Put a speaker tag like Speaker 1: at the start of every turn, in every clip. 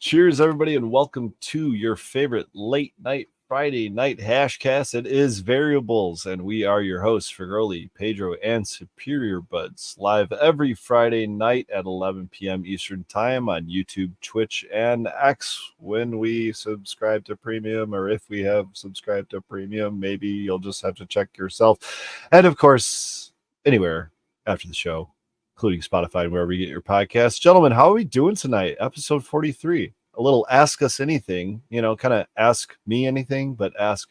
Speaker 1: Cheers, everybody, and welcome to your favorite late night Friday night hashcast. It is Variables, and we are your hosts, Frigoli, Pedro, and Superior Buds, live every Friday night at 11 p.m. Eastern Time on YouTube, Twitch, and X. When we subscribe to Premium, or if we have subscribed to Premium, maybe you'll just have to check yourself. And of course, anywhere after the show, including Spotify and wherever you get your podcasts. Gentlemen, how are we doing tonight? Episode 43. A little ask us anything, kind of ask me anything, but ask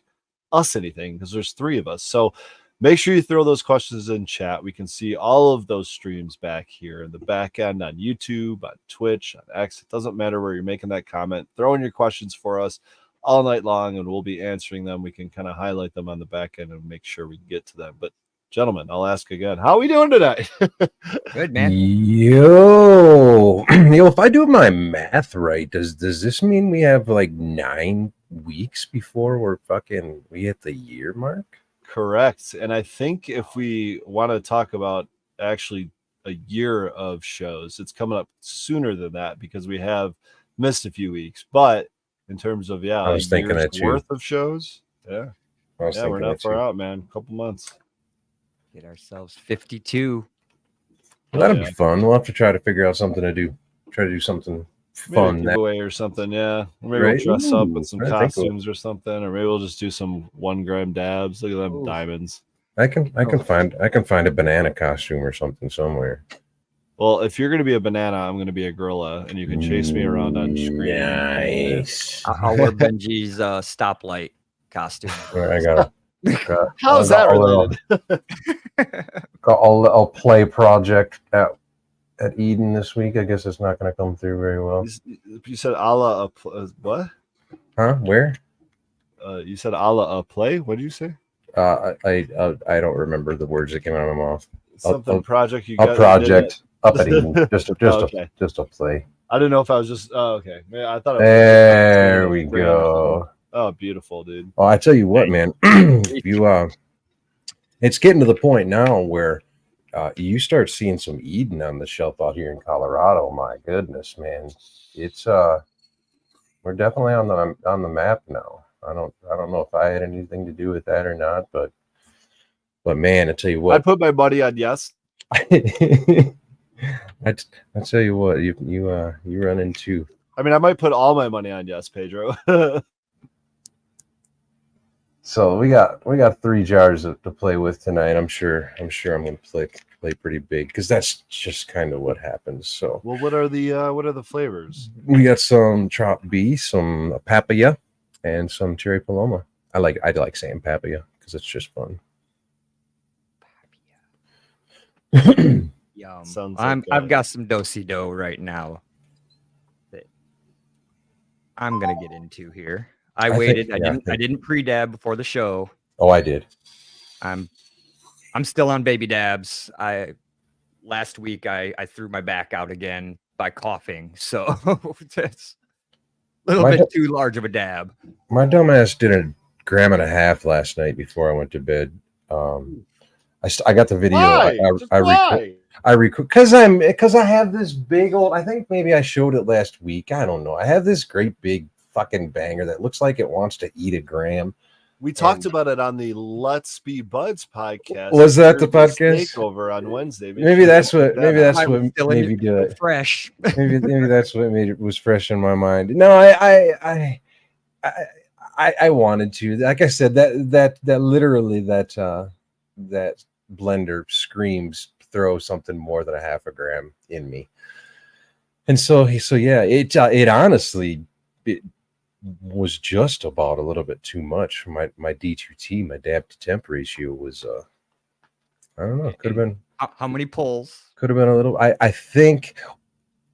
Speaker 1: us anything because there's three of us. So make sure you throw those questions in chat. We can see all of those streams back here in the back end on YouTube, on Twitch, on X. It doesn't matter where you're making that comment. Throw in your questions for us all night long, and we'll be answering them. We can kind of highlight them on the back end and make sure we get to them. But gentlemen, I'll ask again. How are we doing tonight?
Speaker 2: Good, man.
Speaker 3: Yo, if I do my math right, does this mean we have like 9 weeks before we hit the year mark?
Speaker 1: Correct. And I think if we want to talk about actually a year of shows, it's coming up sooner than that because we have missed a few weeks. But in terms of
Speaker 3: I was thinking that too.
Speaker 1: Worth of shows, we're not far out, man. A couple months.
Speaker 2: Get ourselves 52.
Speaker 3: Well, that'll be fun. We'll have to try to figure out something to do. Try to do something fun.
Speaker 1: Maybe a giveaway or something, yeah. Or maybe we'll dress up with some costumes or something, or maybe we'll just do some 1 gram dabs. Look at them diamonds.
Speaker 3: I can find a banana costume or something somewhere.
Speaker 1: Well, if you're going to be a banana, I'm going to be a gorilla, and you can chase me around on screen.
Speaker 3: Nice.
Speaker 2: I'll wear Benji's stoplight costume.
Speaker 3: I got
Speaker 1: How's that related?
Speaker 3: Got a play project at Eden this week. I guess it's not going to come through very well.
Speaker 1: You said a la what?
Speaker 3: Huh? Where?
Speaker 1: You said a la a play? What did you say?
Speaker 3: I don't remember the words that came out of my mouth.
Speaker 1: Something project you
Speaker 3: got. A project up at
Speaker 1: Eden.
Speaker 3: just a play.
Speaker 1: I didn't know if I was just. Oh, okay. Man, I thought.
Speaker 3: There we go.
Speaker 1: Oh, beautiful, dude.
Speaker 3: Oh, I tell you what, man. It's getting to the point now where you start seeing some Eden on the shelf out here in Colorado. My goodness, man. It's we're definitely on the map now. I don't know if I had anything to do with that or not, but man, I tell you what.
Speaker 1: I put my money on yes.
Speaker 3: I tell you what, you run into.
Speaker 1: I mean, I might put all my money on yes, Pedro.
Speaker 3: So we got 3 jars to play with tonight. I'm sure I'm going to play pretty big because that's just kind of what happens. So
Speaker 1: well, what are the flavors?
Speaker 3: We got some Trop B, some papaya, and some cherry paloma. I like saying papaya because it's just fun.
Speaker 2: Yum. I've got some do-si-do right now that I'm gonna get into here. I waited. I didn't pre-dab before the show.
Speaker 3: Oh, I did.
Speaker 2: I'm still on baby dabs. Last week I threw my back out again by coughing, so that's a little bit too large of a dab.
Speaker 3: My dumbass did 1.5 grams last night before I went to bed. I got the video.
Speaker 1: Why?
Speaker 3: I record because I have this big old. I think maybe I showed it last week. I don't know. I have this great big fucking banger that looks like it wants to eat 1 gram.
Speaker 1: We talked about it on the Let's Be Buds podcast.
Speaker 3: Was that the podcast?
Speaker 1: Takeover on Wednesday.
Speaker 3: Maybe that's what made me do it.
Speaker 2: Fresh.
Speaker 3: maybe that's what made it was fresh in my mind. No, I wanted to. Like I said, that literally that blender screams throw something more than 0.5 gram in me. And so yeah, it honestly was just about a little bit too much. My D2T, my dab to temp ratio was I don't know, could have been
Speaker 2: how many pulls?
Speaker 3: Could have been a little. I think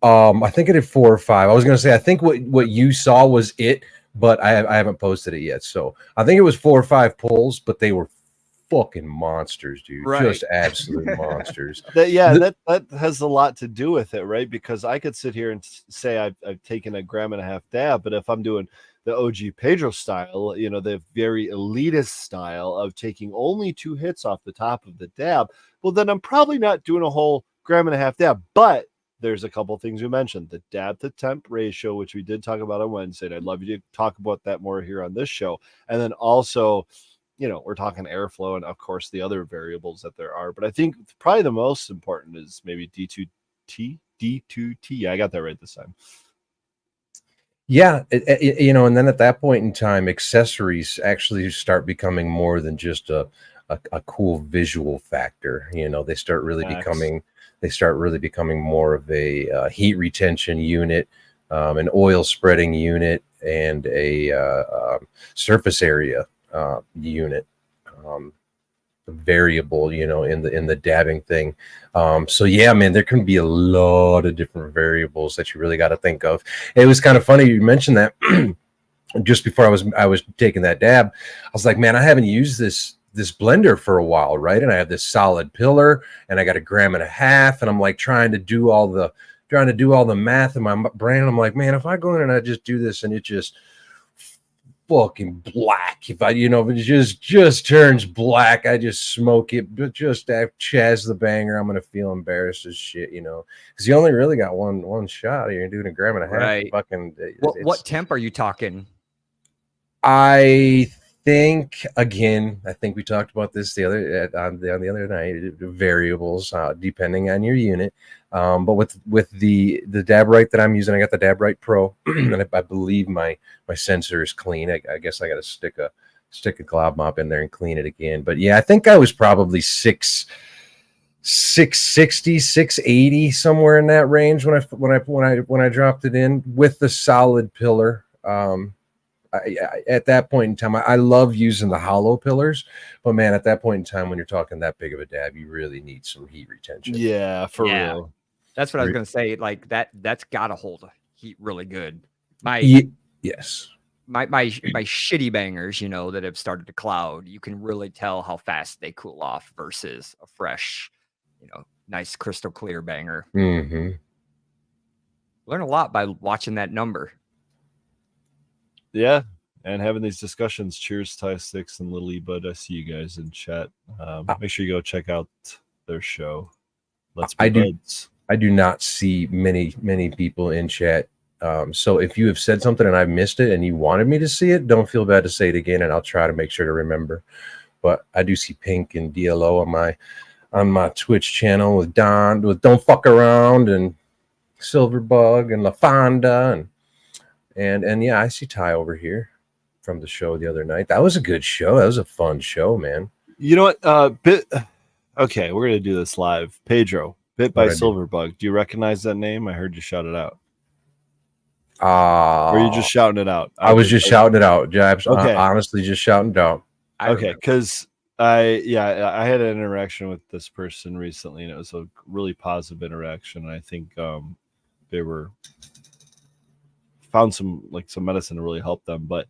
Speaker 3: I did 4 or 5. I was gonna say I think what you saw was it, but I haven't posted it yet. So I think it was 4 or 5 pulls, but they were fucking monsters, dude.
Speaker 1: Right.
Speaker 3: Just absolute monsters.
Speaker 1: That has a lot to do with it, right? Because I could sit here and say I've taken 1.5 grams dab, but if I'm doing the OG Pedro style, the very elitist style of taking only 2 hits off the top of the dab, well, then I'm probably not doing a whole 1.5 grams dab. But there's a couple things we mentioned. The dab to temp ratio, which we did talk about on Wednesday. And I'd love you to talk about that more here on this show. And then also, we're talking airflow and, of course, the other variables that there are. But I think probably the most important is maybe D2T. I got that right this time.
Speaker 3: Yeah, and then at that point in time, accessories actually start becoming more than just a cool visual factor. They start really becoming more of a heat retention unit, an oil spreading unit, and a surface area unit. Variable, in the dabbing thing. So yeah, man, there can be a lot of different variables that you really got to think of. It was kind of funny you mentioned that. Just before I was taking that dab, I was like, man, I haven't used this blender for a while, right? And I have this solid pillar, and I got 1.5 grams, and I'm like trying to do all the math in my brain. I'm like, man, if I go in and I just do this and it just fucking black, if it just turns black, I just smoke it, but just Chaz the Banger, I'm gonna feel embarrassed as shit, because you only really got one shot. You're doing 1.5 grams.
Speaker 2: Right.
Speaker 3: Fucking.
Speaker 2: What temp are you talking?
Speaker 3: I think we talked about this the other night. Variables depending on your unit, but with the Dabrite that I'm using, I got the Dabrite Pro, and I believe my sensor is clean. I guess I got to stick a cloud mop in there and clean it again. But yeah, I think I was probably 660, 680, somewhere in that range when I dropped it in with the solid pillar. At that point in time, I love using the hollow pillars, but man, at that point in time, when you're talking that big of a dab, you really need some heat retention.
Speaker 1: Yeah, for real.
Speaker 2: That's what I was going to say. Like that's got to hold heat really good.
Speaker 3: Yes.
Speaker 2: My shitty bangers, that have started to cloud, you can really tell how fast they cool off versus a fresh, nice crystal clear banger.
Speaker 3: Mm-hmm.
Speaker 2: Learn a lot by watching that number.
Speaker 1: Yeah, and having these discussions. Cheers, Ty Sticks and Little E Bud. I see you guys in chat. Make sure you go check out their show. Let's Be Buds.
Speaker 3: I do not see many people in chat. So if you have said something and I missed it and you wanted me to see it, don't feel bad to say it again, and I'll try to make sure to remember. But I do see Pink and DLO on my Twitch channel with Don, with Don't Fuck Around, and Silverbug and LaFonda and yeah, I see Ty over here from the show the other night. That was a good show. That was a fun show, man.
Speaker 1: You know what? Okay, we're gonna do this live. Pedro, Bit by Silverbug. Do you recognize that name? I heard you shout it out. Or are you just shouting it out?
Speaker 3: I was just shouting it out, Jabs. Okay. Honestly, just shouting it out.
Speaker 1: Okay, because I had an interaction with this person recently, and it was a really positive interaction. And I think they found some medicine to really help them, but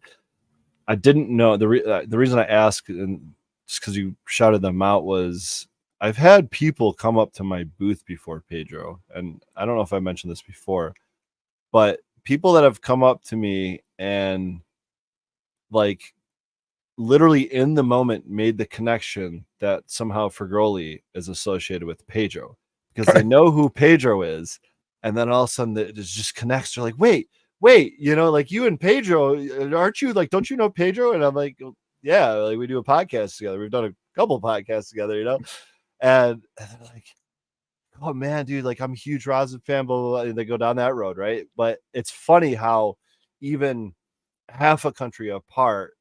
Speaker 1: I didn't know the reason I asked, and just because you shouted them out, was I've had people come up to my booth before, Pedro, and I don't know if I mentioned this before, but people that have come up to me and literally in the moment made the connection that somehow Fergoli is associated with Pedro because they know who Pedro is, and then all of a sudden it just connects. They're like, wait, you and Pedro, aren't you don't you know Pedro? And I'm like, yeah, we do a podcast together. We've done a couple podcasts together, and they're like, oh man, dude, I'm a huge Rosin fan, blah, blah, blah. And they go down that road, right? But it's funny how even half a country apart,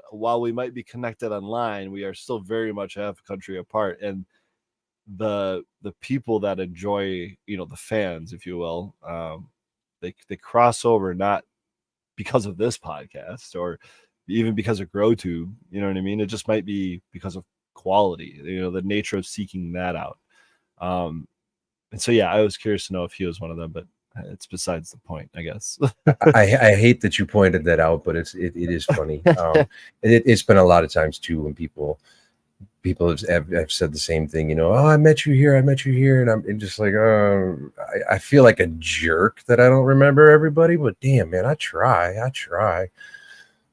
Speaker 1: while we might be connected online, we are still very much half a country apart. And the people that enjoy, the fans, if you will, they cross over not because of this podcast or even because of GrowTube, you know what I mean? It just might be because of quality, the nature of seeking that out. And so, yeah, I was curious to know if he was one of them, but it's besides the point, I guess.
Speaker 3: I hate that you pointed that out, but it is funny. It's been a lot of times too when people have said the same thing. Oh, I met you here, and I'm just like, I feel like a jerk that I don't remember everybody, but damn, man, I try.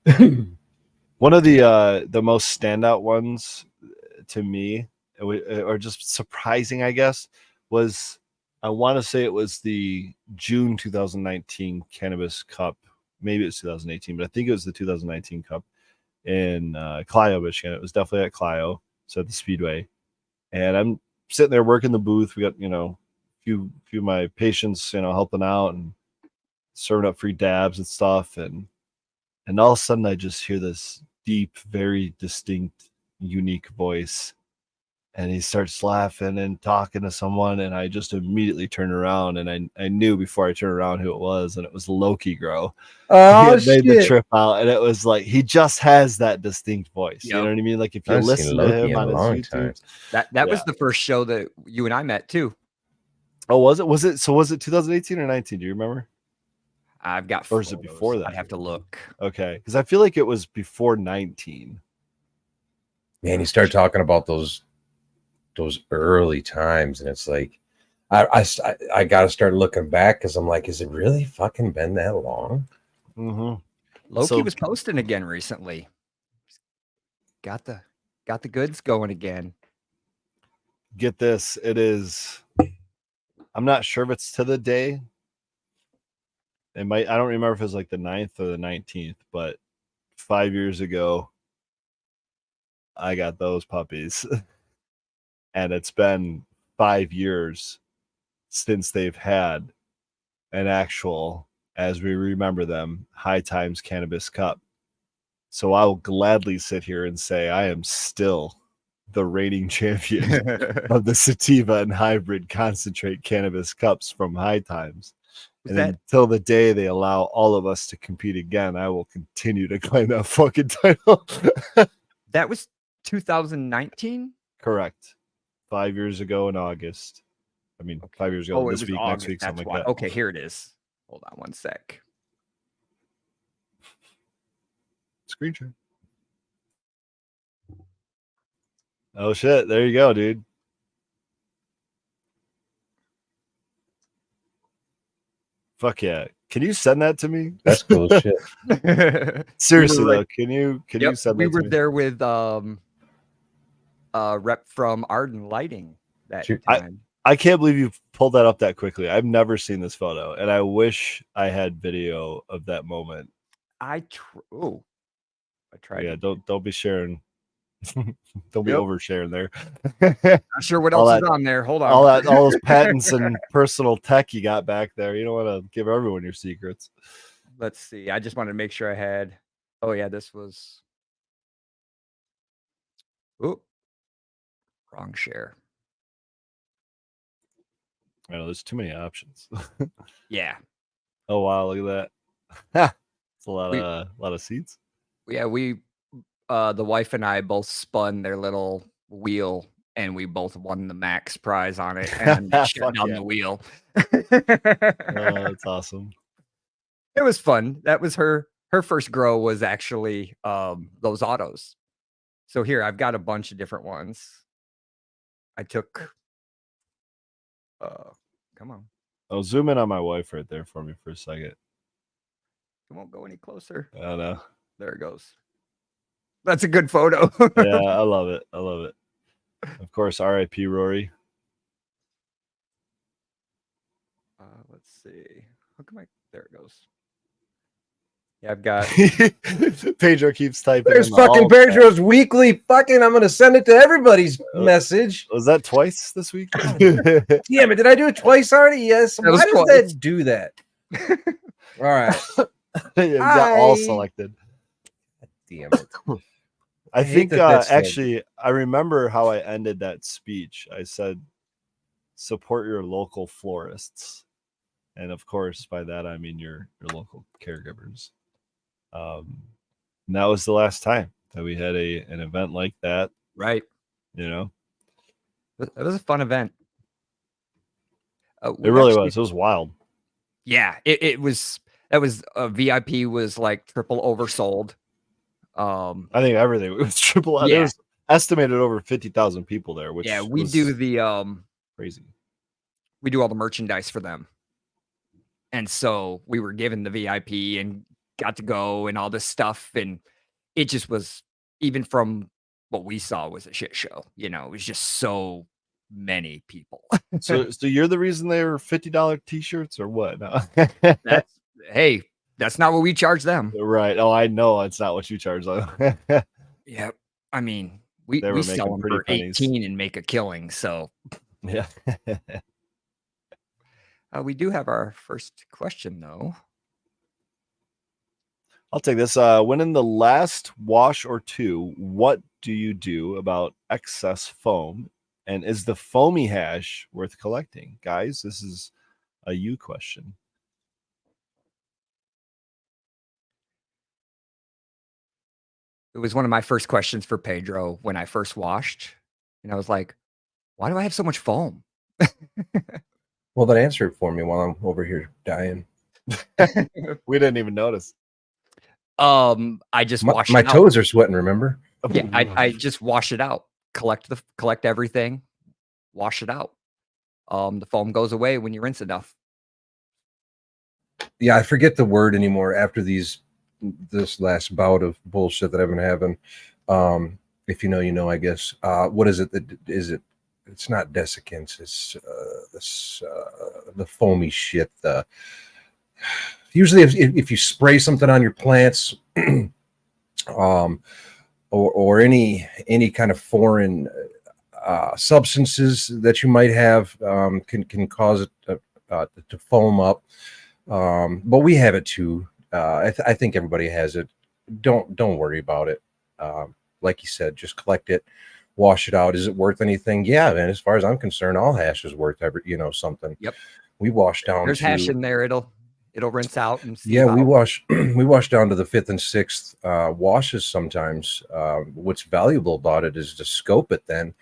Speaker 1: One of the most standout ones to me, or just surprising, I guess, was I want to say it was the June 2019 Cannabis Cup. Maybe it's 2018, but I think it was the 2019 Cup in Clio, Michigan. It was definitely at Clio, so at the Speedway. And I'm sitting there working the booth. We got, few of my patients, helping out and serving up free dabs and stuff. And all of a sudden I just hear this deep, very distinct, unique voice. And he starts laughing and talking to someone, and I just immediately turned around, and I knew before I turned around who it was, and it was Loki Grow. He
Speaker 3: Oh
Speaker 1: had made the
Speaker 3: shit!
Speaker 1: trip out, and it was like he just has that distinct voice. You
Speaker 2: Yep.
Speaker 1: know what I mean? Like if you
Speaker 3: I've seen
Speaker 1: listen to
Speaker 3: Loki
Speaker 1: him
Speaker 3: in
Speaker 1: on
Speaker 3: a
Speaker 1: his
Speaker 3: long
Speaker 1: YouTube.
Speaker 3: time.
Speaker 2: That was the first show that you and I met too.
Speaker 1: Oh, was it? Was it? So was it 2018 or 19? Do you remember?
Speaker 2: I've got
Speaker 1: Or is it
Speaker 2: photos.
Speaker 1: before that?
Speaker 2: I'd have to look.
Speaker 1: Okay, because I feel like it was before 19.
Speaker 3: Man, you start talking about those early times, and it's like I got to start looking back because I'm like, is it really fucking been that long?
Speaker 1: Mm-hmm.
Speaker 2: Loki
Speaker 1: So-
Speaker 2: was posting again recently. Got the goods going again.
Speaker 1: Get this, it is. I'm not sure if it's to the day. It might. I don't remember if it was like the 9th or the 19th, but 5 years ago, I got those puppies, and it's been 5 years since they've had an actual, as we remember them, High Times Cannabis Cup. So I will gladly sit here and say I am still the reigning champion of the sativa and hybrid concentrate cannabis cups from High Times. And until the day they allow all of us to compete again, I will continue to claim that fucking title.
Speaker 2: That was 2019.
Speaker 1: Correct. 5 years ago in August. I mean, 5 years ago this week, next week, something like that.
Speaker 2: Okay, here it is. Hold on one sec.
Speaker 1: Screen share. Oh shit! There you go, dude. Fuck yeah! Can you send that to me?
Speaker 3: That's cool shit.
Speaker 1: Seriously
Speaker 2: like-
Speaker 1: though, can you
Speaker 2: Yep,
Speaker 1: send
Speaker 2: we
Speaker 1: that to
Speaker 2: were
Speaker 1: me?
Speaker 2: there with rep from Arden Lighting that
Speaker 3: Sure.
Speaker 2: time.
Speaker 1: I can't believe you pulled that up that quickly. I've never seen this photo, and I wish I had video of that moment.
Speaker 2: I tried.
Speaker 1: Yeah, don't be sharing. Don't be
Speaker 2: Yep.
Speaker 1: oversharing there.
Speaker 2: Not sure what
Speaker 1: all
Speaker 2: else
Speaker 1: that-
Speaker 2: is on there. Hold on.
Speaker 1: all those patents and personal tech you got back there. You don't want to give everyone your secrets.
Speaker 2: Let's see. I just wanted to make sure I had. Oh yeah, this was. Oh, wrong share.
Speaker 1: I know there's too many options.
Speaker 2: Yeah,
Speaker 1: Oh wow, look at that. It's a
Speaker 2: We-
Speaker 1: lot of seats.
Speaker 2: yeah. We, the wife and I both spun their little wheel, and we both won the max prize on it, and they shut
Speaker 1: Fuck
Speaker 2: down
Speaker 1: yeah.
Speaker 2: the wheel.
Speaker 1: That's awesome.
Speaker 2: It was fun. That was her first grow was actually those autos. So here I've got a bunch of different ones. I took come on.
Speaker 1: I'll zoom in on my wife right there for me for a second.
Speaker 2: It won't go any closer.
Speaker 1: I don't know.
Speaker 2: There it goes. That's a good photo.
Speaker 1: Yeah, I love it. I love it. Of course, R.I.P. Rory.
Speaker 2: Let's see. How come there it goes. Yeah, I've got
Speaker 1: Pedro keeps typing.
Speaker 3: There's
Speaker 1: in the
Speaker 3: fucking
Speaker 1: alt tab.
Speaker 3: Pedro's weekly fucking. I'm gonna send it to everybody's message.
Speaker 1: Was that twice this week?
Speaker 3: Damn it! Did I do it twice already? Yes.
Speaker 2: That was
Speaker 3: Why does
Speaker 2: twice.
Speaker 3: that do that? All right.
Speaker 1: You got all
Speaker 3: Hi.
Speaker 1: selected.
Speaker 3: Damn it.
Speaker 1: I
Speaker 3: hate
Speaker 1: think
Speaker 3: that's so-
Speaker 1: actually I remember how I ended that speech. I said, "Support your local florists," and of course, by that I mean your local caregivers. And that was the last time that we had an event like that.
Speaker 2: right.
Speaker 1: You know,
Speaker 2: It was a fun event.
Speaker 1: it really was. It was wild.
Speaker 2: Yeah, it was. That was VIP was like triple oversold.
Speaker 1: I think everything was triple.
Speaker 2: Yeah.
Speaker 1: There was estimated over 50,000 people there, which
Speaker 2: Yeah, we
Speaker 1: was
Speaker 2: do the
Speaker 1: crazy.
Speaker 2: we do all the merchandise for them. And so we were given the VIP and got to go and all this stuff. And it just was, even from what we saw, was a shit show. You know, it was just so many people.
Speaker 1: So you're the reason they were $50 t-shirts or what? No.
Speaker 2: Hey, that's not what we charge them.
Speaker 1: Right. Oh, I know it's not what you charge them.
Speaker 2: Yeah, I mean, we
Speaker 1: They were
Speaker 2: sell
Speaker 1: making
Speaker 2: them
Speaker 1: pretty
Speaker 2: for
Speaker 1: pennies.
Speaker 2: 18 and make a killing. So
Speaker 1: Yeah.
Speaker 2: we do have our first question though.
Speaker 1: I'll take this. When in the last wash or two, what do you do about excess foam? And is the foamy hash worth collecting? Guys, this is a you question.
Speaker 2: It was one of my first questions for Pedro when I first washed. And I was like, why do I have so much foam?
Speaker 3: Well, then answer it for me while I'm over here dying.
Speaker 1: We didn't even notice.
Speaker 2: I just wash
Speaker 3: My
Speaker 2: it out.
Speaker 3: toes are sweating, remember?
Speaker 2: Yeah, I just wash it out. Collect everything, wash it out. The foam goes away when you rinse enough.
Speaker 3: Yeah, I forget the word anymore after this last bout of bullshit that I've been having. If you know, you know, I guess. What is it? Is it? It's not desiccants. It's the foamy shit. Usually, if you spray something on your plants, or any kind of foreign substances that you might have, can cause it to foam up. But we have it too. I think everybody has it. Don't worry about it. Like you said, just collect it, wash it out. Is it worth anything? Yeah, man. As far as I'm concerned, all hash is worth something.
Speaker 2: Yep.
Speaker 3: We wash down.
Speaker 2: There's hash in there. It'll rinse out and
Speaker 3: yeah, we
Speaker 2: out.
Speaker 3: wash down to the 5th and 6th washes sometimes. What's valuable about it is to scope it then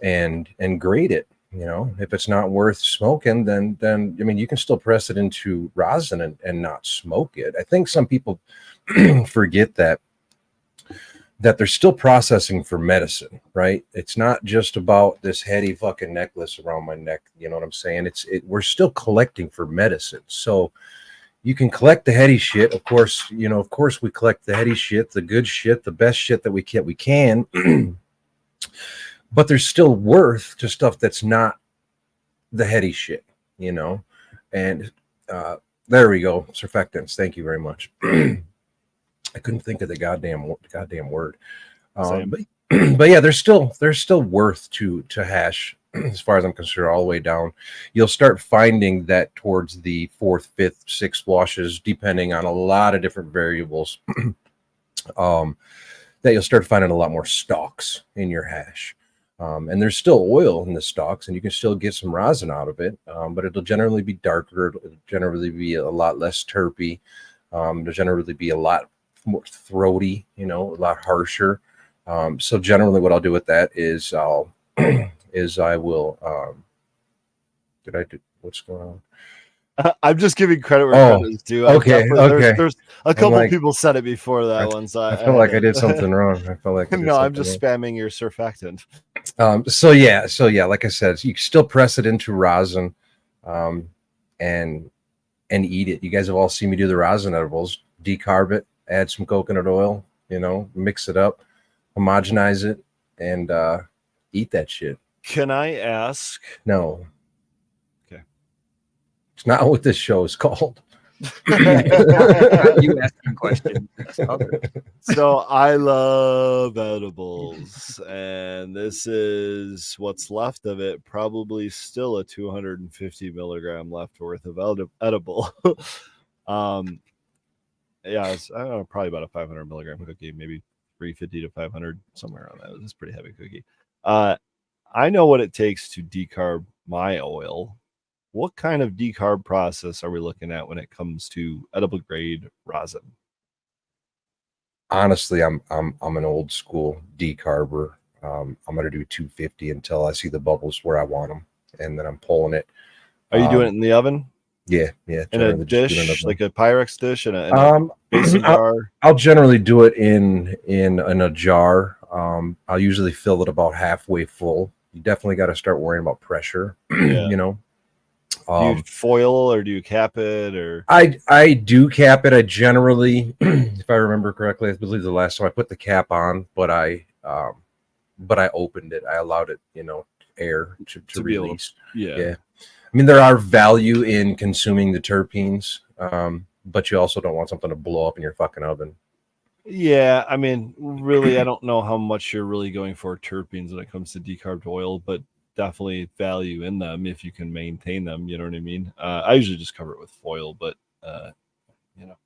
Speaker 3: and grade it. If it's not worth smoking, then I mean, you can still press it into rosin and not smoke it. I think some people forget that they're still processing for medicine, right? It's not just about this heady fucking necklace around my neck. You know what I'm saying? We're still collecting for medicine. So you can collect the heady shit. Of course, we collect the heady shit, the good shit, the best shit that we can. But there's still worth to stuff that's not the heady shit, and there we go. Surfactants. Thank you very much. I couldn't think of the goddamn word. But yeah, there's still worth to hash as far as I'm concerned, all the way down. You'll start finding that towards the 4th, 5th, 6th washes, depending on a lot of different variables, that you'll start finding a lot more stalks in your hash. And there's still oil in the stalks, and you can still get some rosin out of it, but it'll generally be darker. It'll generally be a lot less terpy. It'll generally be a lot more throaty, a lot harsher. So generally what I'll do with that is I will what's going on?
Speaker 1: I'm just giving credit where credit is due.
Speaker 3: Okay.
Speaker 1: There's a couple people said it before that one, so
Speaker 3: I feel like I did something wrong. I felt like
Speaker 1: I'm just spamming your surfactant.
Speaker 3: So yeah, like I said, you can still press it into rosin, and eat it. You guys have all seen me do the rosin edibles. Decarb it, add some coconut oil, mix it up, homogenize it, and eat that shit.
Speaker 1: Can I ask?
Speaker 3: No.
Speaker 1: Okay.
Speaker 3: It's not what this show is called.
Speaker 2: You asking questions.
Speaker 1: So I love edibles, and this is what's left of it. Probably still a 250 milligram left worth of edible. Yeah, it's, I don't know, probably about a 500 milligram cookie, maybe 350 to 500, somewhere around that. It's a pretty heavy cookie. I know what it takes to decarb my oil. What kind of decarb process are we looking at when it comes to edible grade rosin?
Speaker 3: Honestly, I'm an old school decarber. I'm gonna do 250 until I see the bubbles where I want them, and then I'm pulling it.
Speaker 1: Are you doing it in the oven?
Speaker 3: Yeah.
Speaker 1: In a dish, like a Pyrex dish, in a basin jar?
Speaker 3: I'll generally do it in a jar. I'll usually fill it about halfway full. You definitely got to start worrying about pressure.
Speaker 1: Yeah. Do you foil or do you cap it? Or
Speaker 3: I do cap it. I generally, if I remember correctly, I believe the last time I put the cap on, but I opened it. I allowed it, air to
Speaker 1: be able to-
Speaker 3: release.
Speaker 1: Yeah.
Speaker 3: I mean, there are value in consuming the terpenes, but you also don't want something to blow up in your fucking oven.
Speaker 1: Yeah, I mean, really, I don't know how much you're really going for terpenes when it comes to decarbed oil, but definitely value in them if you can maintain them. You know what I mean? I usually just cover it with foil, but you know,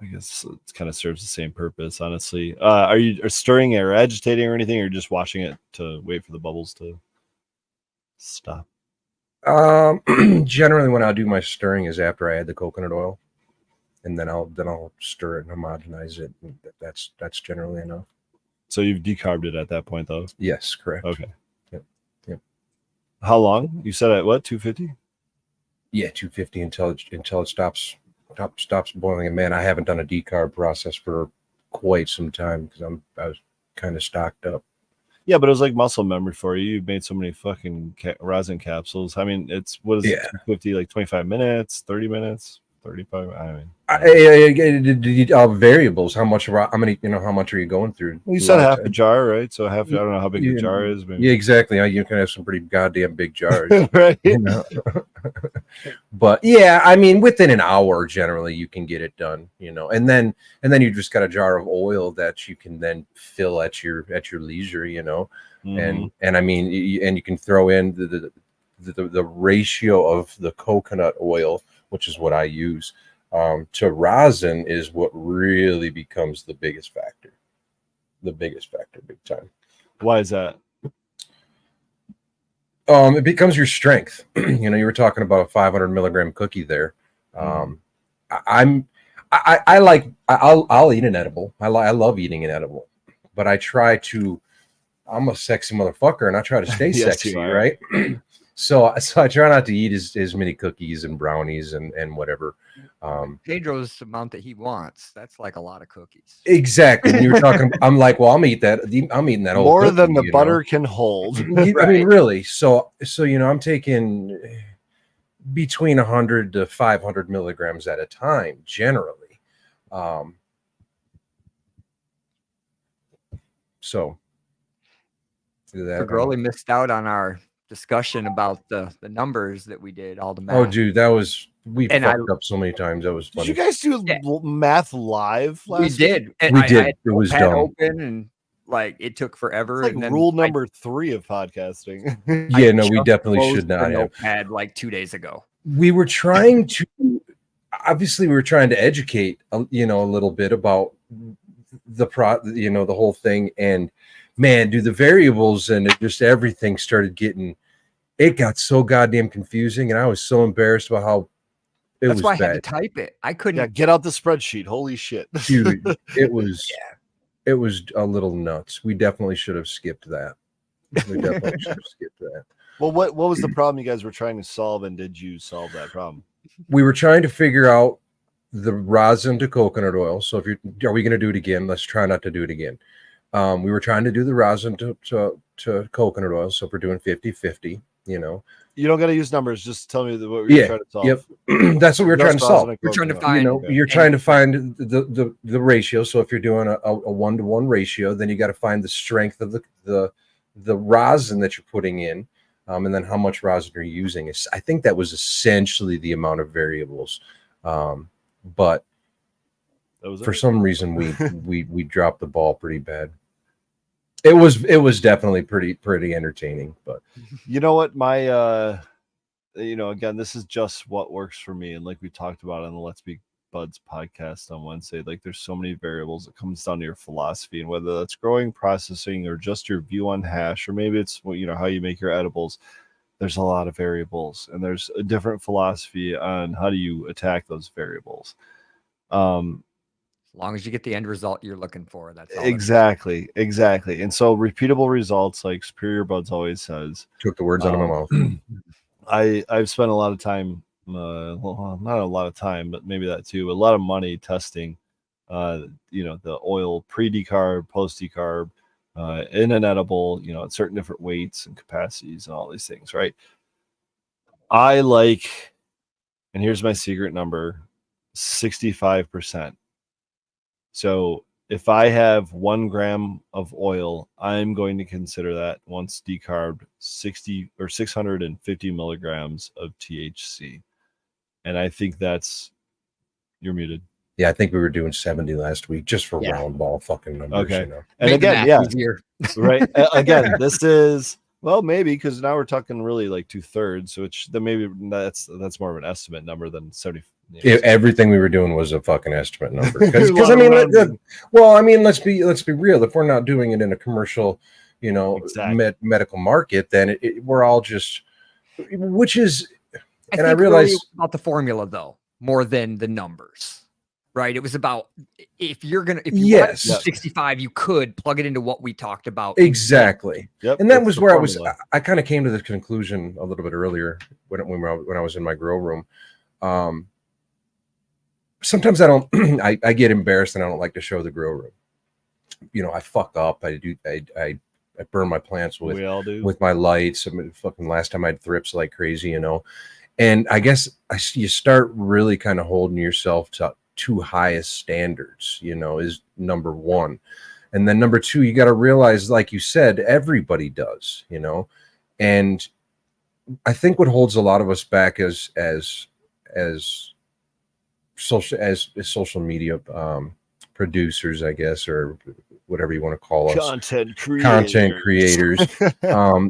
Speaker 1: I guess it kind of serves the same purpose, honestly. Are you stirring or agitating or anything, or just washing it to wait for the bubbles to stop?
Speaker 3: Generally, when I do my stirring is after I add the coconut oil, and then I'll stir it and homogenize it. And that's generally enough.
Speaker 1: So you've decarbed it at that point, though.
Speaker 3: Yes, correct.
Speaker 1: Okay.
Speaker 3: Yep.
Speaker 1: How long? You said at what? 250?
Speaker 3: Yeah, 250 until it stops boiling. And man, I haven't done a decarb process for quite some time because I was kind of stocked up.
Speaker 1: Yeah, but it was like muscle memory for you. You've made so many fucking rosin capsules. I mean, what is it? 250, like 25 minutes, 30 minutes, 35. I mean,
Speaker 3: variables. How much are you going through?
Speaker 1: well, you said half a jar, right? So half. I don't know how big the jar is. Maybe.
Speaker 3: Yeah, exactly. You can have some pretty goddamn big jars,
Speaker 1: right?
Speaker 3: You know? But yeah, I mean, within an hour, generally, you can get it done. You know, and then you just got a jar of oil that you can then fill at your leisure. You know, and I mean, and you can throw in the ratio of the coconut oil, which is what I use, to rosin is what really becomes the biggest factor. The biggest factor, big time.
Speaker 1: Why is that?
Speaker 3: It becomes your strength. You know, you were talking about a 500 milligram cookie there. I'll eat an edible. I love eating an edible, but I'm a sexy motherfucker and I try to stay
Speaker 1: Yes,
Speaker 3: sexy,
Speaker 1: you are.
Speaker 3: right? So I try not to eat as many cookies and brownies and whatever.
Speaker 2: Pedro's amount that he wants. That's like a lot of cookies.
Speaker 3: Exactly. When you were talking, I'm like, well, I'm eating that whole
Speaker 1: More
Speaker 3: cookie,
Speaker 1: than the
Speaker 3: you
Speaker 1: butter
Speaker 3: know?
Speaker 1: can hold.
Speaker 3: I mean, really. So you know, I'm taking between 100 to 500 milligrams at a time, generally. So that.
Speaker 2: Growly missed out on our discussion about the numbers that we did, all the math.
Speaker 3: Oh, dude, we fucked up so many times. That was
Speaker 1: Did
Speaker 3: funny.
Speaker 1: you guys do math live last
Speaker 2: We
Speaker 1: week?
Speaker 2: did. And
Speaker 3: We did.
Speaker 2: I had
Speaker 3: It was
Speaker 2: Notepad
Speaker 3: dumb.
Speaker 2: open and like it took forever.
Speaker 1: It's like
Speaker 2: and then
Speaker 1: rule number 3 of podcasting.
Speaker 3: Yeah, no, we
Speaker 2: just
Speaker 3: definitely
Speaker 2: closed
Speaker 3: should
Speaker 2: the
Speaker 3: not have.
Speaker 2: Notepad like 2 days ago.
Speaker 3: We were trying to educate, you know, a little bit about the whole thing. And man, dude, the variables and everything it got so goddamn confusing. And I was so embarrassed about how
Speaker 2: That's why I had to
Speaker 3: bad.
Speaker 2: type it. I couldn't.
Speaker 1: Yeah, get out the spreadsheet. Holy shit.
Speaker 3: Dude, it was a little nuts. We definitely should have skipped that.
Speaker 1: Well, what was the problem you guys were trying to solve, and did you solve that problem?
Speaker 3: We were trying to figure out the rosin to coconut oil. So are we going to do it again? Let's try not to do it again. We were trying to do the rosin to coconut oil. So if we're doing 50-50, you know,
Speaker 1: you don't got to use numbers. Just tell me what you're trying to solve.
Speaker 3: Yep. That's what we were trying to solve.
Speaker 2: We're trying to find,
Speaker 3: you're trying to find the ratio. So if you're doing a 1-to-1 ratio, then you got to find the strength of the rosin that you're putting in. And then how much rosin you're using. I think that was essentially the amount of variables. But for some reason we dropped the ball pretty bad. It was definitely pretty entertaining. But
Speaker 1: you know what, my again, this is just what works for me. And like we talked about on the Let's Be Buds podcast on Wednesday, like there's so many variables. It comes down to your philosophy, and whether that's growing, processing, or just your view on hash, or maybe it's how you make your edibles. There's a lot of variables, and there's a different philosophy on how do you attack those variables.
Speaker 2: As long as you get the end result you're looking for, that's all.
Speaker 1: Exactly. And so repeatable results, like Superior Buds always says.
Speaker 3: Took the words out of my mouth.
Speaker 1: I've spent a lot of time. Well, not a lot of time, but maybe that too. A lot of money testing, the oil pre-decarb, post-decarb, in an edible, at certain different weights and capacities and all these things, right? I like, and here's my secret number, 65%. So if I have 1 gram of oil, I'm going to consider that once decarbed 60 or 650 milligrams of THC. And I think that's, you're muted.
Speaker 3: Yeah, I think we were doing 70 last week just for
Speaker 2: Yeah.
Speaker 3: round ball fucking numbers.
Speaker 1: Okay.
Speaker 3: You know?
Speaker 1: And
Speaker 2: Made the
Speaker 1: again,
Speaker 2: math easier.
Speaker 1: right. Again, this is, well, maybe because now we're talking really like 2/3, so it's then maybe that's more of an estimate number than 70.
Speaker 3: Everything we were doing was a fucking estimate number.
Speaker 1: A
Speaker 3: Because
Speaker 1: lot
Speaker 3: I
Speaker 1: of
Speaker 3: mean,
Speaker 1: rounding.
Speaker 3: well, I mean, let's be real. If we're not doing it in a commercial, you know,
Speaker 1: Exactly.
Speaker 3: medical market, then we're all just, which is, and I
Speaker 2: think
Speaker 3: realize
Speaker 2: really it was about the formula though, more than the numbers, right? It was about if you
Speaker 3: Yes.
Speaker 2: want 65, you could plug it into what we talked about.
Speaker 3: exactly.
Speaker 1: Yep.
Speaker 3: And that
Speaker 1: it's
Speaker 3: was
Speaker 1: the
Speaker 3: where
Speaker 1: formula.
Speaker 3: I kind of came to the conclusion a little bit earlier when I was in my grow room. Sometimes I don't, I get embarrassed and I don't like to show the grow room. You know, I fuck up. I burn my plants
Speaker 1: We all do.
Speaker 3: with my lights. I mean, fucking last time I had thrips like crazy, you know. And I guess you start really kind of holding yourself to too highest standards, you know, is number one. And then number two, you got to realize, like you said, everybody does, you know. And I think what holds a lot of us back as social media producers, I guess, or whatever you want to call us,
Speaker 1: Content
Speaker 3: creators.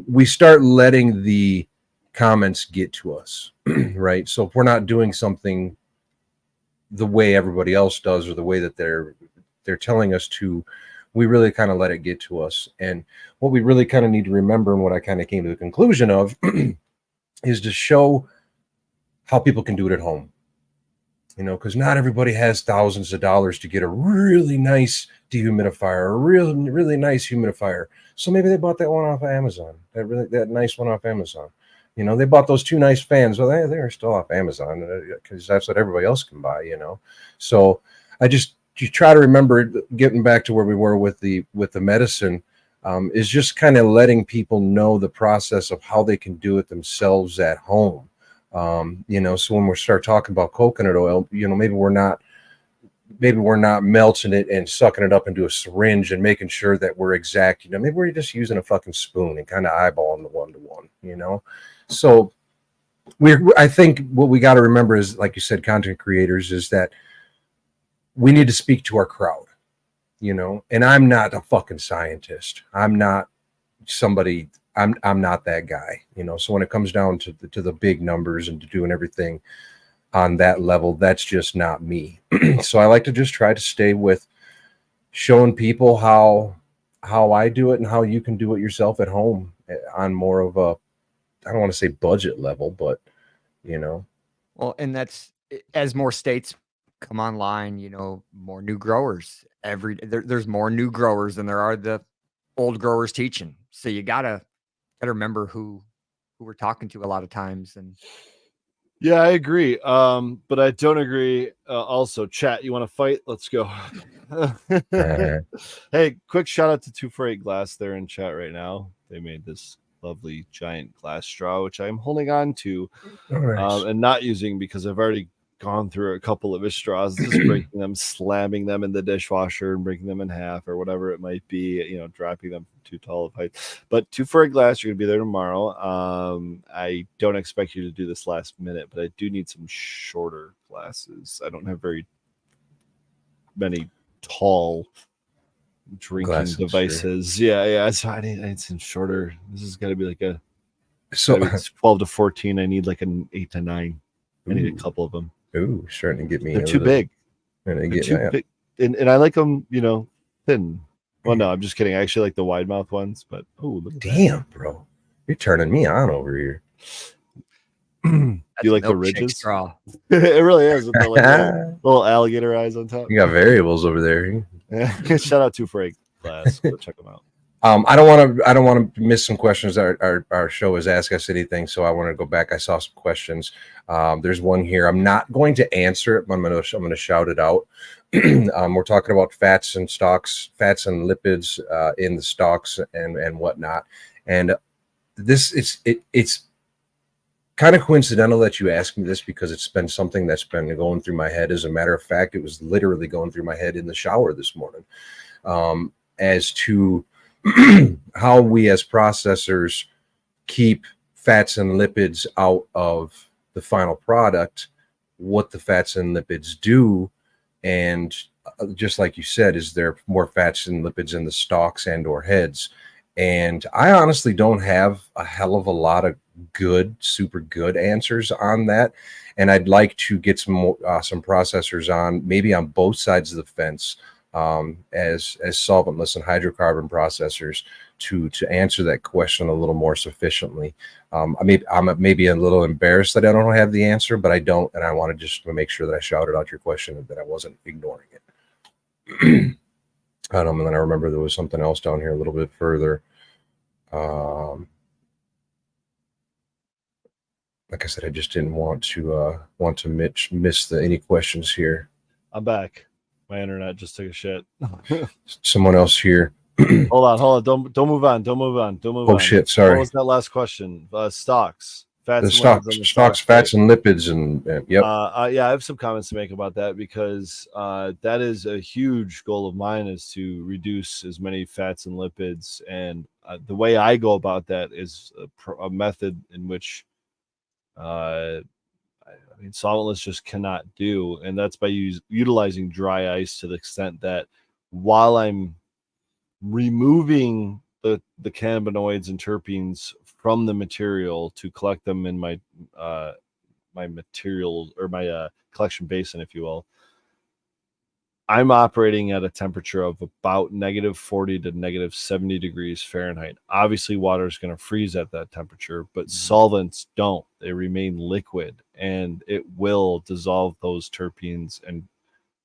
Speaker 3: We start letting the comments get to us, right? So if we're not doing something the way everybody else does, or the way that they're telling us to, we really kind of let it get to us. And what we really kind of need to remember, and what I kind of came to the conclusion of, is to show how people can do it at home. You know, because not everybody has thousands of dollars to get a really nice dehumidifier, a really nice humidifier. So maybe they bought that one off of Amazon, that nice one off Amazon. You know, they bought those 2 nice fans. Well, they're still off Amazon because that's what everybody else can buy, you know. So you try to remember, getting back to where we were with the medicine, is just kind of letting people know the process of how they can do it themselves at home. You know, so when we start talking about coconut oil, you know, maybe we're not melting it and sucking it up into a syringe and making sure that we're exact. You know, maybe we're just using a fucking spoon and kind of eyeballing the 1-to-1, you know. So I think what we got to remember is, like you said, content creators, is that we need to speak to our crowd, you know. And I'm not a fucking scientist. I'm not somebody. I'm not that guy, you know. So when it comes down to the big numbers and to doing everything on that level, that's just not me. So I like to just try to stay with showing people how I do it and how you can do it yourself at home on more of a, I don't want to say budget level, but you know.
Speaker 2: Well, and that's as more states come online, you know, more new growers. There's more new growers than there are the old growers teaching. So you gotta remember who we're talking to a lot of times. And
Speaker 1: yeah, I agree. But I don't agree. Also, chat, you want to fight? Let's go. Hey, quick shout out to 248 Glass. They're in chat right now. They made this lovely giant glass straw, which I'm holding on to and not using because I've already gone through a couple of his straws, just breaking them, slamming them in the dishwasher and breaking them in half or whatever it might be, you know, dropping them from too tall of height. But 248 Glass, you're gonna be there tomorrow. I don't expect you to do this last minute, but I do need some shorter glasses. I don't have very many tall drinking
Speaker 3: Glasses,
Speaker 1: devices. Sure. Yeah. So I need some shorter. This is gotta be like a,
Speaker 3: so
Speaker 1: it's 12 to 14. I need like an 8 to 9. I need a couple of them.
Speaker 3: Ooh, starting to get me.
Speaker 1: They're too big.
Speaker 3: They're
Speaker 1: too big. And I like them, you know, thin. Well, no, I'm just kidding. I actually like the wide mouth ones, but
Speaker 3: damn, bro, you're turning me on over here.
Speaker 1: Do you like the ridges?
Speaker 2: Straw.
Speaker 1: It really is with the like, little alligator eyes on top.
Speaker 3: You got variables over there.
Speaker 1: Yeah. Shout out to Frank Glass. Go check them out.
Speaker 3: I don't want to miss some questions. Our show has asked us anything, so I want to go back. I saw some questions. There's one here. I'm not going to answer it, but I'm going to shout it out. We're talking about fats and stocks, fats and lipids in the stocks and whatnot. And this it's kind of coincidental that you asked me this, because it's been something that's been going through my head. As a matter of fact, it was literally going through my head in the shower this morning, as to how we as processors keep fats and lipids out of the final product, what the fats and lipids do, and just like you said, is there more fats and lipids in the stalks and or heads? And I honestly don't have a hell of a lot of super good answers on that. And I'd like to get some more, some processors on, maybe on both sides of the fence, as solventless and hydrocarbon processors, to answer that question a little more sufficiently. I'm maybe a little embarrassed that I don't have the answer, but I don't, and I want to just make sure that I shouted out your question and that I wasn't ignoring it. And then I remember there was something else down here a little bit further. Like I said, I just didn't want to miss any questions here.
Speaker 1: I'm back. My internet just took a shit.
Speaker 3: Someone else here.
Speaker 1: Hold on. Don't move on.
Speaker 3: Oh shit! Sorry.
Speaker 1: What was that last question? Stocks, fats,
Speaker 3: stocks, fats, and lipids, and yep.
Speaker 1: Yeah, I have some comments to make about that, because that is a huge goal of mine, is to reduce as many fats and lipids. And the way I go about that is a method in which solventless just cannot do, and that's by utilizing dry ice, to the extent that while I'm removing the cannabinoids and terpenes from the material to collect them in my my material, or my collection basin, if you will, I'm operating at a temperature of about -40 to -70 degrees Fahrenheit. Obviously, water is going to freeze at that temperature, but solvents don't. They remain liquid, and it will dissolve those terpenes and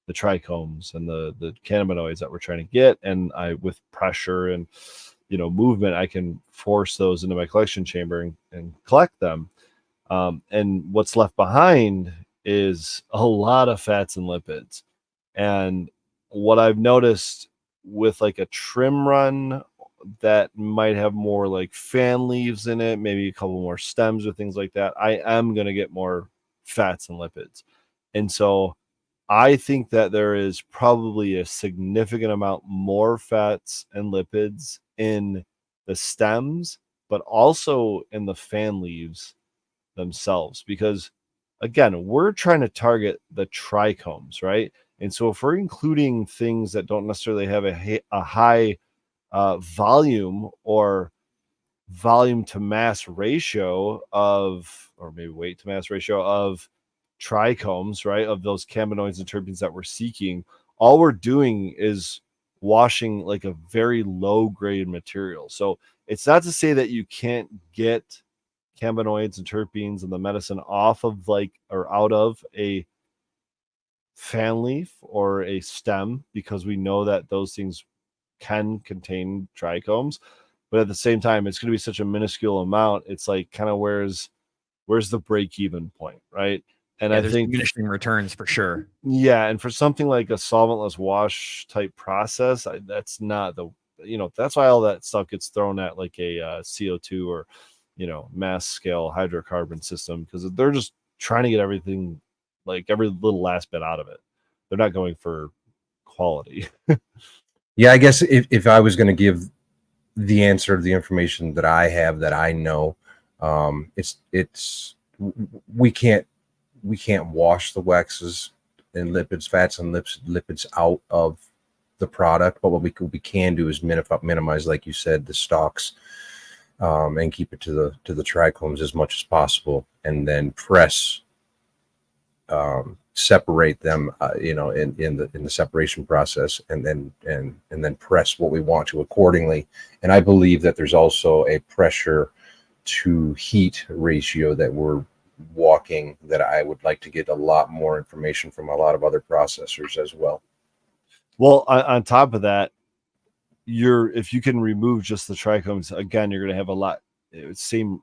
Speaker 1: the trichomes and the cannabinoids that we're trying to get. And with pressure and movement, I can force those into my collection chamber and collect them. And what's left behind is a lot of fats and lipids. And what I've noticed with like a trim run that might have more like fan leaves in it, maybe a couple more stems or things like that, I am going to get more fats and lipids. And so I think that there is probably a significant amount more fats and lipids in the stems, but also in the fan leaves themselves, because again, we're trying to target the trichomes, right? And so if we're including things that don't necessarily have a high volume or volume to mass ratio of, or maybe weight to mass ratio of trichomes, right, of those cannabinoids and terpenes that we're seeking, all we're doing is washing like a very low grade material. So it's not to say that you can't get cannabinoids and terpenes and the medicine off of or out of a fan leaf or a stem, because we know that those things can contain trichomes, but at the same time, it's going to be such a minuscule amount. It's like, kind of where's the break-even point, right? And I think
Speaker 2: diminishing returns for sure.
Speaker 1: Yeah, and for something like a solventless wash type process, that's not that's why all that stuff gets thrown at like a CO2 or mass scale hydrocarbon system, because they're just trying to get everything, like every little last bit out of it. They're not going for quality.
Speaker 3: Yeah, I guess if I was going to give the answer to the information that I have, that I know, it's we can't wash the waxes and lipids, fats and lipids out of the product, but what we can do is minimize, like you said, the stalks, and keep it to the trichomes as much as possible, and then press, separate them, in the separation process, and then press what we want to accordingly. And I believe that there's also a pressure to heat ratio that we're walking, that I would like to get a lot more information from a lot of other processors as well.
Speaker 1: Well, on top of that, if you can remove just the trichomes, again, you're going to have a lot, same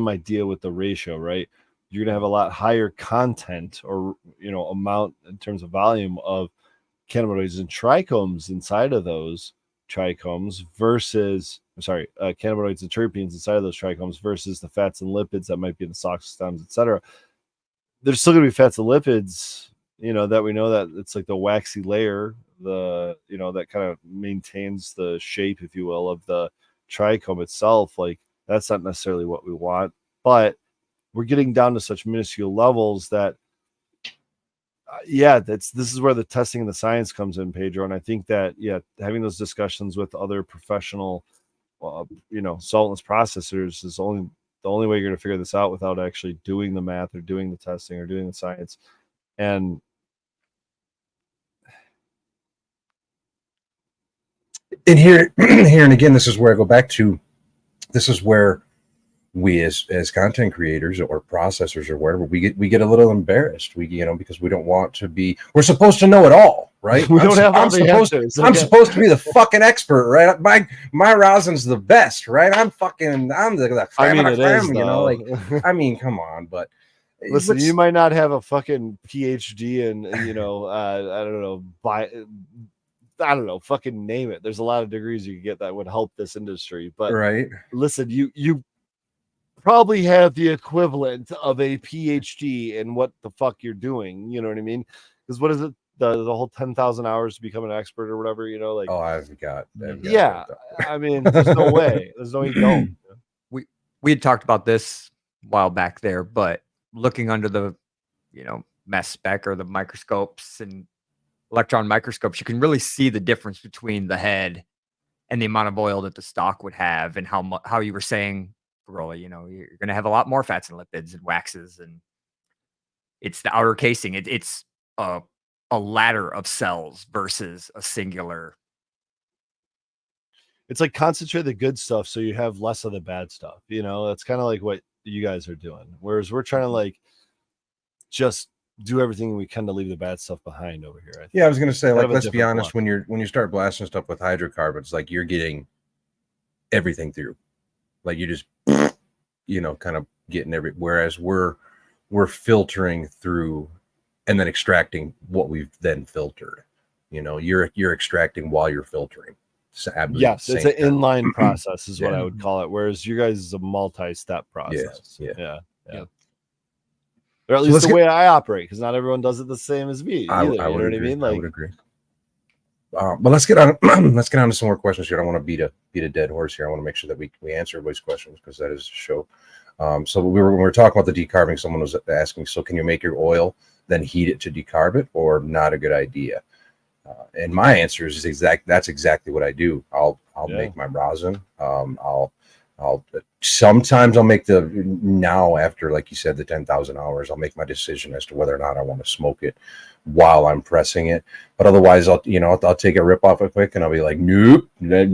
Speaker 1: idea with the ratio, right? You're going to have a lot higher content, or amount in terms of volume of cannabinoids and trichomes inside of those trichomes versus, cannabinoids and terpenes inside of those trichomes versus the fats and lipids that might be in the SOX systems, etc. There's still going to be fats and lipids, that we know that it's like the waxy layer, that kind of maintains the shape, if you will, of the trichome itself. Like, that's not necessarily what we want, but we're getting down to such minuscule levels that this is where the testing and the science comes in, Pedro. And I think that having those discussions with other professional saltless processors is the only way you're going to figure this out without actually doing the math or doing the testing or doing the science. And
Speaker 3: here and again, this is where I go back to, this is where we as content creators or processors or whatever, we get a little embarrassed. Because we don't want to be, we're supposed to know it all, right? I'm supposed to be the fucking expert, right? My rosin's the best, right? I'm the I mean, come on, but
Speaker 1: listen, you might not have a fucking PhD in, I don't know, fucking name it. There's a lot of degrees you can get that would help this industry, but
Speaker 3: right.
Speaker 1: Listen, you probably have the equivalent of a PhD in what the fuck you're doing. You know what I mean? Because what is it? The whole 10,000 hours to become an expert or whatever,
Speaker 3: I've got
Speaker 1: I mean, there's no way. There's no, you don't.
Speaker 2: We had talked about this a while back there, but looking under the, mass spec or the microscopes and electron microscopes, you can really see the difference between the head and the amount of oil that the stock would have, and how you were saying, Rolly, you're going to have a lot more fats and lipids and waxes, and it's the outer casing. It's a ladder of cells versus a singular.
Speaker 1: It's like concentrate the good stuff so you have less of the bad stuff. That's kind of like what you guys are doing. Whereas we're trying to like just do everything we can to leave the bad stuff behind over here.
Speaker 3: I was going to say, like, let's be honest, when you start blasting stuff with hydrocarbons, like, you're getting everything through. Like, you just, kind of getting whereas we're filtering through and then extracting what we've then filtered. You're extracting while you're filtering.
Speaker 1: Yes, it's an inline process is what I would call it. Whereas you guys is a multi-step process. Yeah. Or at least the way I operate, because not everyone does it the same as me.
Speaker 3: I would agree. I would agree. But let's get on. Let's get on to some more questions here. I don't want to beat a dead horse here. I want to make sure that we answer everybody's questions, because that is a show. So when we were talking about the decarboning, someone was asking, so can you make your oil, then heat it to decarb it, or not a good idea? And my answer is that's exactly what I do. I'll make my rosin. Sometimes I'll make now after, like you said, the 10,000 hours, I'll make my decision as to whether or not I want to smoke it while I'm pressing it. But otherwise, I'll take a rip off it quick, and I'll be like, nope, that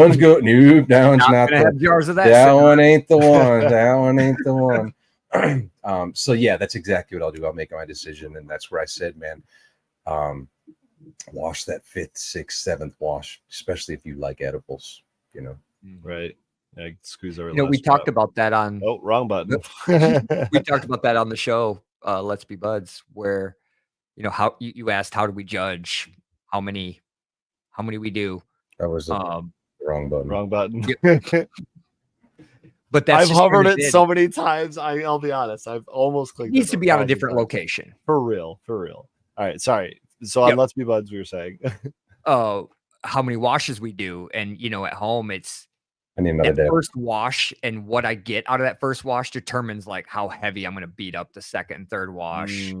Speaker 3: one's good. Nope, that one's not
Speaker 2: have jars of that.
Speaker 3: That one ain't the one. That one ain't the one. So yeah, that's exactly what I'll do. I'll make my decision, and that's where I said, man, wash that 5th, 6th, 7th wash, especially if you like edibles.
Speaker 1: Right. Yeah, squeeze over.
Speaker 2: We talked about that on.
Speaker 1: Oh, wrong button.
Speaker 2: We talked about that on the show, Let's Be Buds, where how you asked, how do we judge how many we do?
Speaker 3: That was the wrong button.
Speaker 1: Wrong button.
Speaker 2: But that's
Speaker 1: I've hovered it so many times. I'll be honest. I've almost clicked.
Speaker 2: It needs to be on a different location.
Speaker 1: For real. All right. Sorry. So on Let's Be Buds, we were saying.
Speaker 2: How many washes we do, and at home it's.
Speaker 3: I need another day.
Speaker 2: First wash, and what I get out of that first wash determines like how heavy I'm going to beat up the second and third wash.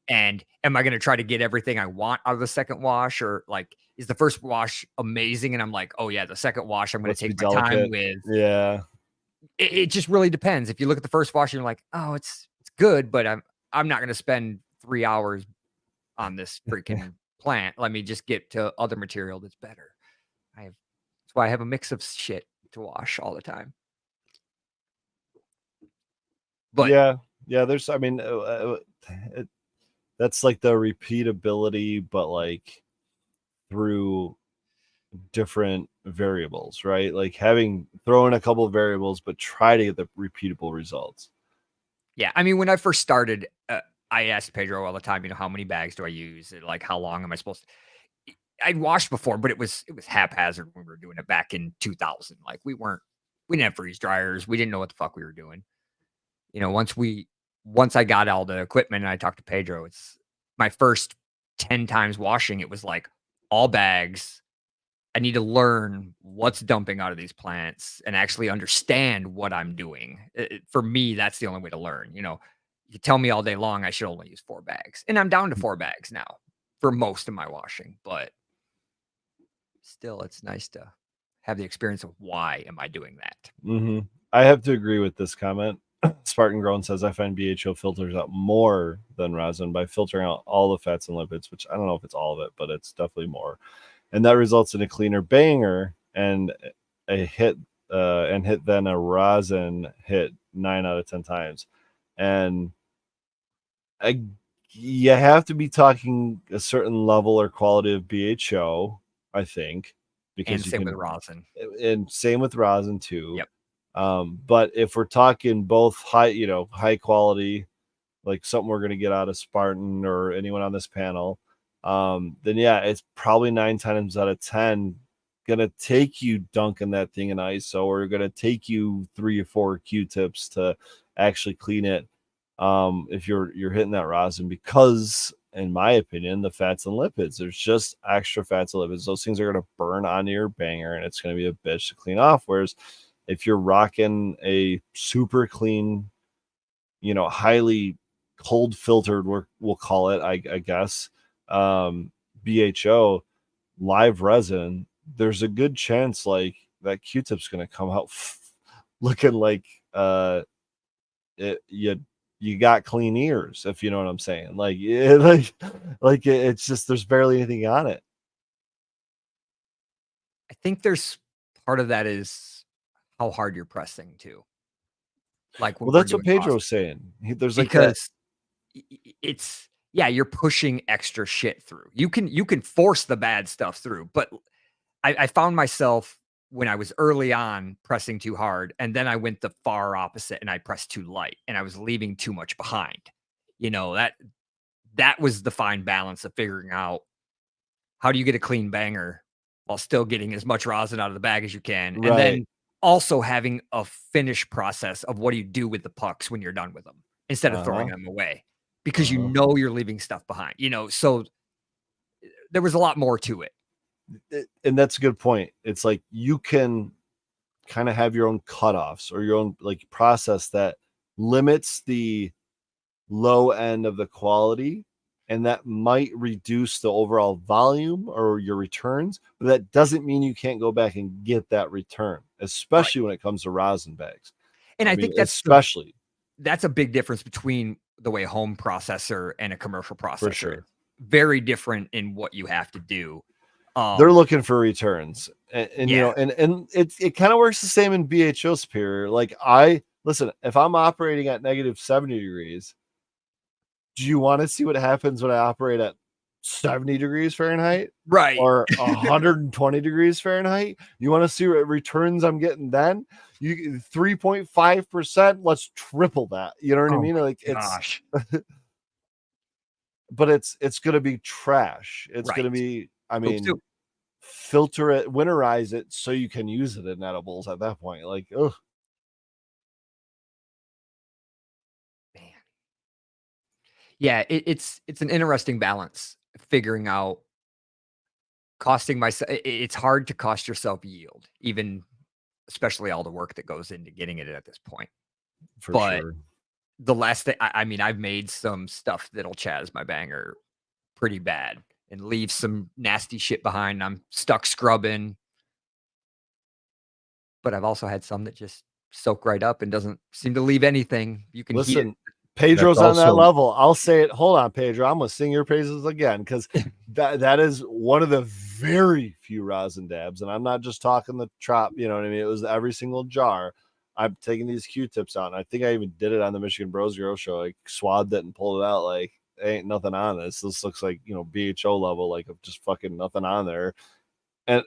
Speaker 2: And am I going to try to get everything I want out of the second wash, or like, is the first wash amazing and I'm like, oh yeah, the second wash I'm going to take my time with.
Speaker 1: Yeah.
Speaker 2: It just really depends. If you look at the first wash and you're like, oh, it's good, but I'm not going to spend 3 hours on this freaking plant. Let me just get to other material that's better. That's why I have a mix of shit to wash all the time. But
Speaker 1: there's, that's like the repeatability, but like through different variables, right? Like throw in a couple of variables, but try to get the repeatable results.
Speaker 2: Yeah. I mean, when I first started, I asked Pedro all the time, how many bags do I use? Like, how long am I supposed to? I'd washed before, but it was haphazard when we were doing it back in 2000. Like we didn't have freeze dryers. We didn't know what the fuck we were doing. You know, once I got all the equipment and I talked to Pedro, it's my first 10 times washing. It was like all bags. I need to learn what's dumping out of these plants and actually understand what I'm doing. For me, that's the only way to learn. You know, you tell me all day long I should only use 4 bags, and I'm down to 4 bags now for most of my washing. But still, it's nice to have the experience of why am I doing that.
Speaker 1: Mm-hmm. I have to agree with this comment. Spartan Grown says, I find BHO filters out more than rosin by filtering out all the fats and lipids, which I don't know if it's all of it, but it's definitely more. And that results in a cleaner banger and a hit than a rosin hit 9 out of 10 times. And you have to be talking a certain level or quality of BHO, I think, because
Speaker 2: And same with rosin.
Speaker 1: And same with rosin too.
Speaker 2: Yep.
Speaker 1: But if we're talking both high quality, like something we're going to get out of Spartan or anyone on this panel, then yeah, it's probably 9 times out of 10 going to take you dunking that thing in ISO, or going to take you 3 or 4 Q-tips to actually clean it. If you're hitting that rosin, because in my opinion, the fats and lipids, there's just extra fats and lipids. Those things are going to burn onto your banger and it's going to be a bitch to clean off. Whereas if you're rocking a super clean, highly cold filtered, we'll call it, I guess, BHO live resin, there's a good chance like that Q-tip's going to come out looking like you got clean ears, if you know what I'm saying. It's just there's barely anything on it.
Speaker 2: I think there's part of that is how hard you're pressing too. Like,
Speaker 1: well, that's what Pedro's saying. There's
Speaker 2: because it's you're pushing extra shit through. You can force the bad stuff through, but I found myself when I was early on pressing too hard, and then I went the far opposite and I pressed too light and I was leaving too much behind. You know, that was the fine balance of figuring out how do you get a clean banger while still getting as much rosin out of the bag as you can.
Speaker 1: Right.
Speaker 2: And then also having a finish process of what do you do with the pucks when you're done with them instead of throwing them away, because you know you're leaving stuff behind, so there was a lot more to it.
Speaker 1: And that's a good point. It's like you can kind of have your own cutoffs or your own like process that limits the low end of the quality, and that might reduce the overall volume or your returns, but that doesn't mean you can't go back and get that return, especially when it comes to rosin bags.
Speaker 2: And I think that's that's a big difference between the way a home processor and a commercial processor.
Speaker 1: For sure.
Speaker 2: Very different in what you have to do.
Speaker 1: They're looking for returns, and it kind of works the same in BHO Superior. Like if I'm operating at negative 70 degrees, do you want to see what happens when I operate at 70 degrees Fahrenheit?
Speaker 2: Right.
Speaker 1: Or 120 degrees Fahrenheit? You want to see what returns I'm getting then? You 3.5%, let's triple that. You know what I mean? Like
Speaker 2: gosh.
Speaker 1: But it's gonna be trash. It's gonna be, filter it, winterize it so you can use it in edibles at that point. Like, ugh.
Speaker 2: Man. Yeah, it's an interesting balance figuring out costing myself. It's hard to cost yourself yield, even especially all the work that goes into getting it at this point.
Speaker 1: For sure.
Speaker 2: The last thing, I've made some stuff that'll chaz my banger pretty bad and leave some nasty shit behind. I'm stuck scrubbing, but I've also had some that just soak right up and doesn't seem to leave anything. You can heat it.
Speaker 1: Pedro's on that level. I'll say it. Hold on, Pedro. I'm gonna sing your praises again, because that is one of the very few rosin dabs, and I'm not just talking the trop. You know what I mean? It was every single jar. I'm taking these Q-tips out, and I think I even did it on the Michigan Bros Grow Show. I swabbed it and pulled it out. Like, ain't nothing on this. This looks like BHO level, like just fucking nothing on there. And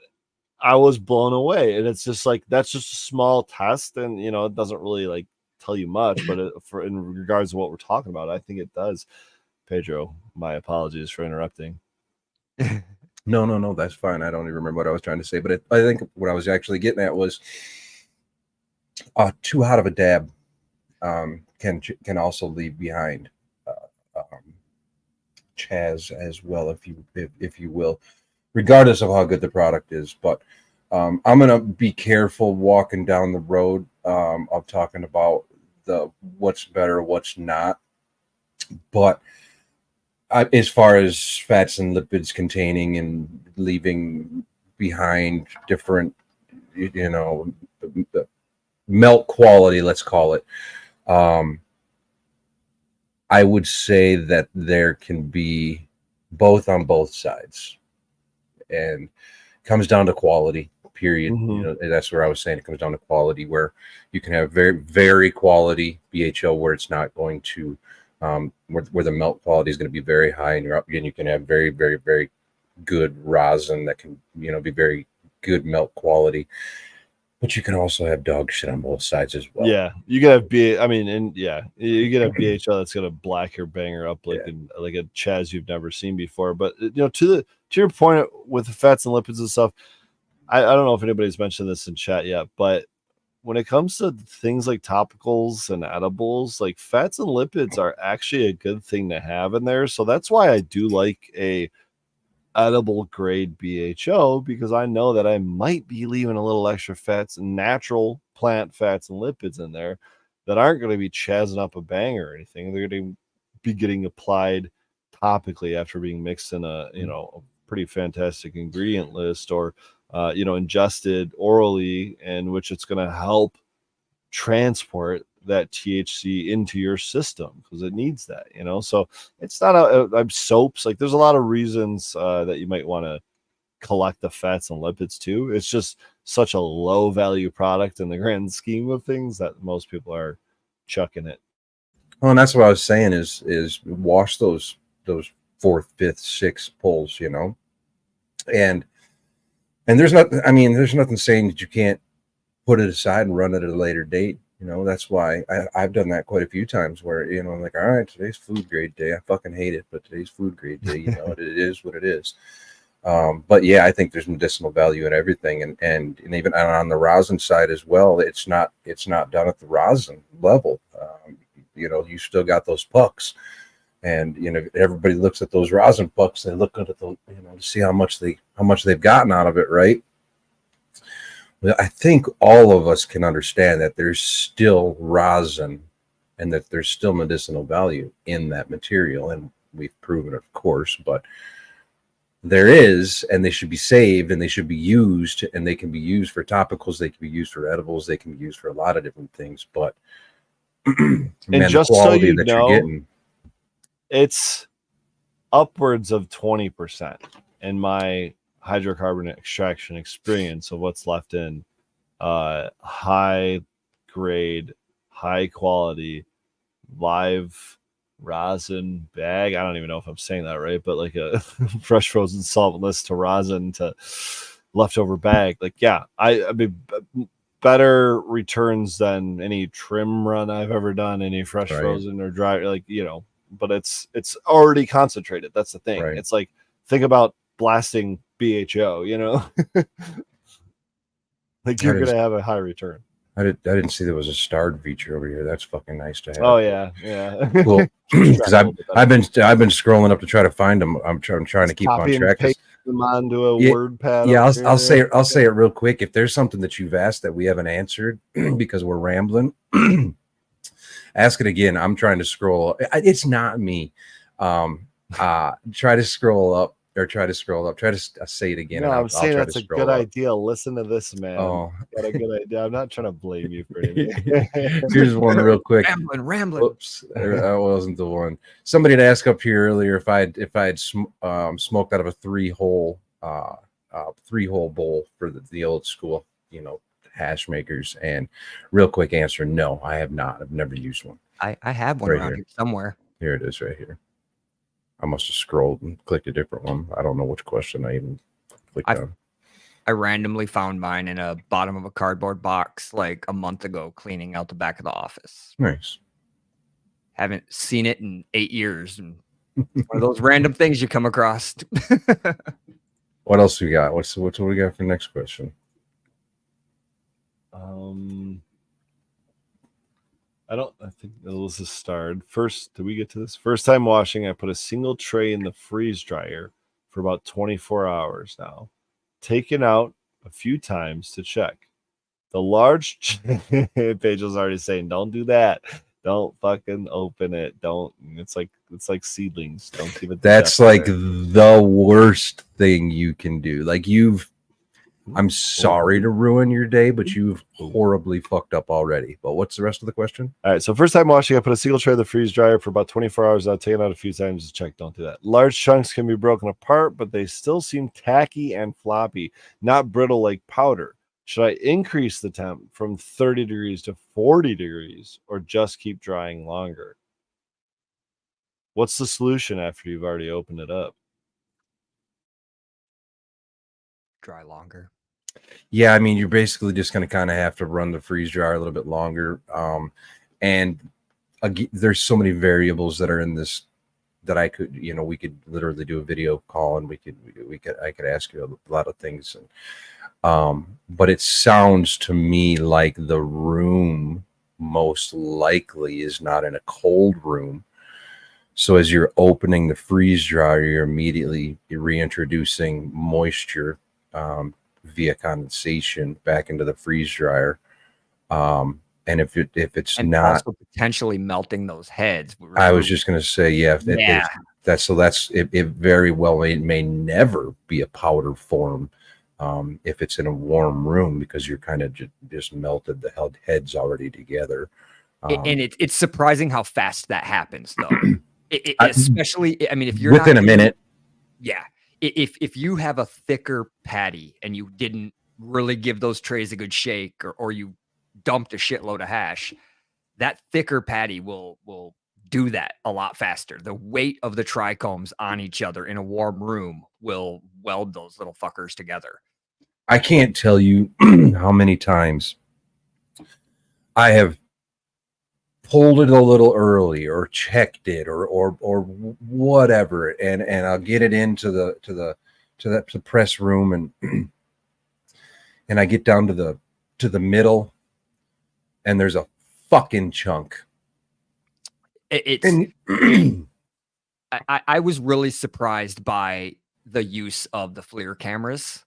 Speaker 1: I was blown away. And it's just like that's just a small test, and it doesn't really like tell you much, but in regards to what we're talking about, I think it does. Pedro, my apologies for interrupting.
Speaker 3: No, that's fine. I don't even remember what I was trying to say, but I think what I was actually getting at was too hot of a dab can also leave behind Chaz as well, if you will, regardless of how good the product is. But I'm gonna be careful walking down the road of talking about the what's better, what's not. But as far as fats and lipids containing and leaving behind different, the milk quality, let's call it. I would say that there can be both on both sides, and comes down to quality. Period.
Speaker 1: Mhm.
Speaker 3: That's where I was saying it comes down to quality, where you can have very, very quality BHO where it's not going to, where the milk quality is going to be very high, and you can have very, very, very good rosin that can, be very good milk quality. But you can also have dog shit on both sides as well.
Speaker 1: Yeah, you can have you can have BHL that's gonna black your banger up like like a Chaz you've never seen before. But to your point with the fats and lipids and stuff, I don't know if anybody's mentioned this in chat yet, but when it comes to things like topicals and edibles, like fats and lipids are actually a good thing to have in there. So that's why I do like a edible grade BHO, because I know that I might be leaving a little extra fats and natural plant fats and lipids in there that aren't going to be chazzing up a banger or anything. They're going to be getting applied topically after being mixed in a pretty fantastic ingredient list, or ingested orally, in which it's going to help transport that THC into your system because it needs that, So it's not I'm soaps. Like there's a lot of reasons that you might want to collect the fats and lipids too. It's just such a low value product in the grand scheme of things that most people are chucking it.
Speaker 3: Well, and that's what I was saying is wash those fourth, fifth, sixth pulls, and there's nothing saying that you can't put it aside and run it at a later date. That's why I've done that quite a few times where, I'm like, all right, today's food grade day. I fucking hate it, but today's food grade day, it is what it is. But yeah, I think there's medicinal value in everything. And even on the rosin side as well, it's not done at the rosin level. You still got those pucks, and, everybody looks at those rosin pucks. They look at the, to see how much they've gotten out of it. Right. Well, I think all of us can understand that there's still rosin and that there's still medicinal value in that material. And we've proven it, of course, but there is, and they should be saved and they should be used, and they can be used for topicals. They can be used for edibles. They can be used for a lot of different things, but
Speaker 1: and just
Speaker 3: the quality
Speaker 1: so
Speaker 3: that you're getting,
Speaker 1: it's upwards of 20% in my hydrocarbon extraction experience of what's left in high grade, high quality live rosin bag. I don't even know if I'm saying that right, but like a fresh frozen solventless to rosin to leftover bag. Like, yeah, I mean, better returns than any trim run I've ever done, any fresh frozen or dry, like, but it's already concentrated. That's the thing. Right. It's like, think about blasting BHO, like you're going to have a high return.
Speaker 3: I didn't see there was a starred feature over here. That's fucking nice to have.
Speaker 1: Oh yeah.
Speaker 3: Cool. Because I've been scrolling up to try to find them. I'm trying to keep on track.
Speaker 1: Them onto a word pad.
Speaker 3: Yeah, I'll say it real quick. If there's something that you've asked that we haven't answered because we're rambling, ask it again. I'm trying to scroll. It's not me. Try to scroll up. Or try to scroll up. Try to say it again.
Speaker 1: No, I'm saying that's a good idea. Listen to this, man. Oh, got a good idea. I'm not trying to blame you for anything.
Speaker 3: Here's one real quick.
Speaker 2: Rambling.
Speaker 3: Oops, that wasn't the one. Somebody had asked up here earlier if I had smoked out of a three-hole bowl for the old school, hash makers. And real quick answer: no, I have not. I've never used one.
Speaker 2: I have one around here somewhere.
Speaker 3: Here it is, right here. I must have scrolled and clicked a different one. I don't know which question I even clicked on.
Speaker 2: I randomly found mine in a bottom of a cardboard box like a month ago, cleaning out the back of the office.
Speaker 3: Nice.
Speaker 2: Haven't seen it in 8 years. And one of those random things you come across.
Speaker 3: What else we got? What we got for next question?
Speaker 1: I think Alyssa starred. First, did we get to this? First time washing, I put a single tray in the freeze dryer for about 24 hours now. Taken out a few times to check. The large Pagel's already saying, don't do that. Don't fucking open it. Don't. It's like seedlings. Don't give it.
Speaker 3: That's like the worst thing you can do. Like I'm sorry to ruin your day, but you've horribly fucked up already. But what's the rest of the question?
Speaker 1: All right. So first time washing, I put a single tray in the freeze dryer for about 24 hours. I've taken out a few times to check. Don't do that. Large chunks can be broken apart, but they still seem tacky and floppy, not brittle like powder. Should I increase the temp from 30 degrees to 40 degrees or just keep drying longer? What's the solution after you've already opened it up?
Speaker 2: Dry longer.
Speaker 3: Yeah, I mean, you're basically just going to kind of have to run the freeze dryer a little bit longer. And there's so many variables that are in this that I could, we could literally do a video call and I could ask you a lot of things. And, but it sounds to me like the room most likely is not in a cold room. So as you're opening the freeze dryer, you're immediately reintroducing moisture via condensation back into the freeze dryer. And if it's not
Speaker 2: also potentially melting those heads.
Speaker 3: I was just going to say, it very well may never be a powder form if it's in a warm room, because you're kind of just melted the heads already together.
Speaker 2: And it's surprising how fast that happens, though. Especially, I mean, if you're
Speaker 3: within a minute.
Speaker 2: Yeah. If you have a thicker patty and you didn't really give those trays a good shake, or you dumped a shitload of hash, that thicker patty will do that a lot faster. The weight of the trichomes on each other in a warm room will weld those little fuckers together.
Speaker 3: I can't tell you how many times I have pulled it a little early or checked it or whatever, and I'll get it into the press room, and I get down to the middle, and there's a fucking chunk.
Speaker 2: I was really surprised by the use of the FLIR cameras.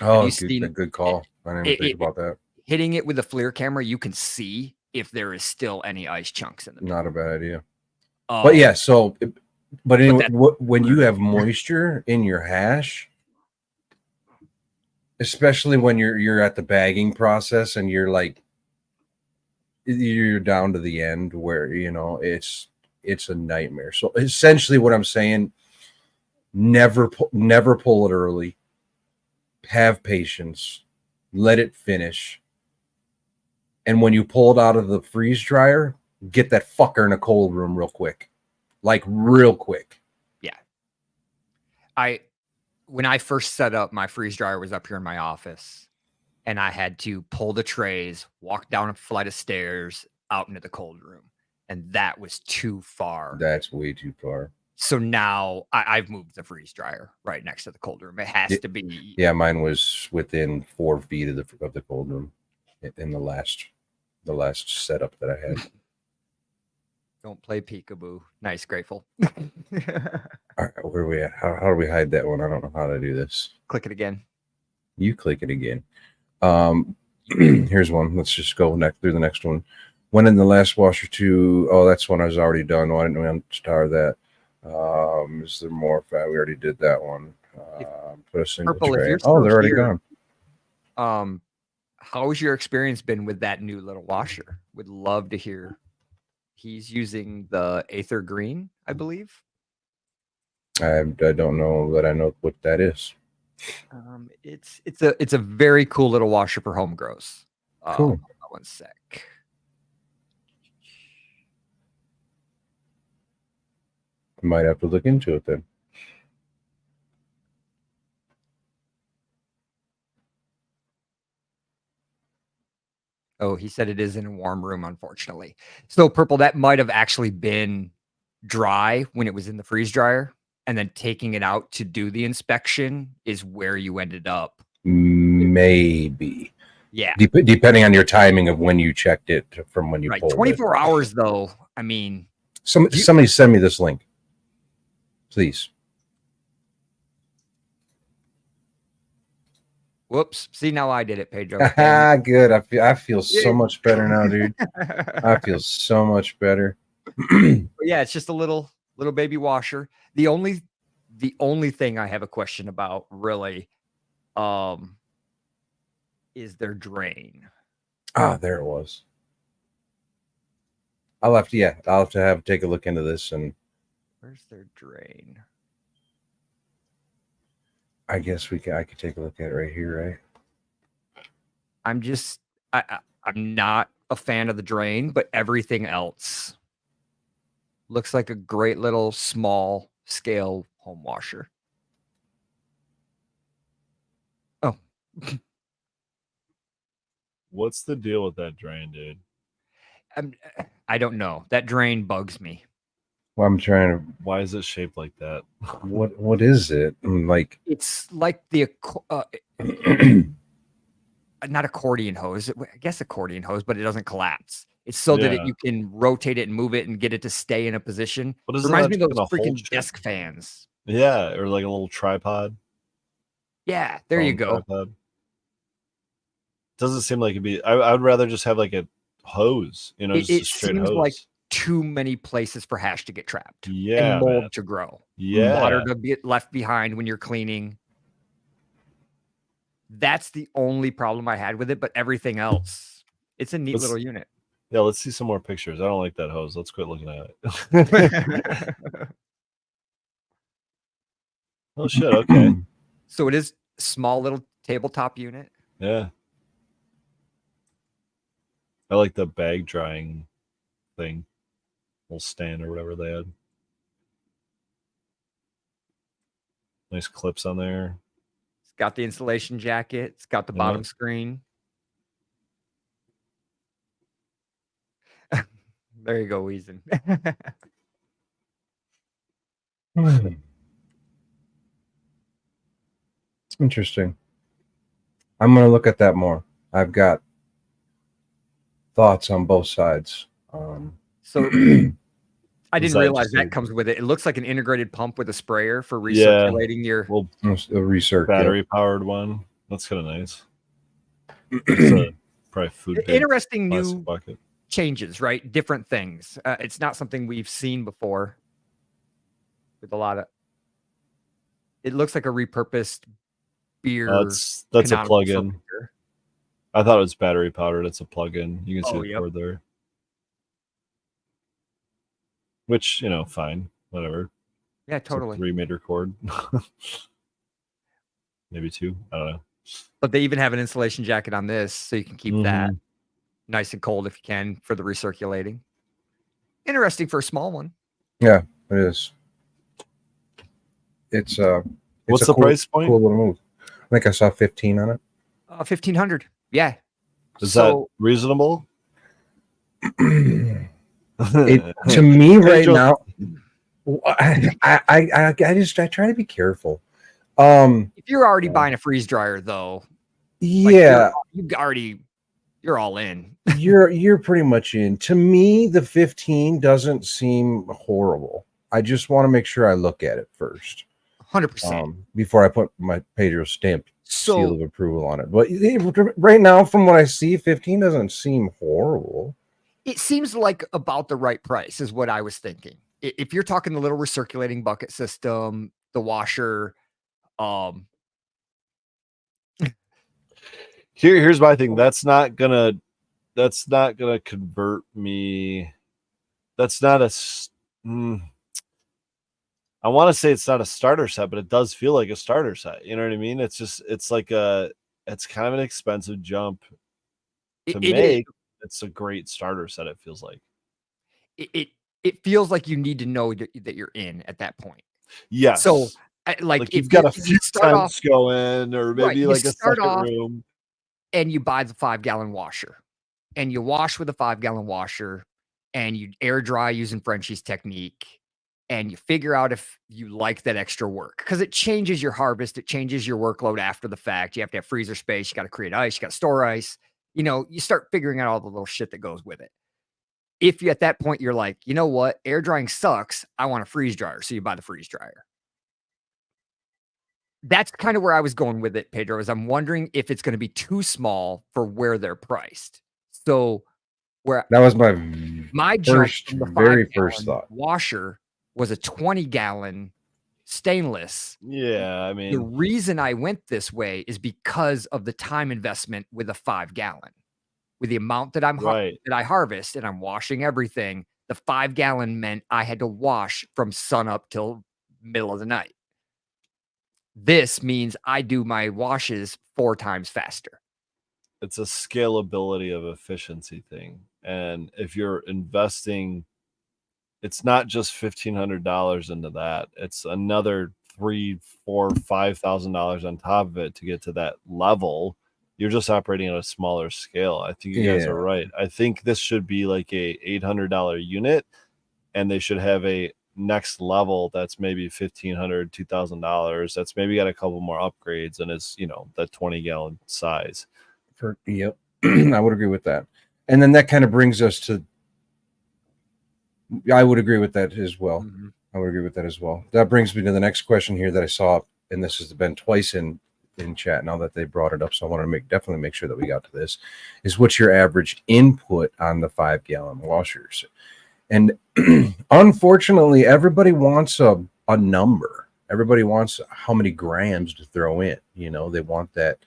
Speaker 3: Oh, good call. I didn't even think about that.
Speaker 2: Hitting it with a FLIR camera, you can see if there is still any ice chunks in the middle.
Speaker 3: Not a bad idea. But yeah, but anyway, when you have moisture in your hash, especially when you're at the bagging process and you're down to the end where it's a nightmare. So essentially what I'm saying, never pull it early. Have patience, let it finish. And when you pull it out of the freeze dryer, get that fucker in a cold room real quick. Like real quick.
Speaker 2: Yeah. When I first set up, my freeze dryer was up here in my office, and I had to pull the trays, walk down a flight of stairs out into the cold room. And that was too far.
Speaker 3: That's way too far.
Speaker 2: So now I've moved the freeze dryer right next to the cold room. It has to be.
Speaker 3: Yeah, mine was within 4 feet of the cold room in the last setup that I had.
Speaker 2: Don't play peekaboo. Nice, Grateful.
Speaker 3: All right, where are we at? How do we hide that one? I don't know how to do this.
Speaker 2: Click it again.
Speaker 3: You click it again. Here's one. Let's just go through the next one. When in the last washer two? Oh, that's one I was already done. Why didn't we unstar that? Is there more fat? We already did that one. Put a single
Speaker 2: Purple,
Speaker 3: tray. Oh, they're already gone.
Speaker 2: How's your experience been with that new little washer? Would love to hear. He's using the Aether Green, I believe.
Speaker 3: I don't know, but I know what that is.
Speaker 2: It's a very cool little washer for home grows.
Speaker 3: Cool.
Speaker 2: Hold on one sec.
Speaker 3: Might have to look into it then.
Speaker 2: Oh, he said it is in a warm room, unfortunately. So, Purple, that might have actually been dry when it was in the freeze dryer. and then taking it out to do the inspection is where you ended up.
Speaker 3: Maybe.
Speaker 2: Yeah.
Speaker 3: Depending on your timing of when you checked it from when you
Speaker 2: Right.
Speaker 3: pulled it.
Speaker 2: 24 hours though. I mean,
Speaker 3: Somebody send me this link, please.
Speaker 2: whoops. See, now I did it, Pedro.
Speaker 3: Good. I feel so much better now, dude. I feel so much better.
Speaker 2: Yeah, it's just a little baby washer. The only thing I have a question about really is their drain.
Speaker 3: Ah, there it was. I'll have to take a look into this, and
Speaker 2: Where's their drain?
Speaker 3: I guess I could take a look at it right here, right?
Speaker 2: I'm not a fan of the drain, but everything else looks like a great little small scale home washer. Oh.
Speaker 1: What's the deal with that drain, dude?
Speaker 2: I don't know. That drain bugs me.
Speaker 3: Well, I'm trying to.
Speaker 1: Why is it shaped like that?
Speaker 3: What is it? Like
Speaker 2: it's like the not accordion hose. I guess accordion hose, but it doesn't collapse. It's so that you can rotate it and move it and get it to stay in a position.
Speaker 1: What is
Speaker 2: Reminds me
Speaker 1: that
Speaker 2: of those
Speaker 1: gonna
Speaker 2: freaking
Speaker 1: hold
Speaker 2: desk fans.
Speaker 1: Yeah, or like a little tripod.
Speaker 2: Yeah, there you go.
Speaker 1: Tripod. Doesn't seem like it'd be. I would rather just have like a hose, just a straight hose.
Speaker 2: Like too many places for hash to get trapped.
Speaker 1: Yeah,
Speaker 2: and mold
Speaker 1: man.
Speaker 2: to grow.
Speaker 1: Yeah,
Speaker 2: water to get left behind when you're cleaning. That's the only problem I had with it, but everything else, it's a neat little unit.
Speaker 1: Yeah, let's see some more pictures. I don't like that hose. Let's quit looking at it. Oh shit! Okay.
Speaker 2: So it is a small little tabletop unit.
Speaker 1: Yeah. I like the bag drying thing, little stand or whatever they had. Nice clips on there.
Speaker 2: It's got the insulation jacket. It's got the bottom screen. There you go, Weezen.
Speaker 3: Interesting. I'm going to look at that more. I've got thoughts on both sides.
Speaker 2: So I didn't realize that comes with it. It looks like an integrated pump with a sprayer for recirculating your
Speaker 3: recirculate
Speaker 1: battery powered one. That's kind of nice. It's probably food.
Speaker 2: Interesting new bucket. Changes, right? Different things. It's not something we've seen before. With a lot of, it looks like a repurposed beer.
Speaker 1: That's a plug-in. I thought it was battery powered. It's a plug-in. You can see the cord there. Which, fine, whatever.
Speaker 2: Yeah, totally.
Speaker 1: 3-meter cord. Maybe 2. I don't know.
Speaker 2: But they even have an insulation jacket on this, so you can keep that nice and cold if you can for the recirculating. Interesting for a small one.
Speaker 3: Yeah, it is. It's
Speaker 1: what's the price point?
Speaker 3: Cool little move. I think I saw 15 on it.
Speaker 2: 1,500. Yeah.
Speaker 1: Is that reasonable?
Speaker 3: To me right now, I try to be careful.
Speaker 2: If you're already buying a freeze dryer, though,
Speaker 3: yeah,
Speaker 2: you're all in.
Speaker 3: you're pretty much in. To me, the 15 doesn't seem horrible. I just want to make sure I look at it first,
Speaker 2: 100%,
Speaker 3: before I put my Pedro stamp seal of approval on it. But right now, from what I see, 15 doesn't seem horrible.
Speaker 2: It seems like about the right price is what I was thinking. If you're talking the little recirculating bucket system, the washer,
Speaker 1: here's my thing. That's not gonna convert me. That's not I want to say it's not a starter set, but it does feel like a starter set. You know what I mean? It's kind of an expensive jump to make. It's a great starter set. It feels like
Speaker 2: it feels like you need to know that you're in at that point.
Speaker 1: Yeah.
Speaker 2: So like
Speaker 1: you've got a few tents going, or maybe like a second room,
Speaker 2: and you buy the 5-gallon washer, and you wash with a 5-gallon washer, and you air dry using Frenchie's technique, and you figure out if you like that extra work, because it changes your harvest. It changes your workload after the fact. You have to have freezer space. You got to create ice. You got to store ice. You start figuring out all the little shit that goes with it. If you at that point, you're like, you know what? Air drying sucks. I want a freeze dryer. So you buy the freeze dryer. That's kind of where I was going with it, Pedro, is I'm wondering if it's going to be too small for where they're priced. So where
Speaker 3: That was my
Speaker 2: jump
Speaker 3: first,
Speaker 2: from the
Speaker 3: very
Speaker 2: 5
Speaker 3: first
Speaker 2: gallon
Speaker 3: thought.
Speaker 2: washer was a 20-gallon stainless.
Speaker 1: Yeah, I
Speaker 2: The
Speaker 1: mean,
Speaker 2: reason I went this way is because of the time investment with a 5-gallon. With the amount that
Speaker 1: right.
Speaker 2: that I harvest and I'm washing everything, the 5-gallon meant I had to wash from sun up till middle of the night. This means I do my washes 4 times faster.
Speaker 1: It's a scalability of efficiency thing. And if you're investing, it's not just $1,500 into that. It's another $3,000, $4,000, $5,000 on top of it to get to that level. You're just operating at a smaller scale. I think you guys are right. I think this should be like a $800 unit, and they should have a next level that's maybe $1,500, $2,000. That's maybe got a couple more upgrades, and it's that 20-gallon size.
Speaker 3: Yep, I would agree with that. And then that kind of brings us to. I would agree with that as well.
Speaker 2: Mm-hmm.
Speaker 3: I would agree with that as well. That brings me to the next question here that I saw, and this has been twice in chat now that they brought it up. So I want to definitely make sure that we got to this. Is what's your average input on the 5-gallon washers? And unfortunately, everybody wants a number. Everybody wants how many grams to throw in. They want that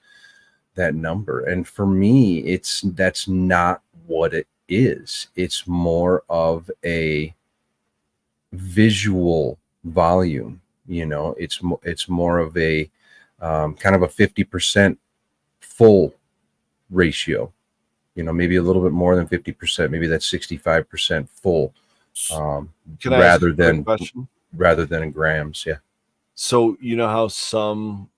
Speaker 3: number. And for me, that's not what it is. It's more of a visual volume. It's more of a kind of a 50% full ratio. Maybe a little bit more than 50%. Maybe that's 65% full. Rather than in grams. Yeah.
Speaker 1: So how some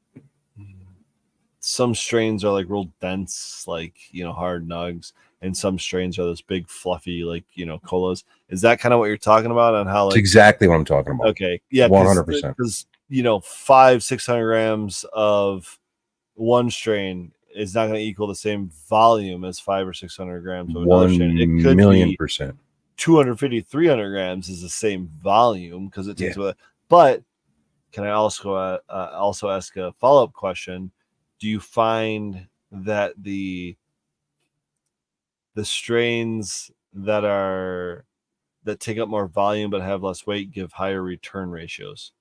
Speaker 1: strains are like real dense, like hard nugs, and some strains are this big fluffy, like colas. Is that kind of what you're talking about on how? Like,
Speaker 3: that's exactly what I'm talking about.
Speaker 1: Okay, yeah,
Speaker 3: 100%.
Speaker 1: Because 500-600 grams of one strain is not going to equal the same volume as 500 or 600 grams of another strain. It could be
Speaker 3: 1,000,000%.
Speaker 1: 250-300 grams is the same volume because it takes away. But can I also ask a follow-up question? Do you find that the strains that take up more volume but have less weight give higher return ratios?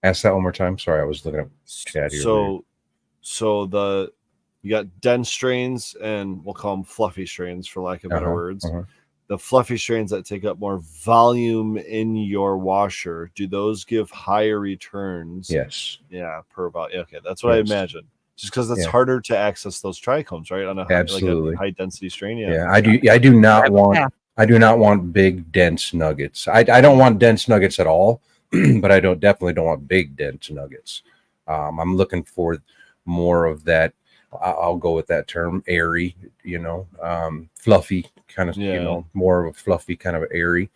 Speaker 3: Ask that one more time. Sorry, I was looking up chat here.
Speaker 1: So you got dense strains, and we'll call them fluffy strains for lack of better words. The fluffy strains that take up more volume in your washer, do those give higher returns?
Speaker 3: Yes.
Speaker 1: Yeah, per volume. Okay, that's what I imagine. Just because it's harder to access those trichomes, right? On a high density strain.
Speaker 3: Yeah, I do not want big dense nuggets. I don't want dense nuggets at all, but I definitely don't want big dense nuggets. I'm looking for more of that. I'll go with that term, airy, fluffy kind of, more of a fluffy kind of airy.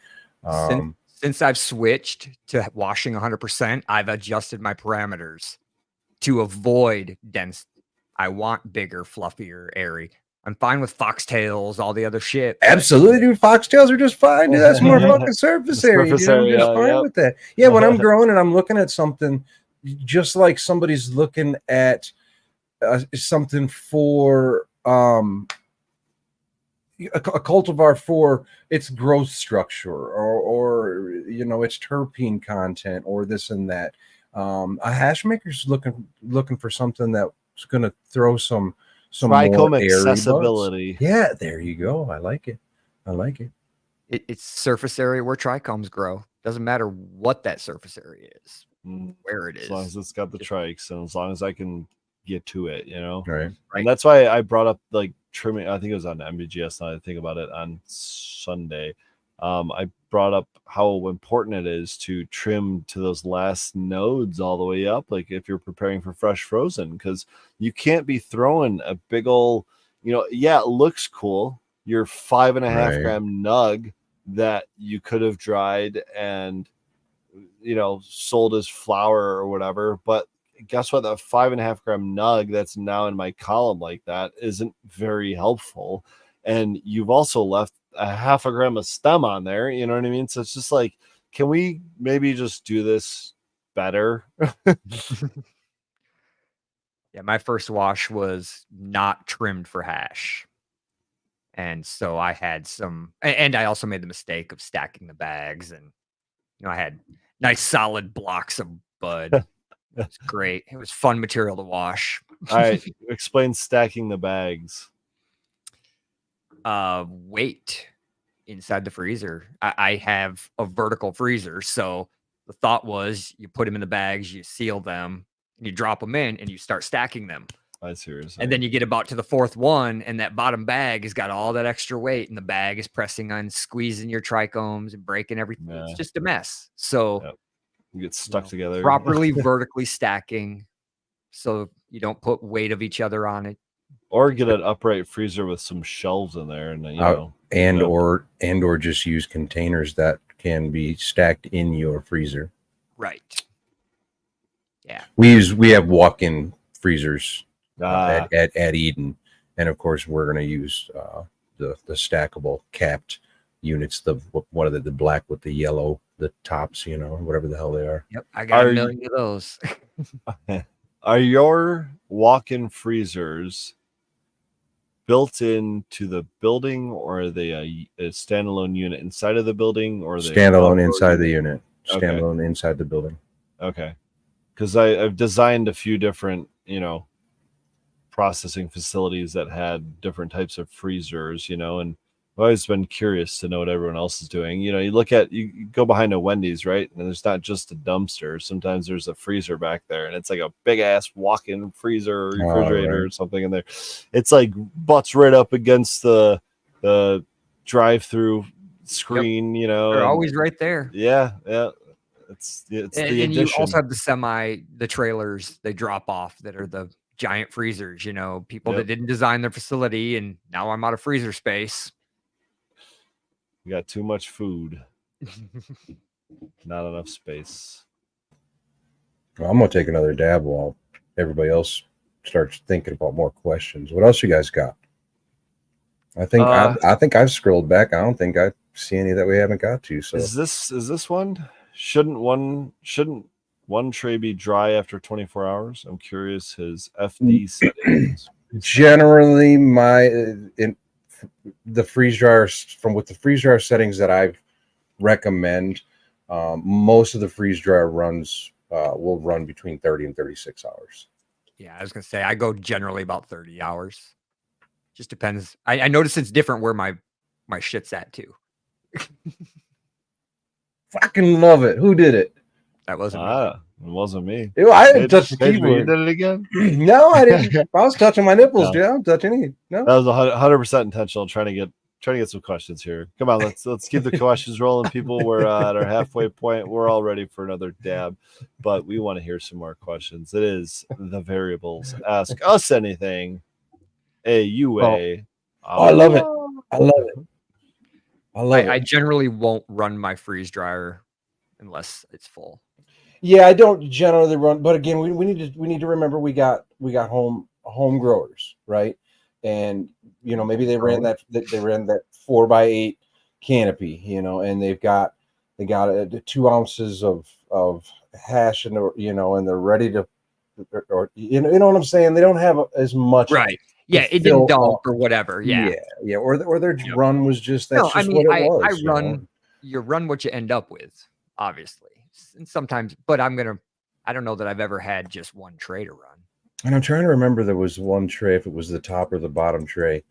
Speaker 2: Since I've switched to washing 100%, I've adjusted my parameters to avoid dense. I want bigger, fluffier, airy. I'm fine with foxtails, all the other shit.
Speaker 3: Absolutely, dude. Foxtails are just fine. Dude. That's more fucking surface area. I'm just fine with that. Yeah, when I'm growing and I'm looking at something, just like somebody's looking at something for a cultivar for its growth structure or its terpene content or this and that. A hash maker's looking for something that's going to throw some
Speaker 1: trichome accessibility.
Speaker 3: Yeah, there you go. I like it.
Speaker 2: It's surface area where trichomes grow. Doesn't matter what that surface area is, where it is.
Speaker 1: As long as it's got the trikes, and as long as I can get to it,
Speaker 3: Right.
Speaker 1: And that's why I brought up like trimming. I think it was on MBGS. Now I think about it, on Sunday. I brought up how important it is to trim to those last nodes all the way up, like if you're preparing for fresh frozen, because you can't be throwing a big old, it looks cool, your 5.5 gram nug that you could have dried and sold as flour or whatever. But guess what? That 5.5 gram nug that's now in my column like that isn't very helpful. And you've also left a 0.5 gram of stem on there. You know what I mean? So it's just like, can we maybe just do this better?
Speaker 2: Yeah, my first wash was not trimmed for hash. And so I had and I also made the mistake of stacking the bags. And, I had nice solid blocks of bud. It's great. It was fun material to wash.
Speaker 1: All right. Explain stacking the bags.
Speaker 2: Weight inside the freezer. I have a vertical freezer. So the thought was you put them in the bags, you seal them, and you drop them in and you start stacking them.
Speaker 1: I see what you're saying.
Speaker 2: And then you get about to the fourth one, and that bottom bag has got all that extra weight, and the bag is pressing on, squeezing your trichomes and breaking everything.
Speaker 1: Yeah.
Speaker 2: It's just a mess. So
Speaker 1: you get stuck together.
Speaker 2: Properly vertically stacking so you don't put weight of each other on it.
Speaker 1: Or get an upright freezer with some shelves in there, and
Speaker 3: or just use containers that can be stacked in your freezer.
Speaker 2: Right. Yeah.
Speaker 3: We have walk-in freezers
Speaker 1: Ah.
Speaker 3: at Eden, and of course we're going to use the stackable capped units. The black with the yellow, the tops, whatever the hell they are.
Speaker 2: Yep, I got a million of those.
Speaker 1: Are your walk-in freezers built into the building, or are they a standalone unit inside of the building, or are they
Speaker 3: standalone inside the unit?
Speaker 1: Okay.
Speaker 3: Standalone inside the building.
Speaker 1: Okay, because I've designed a few different processing facilities that had different types of freezers, and I've always been curious to know what everyone else is doing. You go behind a Wendy's, right? And there's not just a dumpster. Sometimes there's a freezer back there, and it's like a big ass walk-in freezer or refrigerator or something in there. It's like butts right up against the drive-through screen,
Speaker 2: They're always right there.
Speaker 1: Yeah. It's
Speaker 2: and
Speaker 1: the addition.
Speaker 2: You also have the trailers they drop off that are the giant freezers, people that didn't design their facility, and now I'm out of freezer space.
Speaker 1: You got too much food. Not enough space.
Speaker 3: Well, I'm gonna take another dab while everybody else starts thinking about more questions. What else you guys got? I think I've scrolled back. I don't think I see any that we haven't got to. So
Speaker 1: is this one? Shouldn't one tray be dry after 24 hours? I'm curious his FD settings.
Speaker 3: Generally, the freeze dryer settings that I recommend, most of the freeze dryer runs will run between 30 and 36 hours.
Speaker 2: Yeah, I was gonna say I go generally about 30 hours. Just depends. I notice it's different where my shit's at too.
Speaker 3: Fucking love it. Who did it?
Speaker 2: That wasn't me.
Speaker 1: It wasn't me.
Speaker 3: I didn't touch the keyboard.
Speaker 1: You did it again?
Speaker 3: No, I didn't. I was touching my nipples, dude. I don't touch any. No.
Speaker 1: That was 100% intentional. Trying to get some questions here. Come on, let's keep the questions rolling. People, we're at our halfway point. We're all ready for another dab, but we want to hear some more questions. It is the variables. Ask us anything. AUA.
Speaker 3: I love it. I love it.
Speaker 2: I generally won't run my freeze dryer unless it's full.
Speaker 3: Yeah, I don't generally run, but again, we need to remember we got home growers, right? And maybe they ran that 4x8 canopy, and they got 2 ounces of hash, and and they're ready to, or you know what I'm saying? They don't have as much,
Speaker 2: right? Yeah, it didn't dump or whatever. Yeah.
Speaker 3: Or their run was just what it was.
Speaker 2: You run what you end up with, obviously, and sometimes. But I don't know that I've ever had just one tray to run.
Speaker 3: And I'm trying to remember there was one tray, if it was the top or the bottom tray,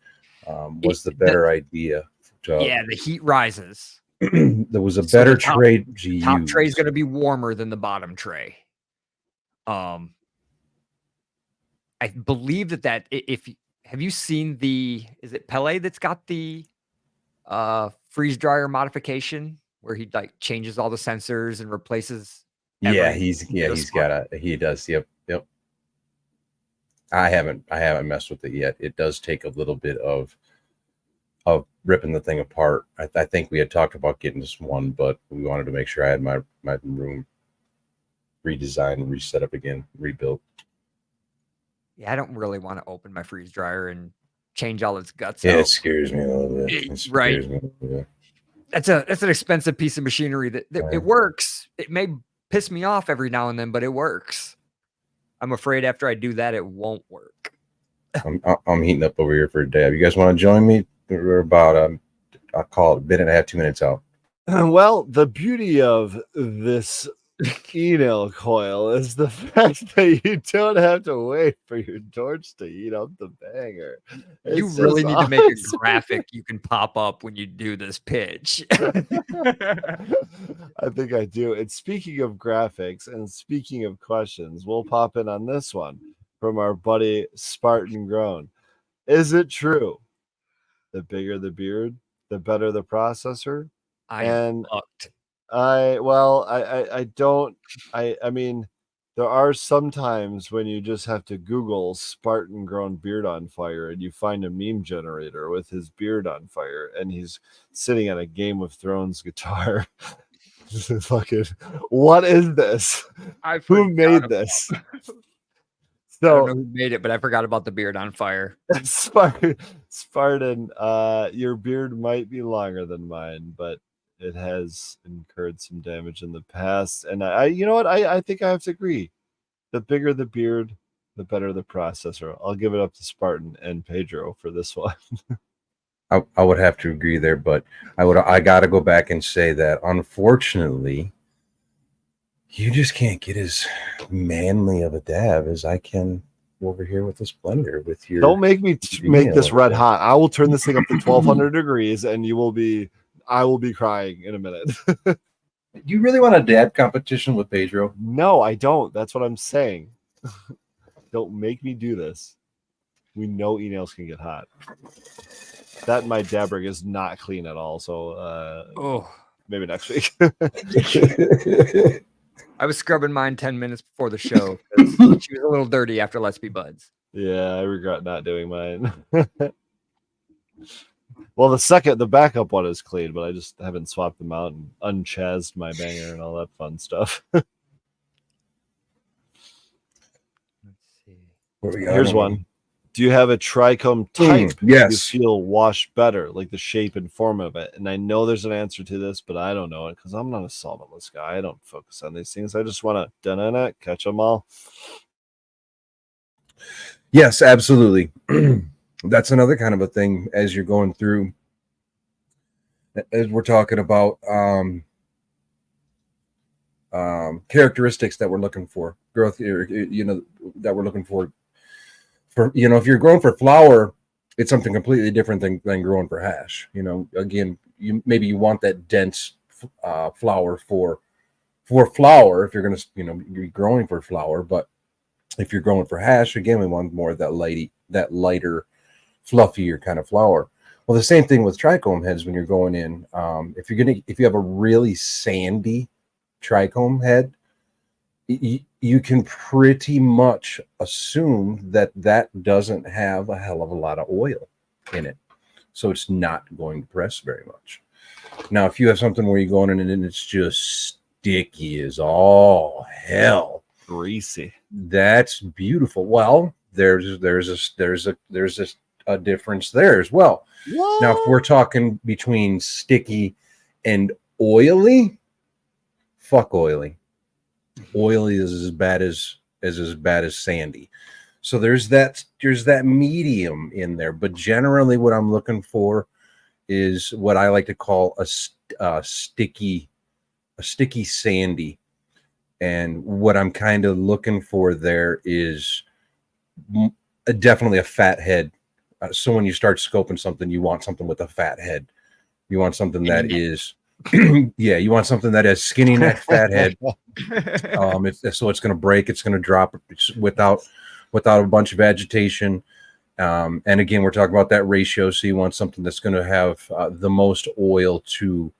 Speaker 3: was the better idea.
Speaker 2: The heat rises.
Speaker 3: There was a better tray to use.
Speaker 2: Top tray is going to be warmer than the bottom tray. I believe that have you seen is it Pele that's got the freeze dryer modification where he like changes all the sensors and replaces?
Speaker 3: He does. Yep. I haven't messed with it yet. It does take a little bit of ripping the thing apart. I think we had talked about getting this one, but we wanted to make sure I had my room redesigned and reset up again, rebuilt.
Speaker 2: Yeah, I don't really want to open my freeze dryer and change all its guts
Speaker 3: Yeah,
Speaker 2: out.
Speaker 3: it scares me a little bit. It
Speaker 2: Right.
Speaker 3: scares me a little bit.
Speaker 2: That's an expensive piece of machinery that
Speaker 3: Right.
Speaker 2: it works. It may piss me off every now and then, but it works. I'm afraid after I do that, it won't work.
Speaker 3: I'm heating up over here for a dab. You guys want to join me? We're about I'll call it a minute and a half, 2 minutes out.
Speaker 1: Well, the beauty of this Enel coil is the fact that you don't have to wait for your torch to heat up the banger.
Speaker 2: You
Speaker 1: It's
Speaker 2: really
Speaker 1: just
Speaker 2: need to make a
Speaker 1: awesome.
Speaker 2: graphic you can pop up when you do this pitch.
Speaker 1: I think I do. And speaking of graphics and speaking of questions, we'll pop in on this one from our buddy Spartan Grown. Is it true? The bigger the beard, the better the processor?
Speaker 2: I'm
Speaker 1: And
Speaker 2: fucked.
Speaker 1: I mean, there are some times when you just have to Google Spartan grown beard on fire and you find a meme generator with his beard on fire and he's sitting on a Game of Thrones guitar. Fucking, what is this? Who made this?
Speaker 2: I don't know
Speaker 1: So
Speaker 2: who made it, but I forgot about the beard on fire.
Speaker 1: Spartan, your beard might be longer than mine, but it has incurred some damage in the past. And I you know what? I think I have to agree. The bigger the beard, the better the processor. I'll give it up to Spartan and Pedro for this one.
Speaker 3: I would have to agree there, but I got to go back and say that unfortunately, you just can't get as manly of a dab as I can over here with this blender. With your
Speaker 1: Don't make me make this
Speaker 3: Yeah.
Speaker 1: red hot. I will turn this thing up to 1200 degrees, and I will be crying in a minute.
Speaker 3: You really want a dab competition with Pedro?
Speaker 1: No, I don't. That's what I'm saying. Don't make me do this. We know emails can get hot. That and my dab rig is not clean at all. So maybe next week.
Speaker 2: I was scrubbing mine 10 minutes before the show because she was a little dirty after Let's Be Buds.
Speaker 1: Yeah, I regret not doing mine. Well, the backup one is clean, but I just haven't swapped them out and unchazzed my banger and all that fun stuff.
Speaker 2: Let's see.
Speaker 3: What we got
Speaker 1: Here's
Speaker 3: on?
Speaker 1: one. Do you have a trichome type
Speaker 3: yes.
Speaker 1: you feel washed better, like the shape and form of it? And I know there's an answer to this, but I don't know it because I'm not a solventless guy. I don't focus on these things. I just want to catch them all.
Speaker 3: Yes, absolutely. That's another kind of a thing as you're going through, as we're talking about characteristics that we're looking for, growth, that we're looking for, if you're growing for flour, it's something completely different than growing for hash. Again, you want that dense flour for flour if you're going to, you're growing for flour, but if you're growing for hash, again, we want more of that lighter, fluffier kind of flour. Well, the same thing with trichome heads when you're going in. If you have a really sandy trichome head, you can pretty much assume that doesn't have a hell of a lot of oil in it, so it's not going to press very much. Now, if you have something where you're going in and it's just sticky as all hell,
Speaker 1: Greasy.
Speaker 3: that's beautiful. Well, there's a difference there as well.
Speaker 1: What?
Speaker 3: Now, if we're talking between sticky and oily, fuck oily. Oily is as bad as sandy. So there's that medium in there. But generally, what I'm looking for is what I like to call a sticky sandy. And what I'm kind of looking for there is definitely a fat head. So when you start scoping something, you want something with a fat head. You want something that is, yeah, you want something that has skinny neck, fat head. So it's going to break, it's going to drop without a bunch of agitation. And again, we're talking about that ratio. So you want something that's going to have the most oil to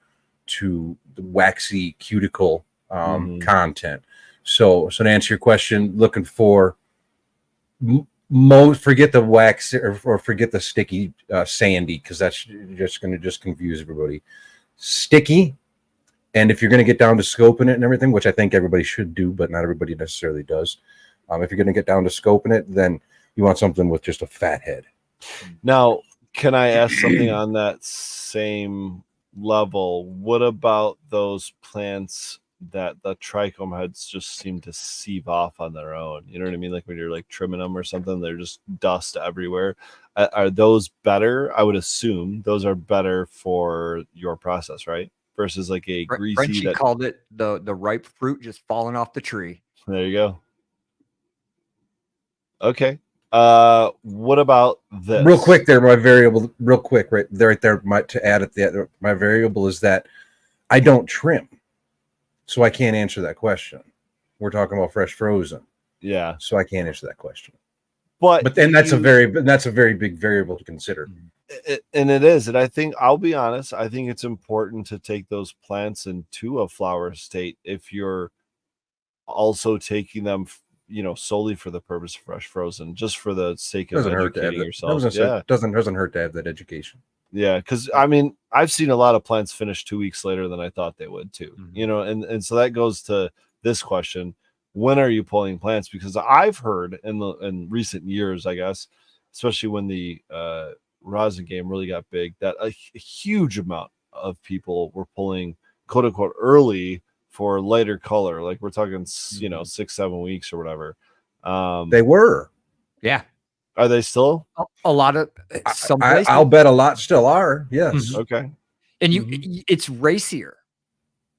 Speaker 3: the waxy cuticle content. So to answer your question, looking for forget the wax or forget the sticky sandy, because that's just going to confuse everybody. Sticky, and if you're going to get down to scoping it and everything, which I think everybody should do, but not everybody necessarily does. If you're going to get down to scoping it, then you want something with just a fat head.
Speaker 1: Now, can I ask something on that same level? What about those plants that the trichome heads just seem to sieve off on their own? You know what I mean? Like when you're like trimming them or something, they're just dust everywhere. Are those better? I would assume those are better for your process, right? Versus like a greasy.
Speaker 2: Frenchie called it the ripe fruit just falling off the tree.
Speaker 1: There you go. Okay. What about this?
Speaker 3: Real quick there, my variable, real quick, right there, to add at the end, my variable is that I don't trim. So I can't answer that question. We're talking about fresh frozen.
Speaker 1: Yeah.
Speaker 3: So I can't answer that question.
Speaker 1: But
Speaker 3: then that's a very big variable to consider.
Speaker 1: And it is. And I think, I'll be honest, I think it's important to take those plants into a flower state if you're also taking them, solely for the purpose of fresh frozen, just for the sake of educating yourself.
Speaker 3: Doesn't hurt to have that education.
Speaker 1: Yeah, because I mean, I've seen a lot of plants finish 2 weeks later than I thought they would too.
Speaker 2: Mm-hmm.
Speaker 1: And so that goes to this question: when are you pulling plants? Because I've heard in recent years, I guess, especially when the rosin game really got big, that a huge amount of people were pulling quote unquote early for lighter color. Like we're talking, 6-7 weeks or whatever.
Speaker 3: They were.
Speaker 2: Yeah.
Speaker 1: Are they still?
Speaker 2: A lot of some places.
Speaker 3: I'll bet a lot still are. Yes.
Speaker 2: Mm-hmm.
Speaker 1: Okay.
Speaker 2: And it's racier,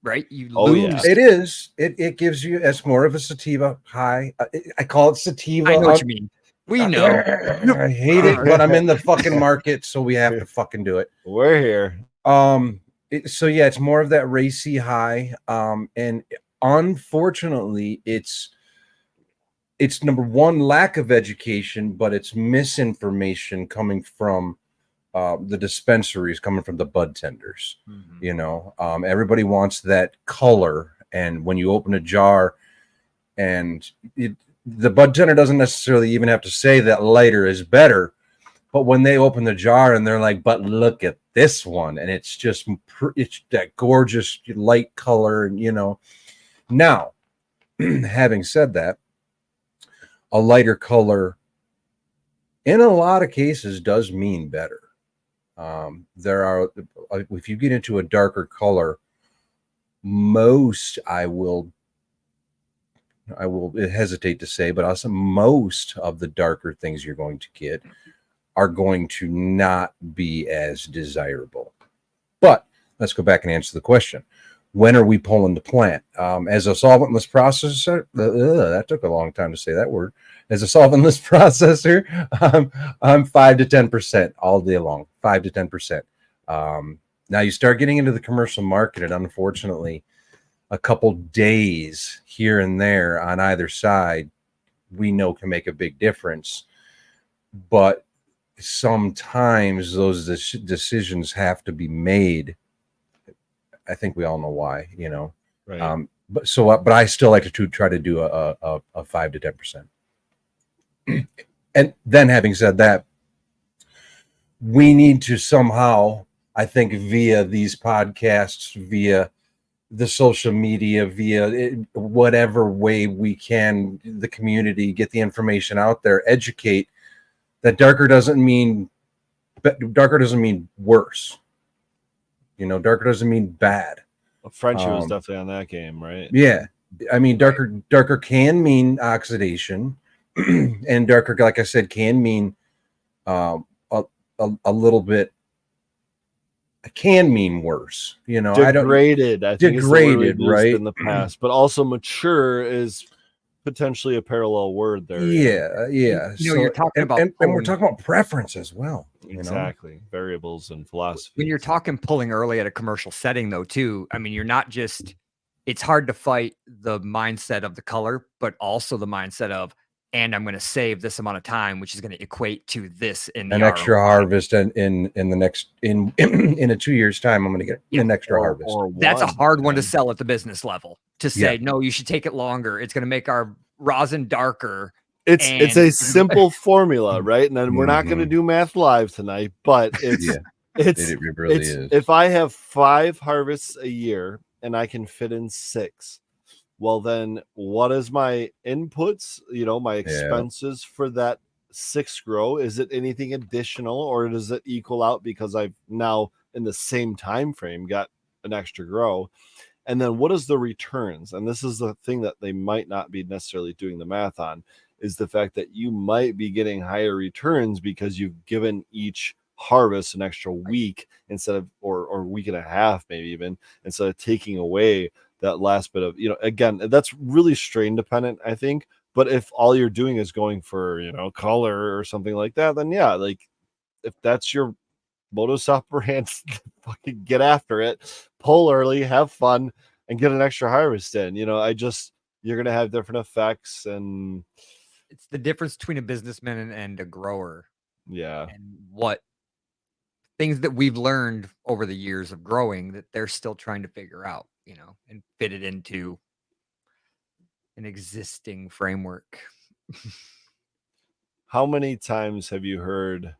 Speaker 2: right? You
Speaker 1: lose.
Speaker 2: lose.
Speaker 1: Yeah.
Speaker 3: It is. It gives you, it's more of a sativa high. I call it sativa.
Speaker 2: I know what you mean. We know.
Speaker 3: I hate it, but I'm in the fucking market, so we have to fucking do it.
Speaker 1: We're here.
Speaker 3: So yeah, it's more of that racy high. And unfortunately, it's number one, lack of education, but it's misinformation coming from the dispensaries, coming from the bud tenders. Mm-hmm. Everybody wants that color, and when you open a jar, and the bud tender doesn't necessarily even have to say that lighter is better, but when they open the jar and they're like, but look at this one, and it's just it's that gorgeous light color, and now having said that, a lighter color in a lot of cases does mean better. There are, if you get into a darker color, I will hesitate to say, but also most of the darker things you're going to get are going to not be as desirable. But let's go back and answer the question. When are we pulling the plant? As a solventless processor, that took a long time to say that word. As a solventless processor, I'm 5 to 10% all day long, 5 to 10%. Now you start getting into the commercial market, and unfortunately, a couple days here and there on either side, we know can make a big difference. But sometimes those decisions have to be made. I think we all know why,
Speaker 1: Right.
Speaker 3: But I still like to try to do a 5 to 10%. And then having said that, we need to somehow, I think, via these podcasts, via the social media, via whatever way we can, the community, get the information out there, educate that darker doesn't mean worse. Darker doesn't mean bad.
Speaker 1: Well, Frenchie was definitely on that game, right?
Speaker 3: Yeah. I mean, darker can mean oxidation, and darker, like I said, can mean a little bit. It can mean worse.
Speaker 1: Degraded. I think
Speaker 3: degraded, right?
Speaker 1: In the past, but also mature is potentially a parallel word there.
Speaker 3: Yeah.
Speaker 2: You're talking about,
Speaker 3: and we're talking about preference as well.
Speaker 1: Exactly. Variables and philosophy.
Speaker 2: When you're talking pulling early at a commercial setting, though, too, I mean, you're not just, it's hard to fight the mindset of the color, but also the mindset of, and I'm going to save this amount of time, which is going to equate to this in the
Speaker 3: an extra harvest, and in the next in a 2 years time, I'm going to get an extra harvest.
Speaker 2: That's a hard one to sell at the business level. To say no, you should take it longer. It's going to make our rosin darker,
Speaker 1: It's a simple formula, right? And then we're not going to
Speaker 3: Mhm.
Speaker 1: do math live tonight, but
Speaker 3: Yeah,
Speaker 1: it's
Speaker 3: it really
Speaker 1: it's
Speaker 3: is.
Speaker 1: if I have 5 harvests a year and I can fit in 6, well then what is my inputs, my expenses for that 6 grow? Is it anything additional, or does it equal out because I've now in the same time frame got an extra grow? And then what is the returns? And this is the thing that they might not be necessarily doing the math on, is the fact that you might be getting higher returns because you've given each harvest an extra week instead of, or week and a half, maybe even, instead of taking away that last bit of, again, that's really strain dependent, I think. But if all you're doing is going for, color or something like that, then yeah, like if that's your modus operandi, fucking get after it, pull early, have fun, and get an extra harvest in. You're gonna have different effects, and
Speaker 2: It's the difference between a businessman and a grower,
Speaker 1: yeah,
Speaker 2: and what things that we've learned over the years of growing that they're still trying to figure out, and fit it into an existing framework.
Speaker 1: how many times have you heard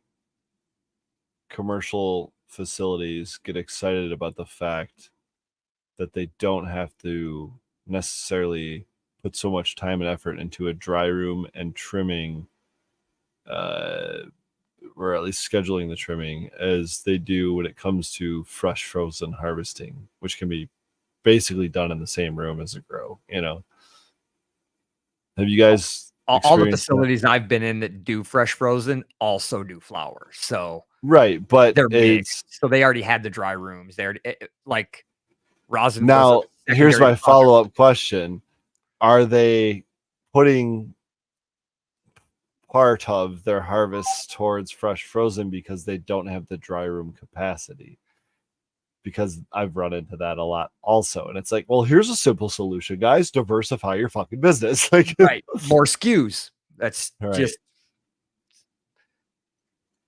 Speaker 1: commercial facilities get excited about the fact that they don't have to necessarily put so much time and effort into a dry room and trimming, or at least scheduling the trimming, as they do when it comes to fresh frozen harvesting, which can be basically done in the same room as a grow? Have you guys
Speaker 2: All the
Speaker 1: experienced that?
Speaker 2: facilities I've been in that do fresh frozen also do flour, so
Speaker 1: Right, but
Speaker 2: they're
Speaker 1: it's
Speaker 2: mixed. So they already had the dry rooms. They already like rosin was
Speaker 1: now
Speaker 2: a
Speaker 1: here's
Speaker 2: secondary
Speaker 1: my
Speaker 2: product.
Speaker 1: follow-up question. Are they putting part of their harvest towards fresh frozen because they don't have the dry room capacity? Because I've run into that a lot also. And it's like, well, here's a simple solution, guys. Diversify your fucking business. Like,
Speaker 2: Right, more SKUs. That's
Speaker 1: right.
Speaker 2: just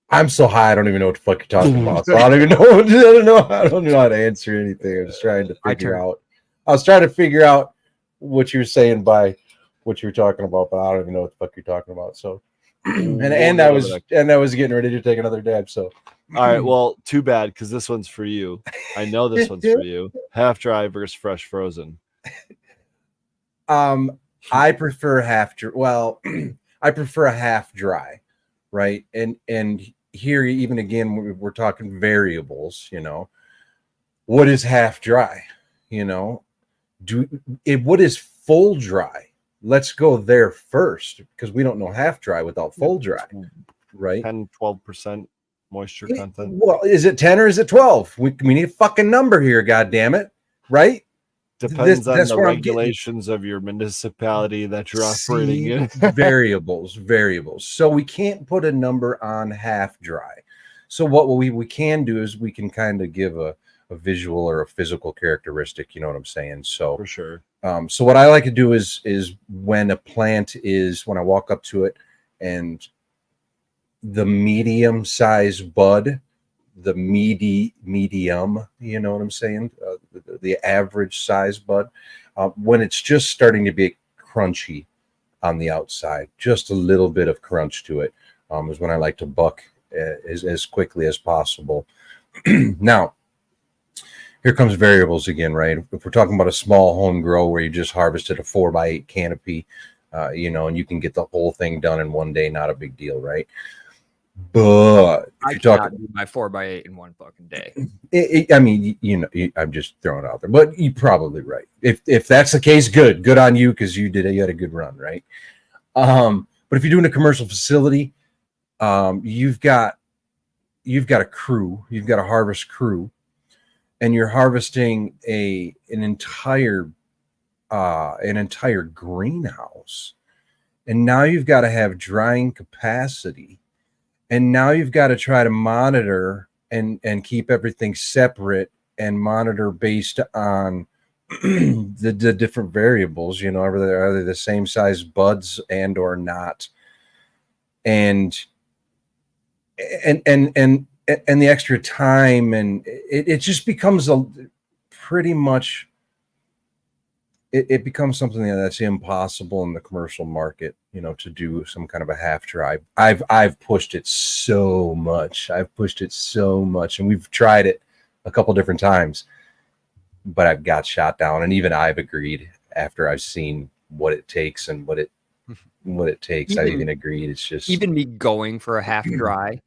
Speaker 3: I'm so high, I don't even know what the fuck you're talking about. So I don't even know. I don't know how to answer anything. I'm just trying to figure out. I was trying to figure out what you were saying by what you were talking about, but I don't even know what the fuck you're talking about. So, and I was getting ready to take another dab. So,
Speaker 1: all right, well, too bad, because this one's for you. I know this one's for you. Half dry versus fresh frozen.
Speaker 3: I prefer half dry. Well, I prefer a half dry, right? And here, even again, we're talking variables. What is half dry? What is full dry? Let's go there first, because we don't know half dry without full dry, right?
Speaker 1: 10-12% moisture content.
Speaker 3: Well, is it 10 or is it 12? We need a fucking number here, god damn it, right?
Speaker 1: Depends on the regulations of your municipality that you're operating in.
Speaker 3: variables. So we can't put a number on half dry. So what we can do is we can kind of give a visual or a physical characteristic. You know what I'm saying? So
Speaker 1: For sure.
Speaker 3: So what I like to do is when a plant is, when I walk up to it and the medium size bud, the medium, you know what I'm saying? The average size bud, when it's just starting to be crunchy on the outside, just a little bit of crunch to it, is when I like to buck as quickly as possible. Now, here comes variables again, right? If we're talking about a small home grow where you just harvested a 4x8 canopy, and you can get the whole thing done in one day, not a big deal, right? But
Speaker 2: I cannot do my 4x8 in one fucking day.
Speaker 3: I mean, I'm just throwing it out there, but you're probably right. If that's the case, good on you, because you had a good run, right? But if you're doing a commercial facility, you've got a crew, you've got a harvest crew, and you're harvesting an entire greenhouse, and now you've got to have drying capacity. And now you've got to try to monitor and keep everything separate and monitor based on the different variables, are they the same size buds and or not. And the extra time, and it just becomes pretty much it becomes something that's impossible in the commercial market, to do some kind of a half dry. I've pushed it so much. And we've tried it a couple different times, but I've got shot down. And even I've agreed after I've seen what it takes and what it takes. I've even agreed. It's just
Speaker 2: even me going for a half dry.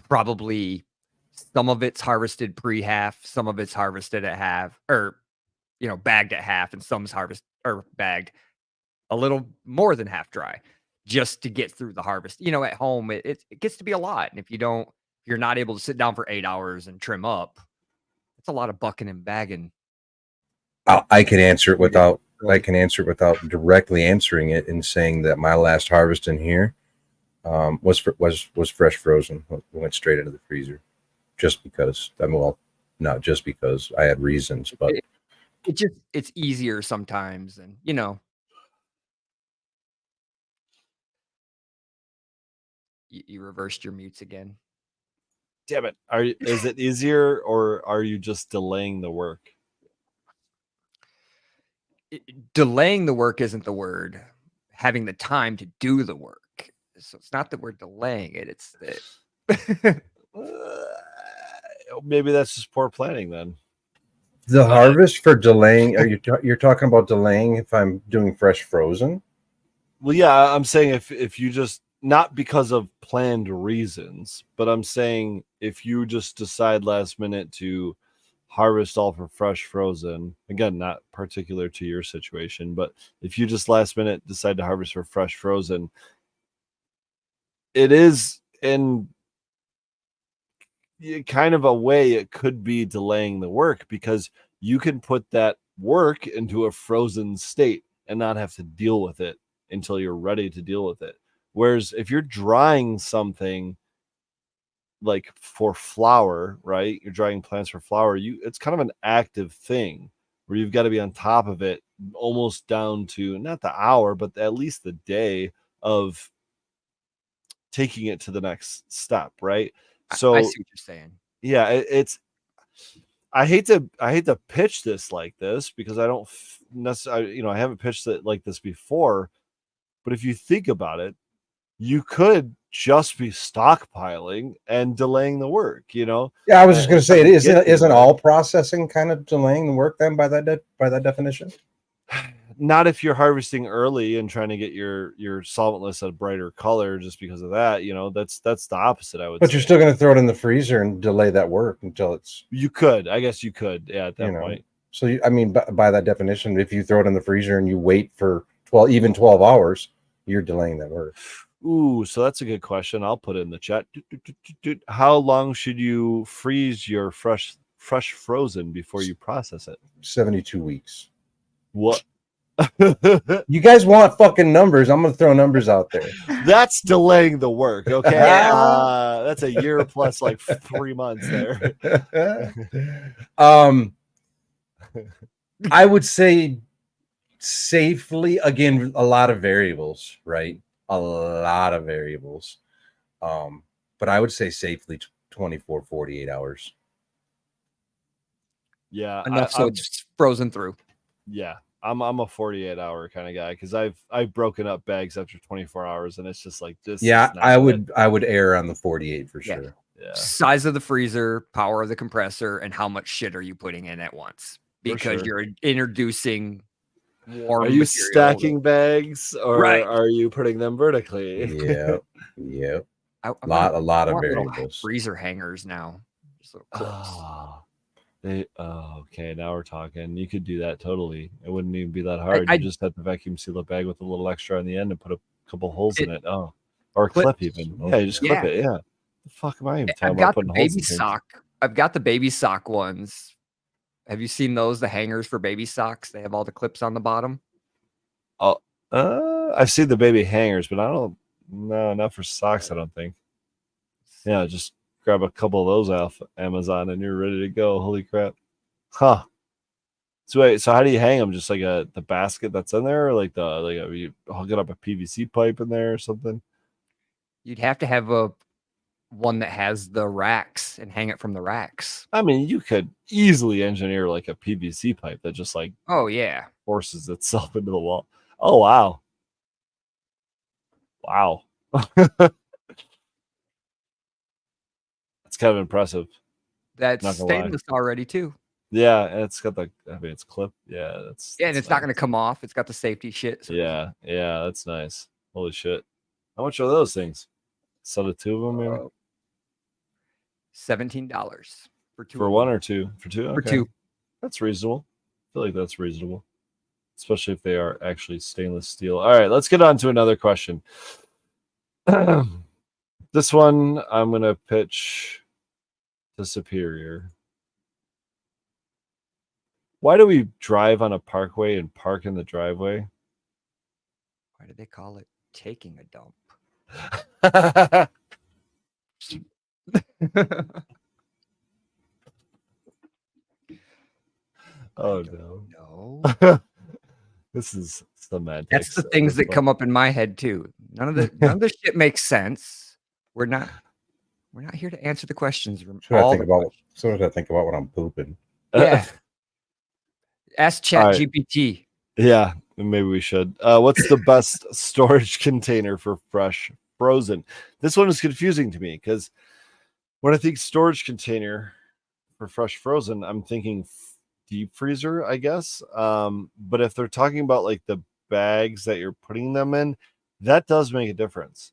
Speaker 2: Probably some of it's harvested pre-half, some of it's harvested at half, or bagged at half, and some's bagged a little more than half dry, just to get through the harvest. At home it gets to be a lot, and if you're not able to sit down for 8 hours and trim up, it's a lot of bucking and bagging.
Speaker 3: I can answer it without directly answering it and saying that my last harvest in here was fresh frozen. It went straight into the freezer, just because. Not just because I had reasons, but
Speaker 2: it's easier sometimes, and you reversed your mutes again.
Speaker 1: Damn it! Is it easier, or are you just delaying the work?
Speaker 2: Delaying the work isn't the word. Having the time to do the work. So it's not that we're delaying it. It's that
Speaker 1: maybe that's just poor planning then.
Speaker 3: The harvest for delaying, you're talking about delaying if I'm doing fresh frozen?
Speaker 1: Well, yeah, I'm saying if you just, not because of planned reasons, but I'm saying if you just decide last minute to harvest all for fresh frozen, again, not particular to your situation, but if you just last minute decide to harvest for fresh frozen, it is in kind of a way, it could be delaying the work, because you can put that work into a frozen state and not have to deal with it until you're ready to deal with it. Whereas if you're drying something like for flower, right? You're drying plants for flower. It's kind of an active thing where you've got to be on top of it, almost down to not the hour, but at least the day of taking it to the next step, right? So
Speaker 2: I see what you're saying.
Speaker 1: Yeah, it's. I hate to pitch this like this, because I don't necessarily, I haven't pitched it like this before. But if you think about it, you could just be stockpiling and delaying the work.
Speaker 3: Yeah, I was just going to say, isn't all processing kind of delaying the work then by that definition?
Speaker 1: Not if you're harvesting early and trying to get your solventless a brighter color just because of that. That's the opposite, I would say.
Speaker 3: But you're still going to throw it in the freezer and delay that work until it's.
Speaker 1: You could, I guess you could, yeah, at that point.
Speaker 3: So by that definition, if you throw it in the freezer and you wait for 12 hours, you're delaying that work.
Speaker 1: Ooh, so that's a good question. I'll put it in the chat. How long should you freeze your fresh frozen before you process it?
Speaker 3: 72 weeks.
Speaker 1: What?
Speaker 3: You guys want fucking numbers? I'm gonna throw numbers out there.
Speaker 1: That's delaying the work. Okay, that's a year plus like 3 months there.
Speaker 3: I would say safely, again, a lot of variables, right? A lot of variables. But I would say safely 24, 48 hours.
Speaker 1: Yeah,
Speaker 2: enough so it's frozen through.
Speaker 1: Yeah. I'm a 48-hour kind of guy, because I've broken up bags after 24 hours, and it's just like this.
Speaker 3: Yeah, I would err on the 48 for sure.
Speaker 1: Yeah.
Speaker 2: Size of the freezer, power of the compressor, and how much shit are you putting in at once? Because you're introducing warm.
Speaker 1: Are you stacking bags, or are you putting them vertically?
Speaker 3: Yeah. A lot of variables.
Speaker 2: Freezer hangers now. Just little clips.
Speaker 1: Okay, now we're talking. You could do that totally. It wouldn't even be that hard. You just have to vacuum seal a bag with a little extra on the end and put a couple holes in it. Oh, or a clip even. Yeah, you just clip it. Yeah. The fuck am I even talking about putting holes in things?
Speaker 2: I've got the baby sock ones. Have you seen those? The hangers for baby socks. They have all the clips on the bottom.
Speaker 1: Oh, I've seen the baby hangers, but no, not for socks. I don't think. Yeah, just grab a couple of those off Amazon and you're ready to go. Holy crap. Huh. So wait, so how do you hang them? Just like the basket that's in there, or you hook it up a PVC pipe in there or something?
Speaker 2: You'd have to have a one that has the racks and hang it from the racks.
Speaker 1: I mean, you could easily engineer like a PVC pipe that just like
Speaker 2: Oh yeah.
Speaker 1: forces itself into the wall. Oh wow. Wow. That's kind of impressive.
Speaker 2: That's
Speaker 1: Not gonna lie.
Speaker 2: stainless already too.
Speaker 1: Yeah, and it's got the it's clipped. Yeah, that's
Speaker 2: Yeah, and
Speaker 1: that's
Speaker 2: it's not
Speaker 1: nice.
Speaker 2: going to come off. It's got the safety shit. So
Speaker 1: Yeah, that's nice. Holy shit. How much are those things? Set of two of them, maybe?
Speaker 2: $17 for two.
Speaker 1: For
Speaker 2: of
Speaker 1: one
Speaker 2: them.
Speaker 1: or two? For two?
Speaker 2: For
Speaker 1: Okay.
Speaker 2: two.
Speaker 1: That's reasonable. I feel like that's reasonable. Especially if they are actually stainless steel. All right, let's get on to another question. This one I'm going to pitch to Superior. Why do we drive on a parkway and park in the driveway?
Speaker 2: Why do they call it taking a dump?
Speaker 1: Oh no.
Speaker 2: No.
Speaker 1: This is semantics.
Speaker 2: That's the things that come up in my head too. None of the shit makes sense. We're not here to answer the questions.
Speaker 3: Sometimes I think about when I'm pooping.
Speaker 2: Yeah. Ask Chat
Speaker 1: All right.
Speaker 2: GPT.
Speaker 1: Yeah, maybe we should. What's the best storage container for fresh frozen? This one is confusing to me because when I think storage container for fresh frozen, I'm thinking deep freezer, I guess. But if they're talking about like the bags that you're putting them in, that does make a difference.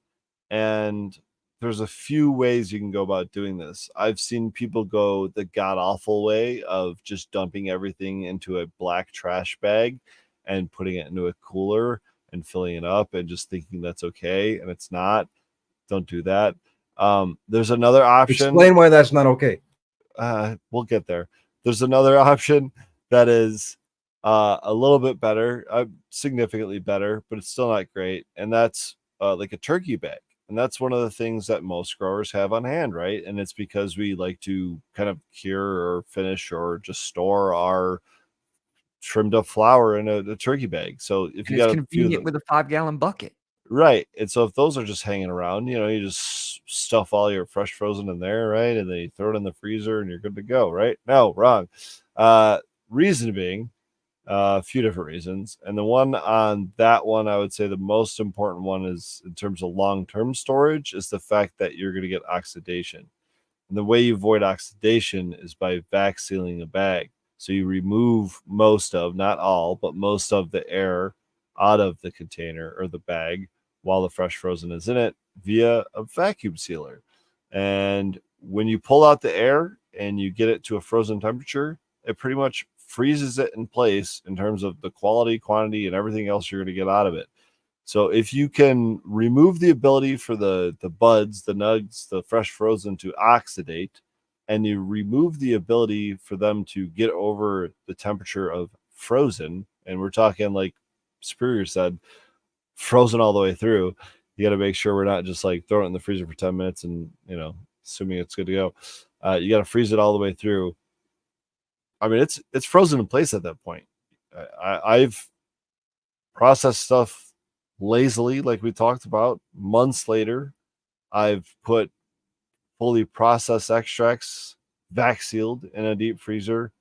Speaker 1: And there's a few ways you can go about doing this. I've seen people go the god awful way of just dumping everything into a black trash bag and putting it into a cooler and filling it up and just thinking that's okay, and it's not. Don't do that. There's another option.
Speaker 3: Explain why that's not okay.
Speaker 1: We'll get there. There's another option that is a little bit better, significantly better, but it's still not great, and that's like a turkey bag. And that's one of the things that most growers have on hand, right? And it's because we like to kind of cure or finish or just store our trimmed up flour in a turkey bag. So if you got
Speaker 2: it's convenient with a 5-gallon bucket.
Speaker 1: right, and so if those are just hanging around, you just stuff all your fresh frozen in there, right? And then you throw it in the freezer and you're good to go, right? No, wrong. Reason being, a few different reasons. And the one on that one, I would say the most important one is in terms of long-term storage is the fact that you're going to get oxidation. And the way you avoid oxidation is by vac sealing a bag. So you remove most of, not all, but most of the air out of the container or the bag while the fresh frozen is in it via a vacuum sealer. And when you pull out the air and you get it to a frozen temperature, it pretty much freezes it in place in terms of the quality, quantity, and everything else you're going to get out of it. So if you can remove the ability for the buds, the nugs, the fresh frozen to oxidate, and you remove the ability for them to get over the temperature of frozen, and we're talking like Superior said, frozen all the way through, you got to make sure we're not just like throwing it in the freezer for 10 minutes and, assuming it's good to go. You got to freeze it all the way through. I mean, it's frozen in place at that point. I've processed stuff lazily, like we talked about. Months later, I've put fully processed extracts vac sealed in a deep freezer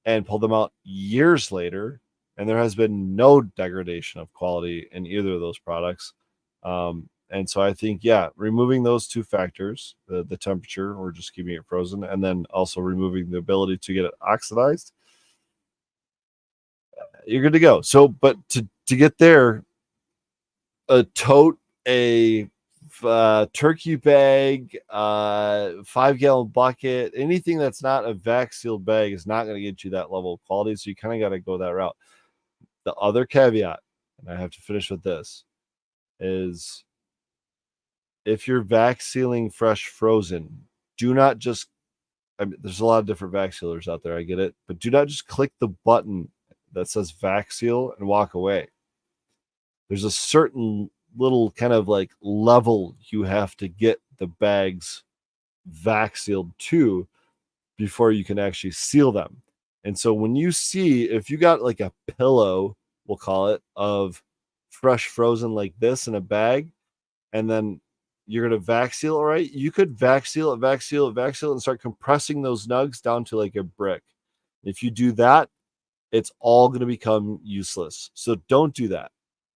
Speaker 1: and pulled them out years later, and there has been no degradation of quality in either of those products. And so I think, removing those two factors, the temperature or just keeping it frozen, and then also removing the ability to get it oxidized, you're good to go. So, but to get there, a tote, a turkey bag, 5-gallon bucket, anything that's not a vac sealed bag is not going to get you that level of quality. So you kind of got to go that route. The other caveat, and I have to finish with this, is if you're vac sealing fresh frozen, do not just, there's a lot of different vac sealers out there, I get it, but do not just click the button that says vac seal and walk away. There's a certain little kind of like level you have to get the bags vac sealed to before you can actually seal them. And so when you see, if you got like a pillow, we'll call it, of fresh frozen like this in a bag, and then you're going to vac seal it right, you could vac seal it, and start compressing those nugs down to like a brick. If you do that, it's all going to become useless. So don't do that.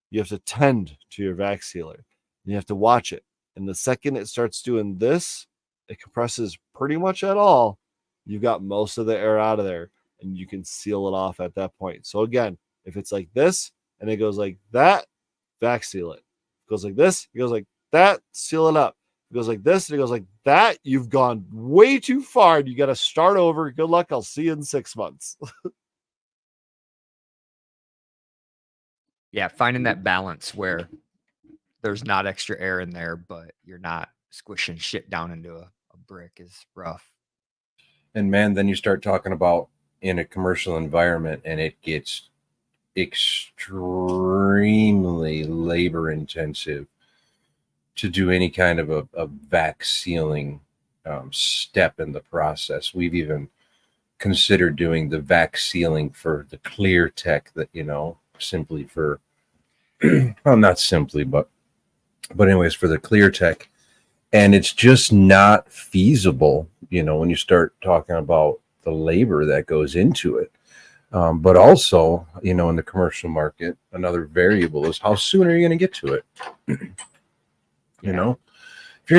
Speaker 1: You have to tend to your vac sealer. You have to watch it. And the second it starts doing this, it compresses pretty much at all. You've got most of the air out of there, and you can seal it off at that point. So again, if it's like this and it goes like that, vac seal it. It goes like this, it goes like that, seal it up. It goes like this and it goes like that. You've gone way too far and you got to start over. Good luck. I'll see you in 6 months.
Speaker 2: Yeah, finding that balance where there's not extra air in there, but you're not squishing shit down into a brick is rough.
Speaker 3: And man, then you start talking about in a commercial environment and it gets extremely labor intensive to do any kind of a vac sealing step in the process. We've even considered doing the vac sealing for the clear tech that, simply for, well, not simply, but anyways, for the clear tech. And it's just not feasible, when you start talking about the labor that goes into it. But also, in the commercial market, another variable is how soon are you going to get to it? If you're going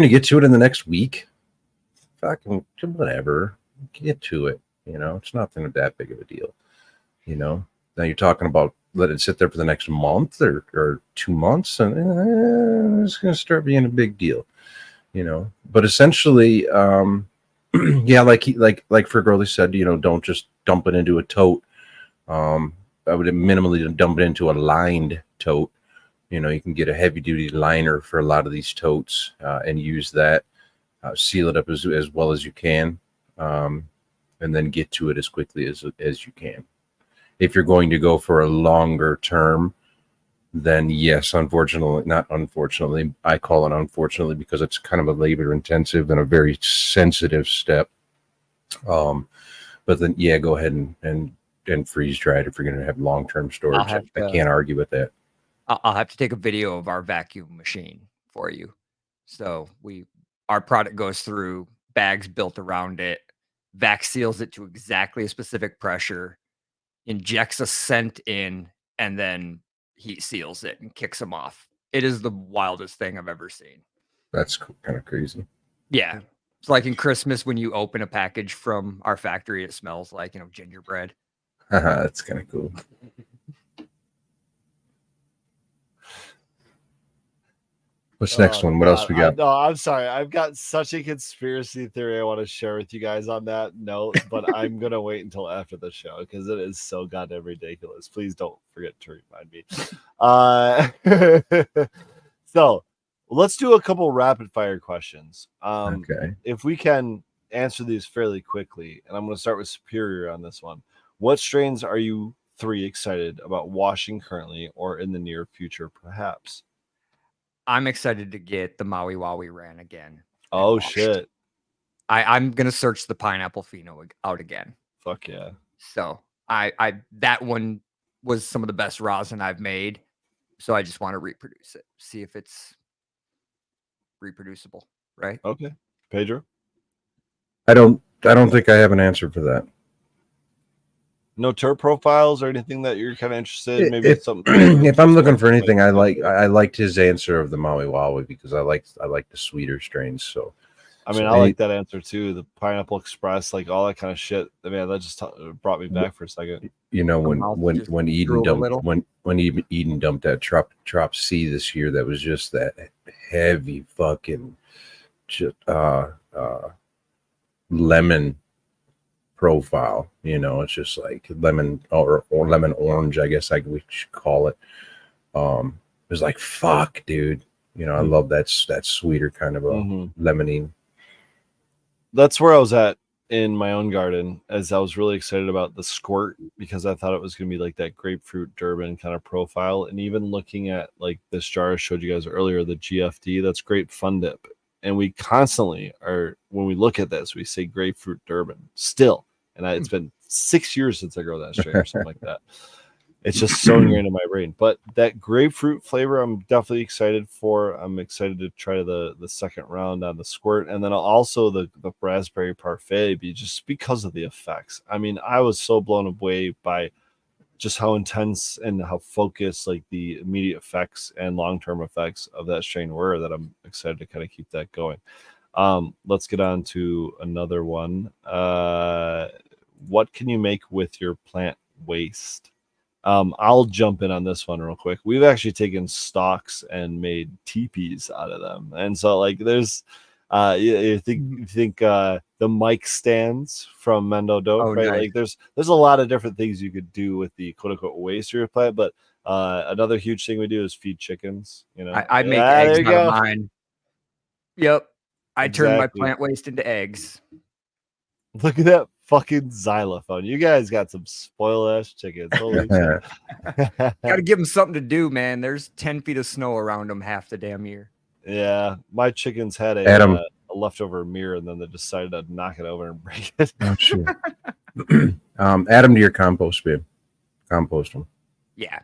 Speaker 3: to get to it in the next week, fucking whatever, get to it. It's nothing that big of a deal. Now you're talking about let it sit there for the next month or 2 months, and it's going to start being a big deal. But essentially, yeah, like Fergorley said, don't just dump it into a tote. I would minimally dump it into a lined tote. You can get a heavy duty liner for a lot of these totes and use that, seal it up as well as you can, and then get to it as quickly as you can. If you're going to go for a longer term, then yes, not unfortunately, I call it unfortunately because it's kind of a labor intensive and a very sensitive step. But then, yeah, go ahead and freeze dry it if you're going to have long-term storage. I can't argue with that.
Speaker 2: I'll have to take a video of our vacuum machine for you. So our product goes through bags built around it, vac seals it to exactly a specific pressure, injects a scent in, and then heat seals it and kicks them off. It is the wildest thing I've ever seen.
Speaker 3: That's kind of crazy.
Speaker 2: Yeah. It's like in Christmas when you open a package from our factory, it smells like, gingerbread.
Speaker 3: That's kind of cool. What's next one? What else we got?
Speaker 1: No, I'm sorry. I've got such a conspiracy theory I want to share with you guys on that note, but I'm going to wait until after the show because it is so goddamn ridiculous. Please don't forget to remind me. So let's do a couple rapid fire questions.
Speaker 3: Okay.
Speaker 1: If we can answer these fairly quickly, and I'm going to start with Superior on this one. What strains are you three excited about washing currently or in the near future, perhaps?
Speaker 2: I'm excited to get the Maui Wowie Ran again.
Speaker 1: Oh, shit.
Speaker 2: I'm going to search the Pineapple Pheno out again.
Speaker 1: Fuck yeah.
Speaker 2: So that one was some of the best rosin I've made. So I just want to reproduce it. See if it's reproducible. Right.
Speaker 1: Okay. Pedro?
Speaker 3: I don't think I have an answer for that.
Speaker 1: No terp profiles or anything that you're kind of interested in? Maybe
Speaker 3: something. If I'm looking for anything, I liked his answer of the Maui Wowie because I like the sweeter strains. So,
Speaker 1: I like that answer too. The Pineapple Express, like all that kind of shit. Man, that just brought me back for a second.
Speaker 3: When Eden dumped that Trop C this year, that was just that heavy fucking lemon profile. It's just like lemon or lemon orange, I guess we should call it. It was like, fuck, dude. I love that sweeter kind of a lemony.
Speaker 1: That's where I was at in my own garden, as I was really excited about the Squirt because I thought it was going to be like that grapefruit Durban kind of profile. And even looking at like this jar I showed you guys earlier, the GFD, that's Grape Fun Dip. And we constantly are, when we look at this, we say grapefruit Durban still. And it's been 6 years since I grow that strain or something like that. it's just so ingrained in my brain. But that grapefruit flavor, I'm definitely excited for. I'm excited to try the second round on the squirt, and then also the raspberry parfait, just because of the effects. I mean, I was so blown away by just how intense and how focused like the immediate effects and long-term effects of that strain were, that I'm excited to kind of keep that going. Let's get on to another one. What can you make with your plant waste? I'll jump in on this one real quick. We've actually taken stalks and made teepees out of them, and so like there's you think the mic stands from Mendo Dope, right?
Speaker 2: Nice.
Speaker 1: Like there's a lot of different things you could do with the quote unquote waste of your plant, but another huge thing we do is feed chickens. You know,
Speaker 2: I make
Speaker 1: there
Speaker 2: eggs
Speaker 1: you
Speaker 2: out of
Speaker 1: go.
Speaker 2: mine. Yep. I turn my
Speaker 1: Exactly.
Speaker 2: plant waste into eggs.
Speaker 1: Look at that fucking xylophone. You guys got some spoiled ass chickens. Holy shit.
Speaker 2: Got to give them something to do, man. There's 10 feet of snow around them half the damn year.
Speaker 1: Yeah, my chickens had a
Speaker 3: Adam.
Speaker 1: A leftover mirror, and then they decided to knock it over and break it.
Speaker 3: Oh, shit. Add them to your compost bin. Compost them.
Speaker 2: Yeah.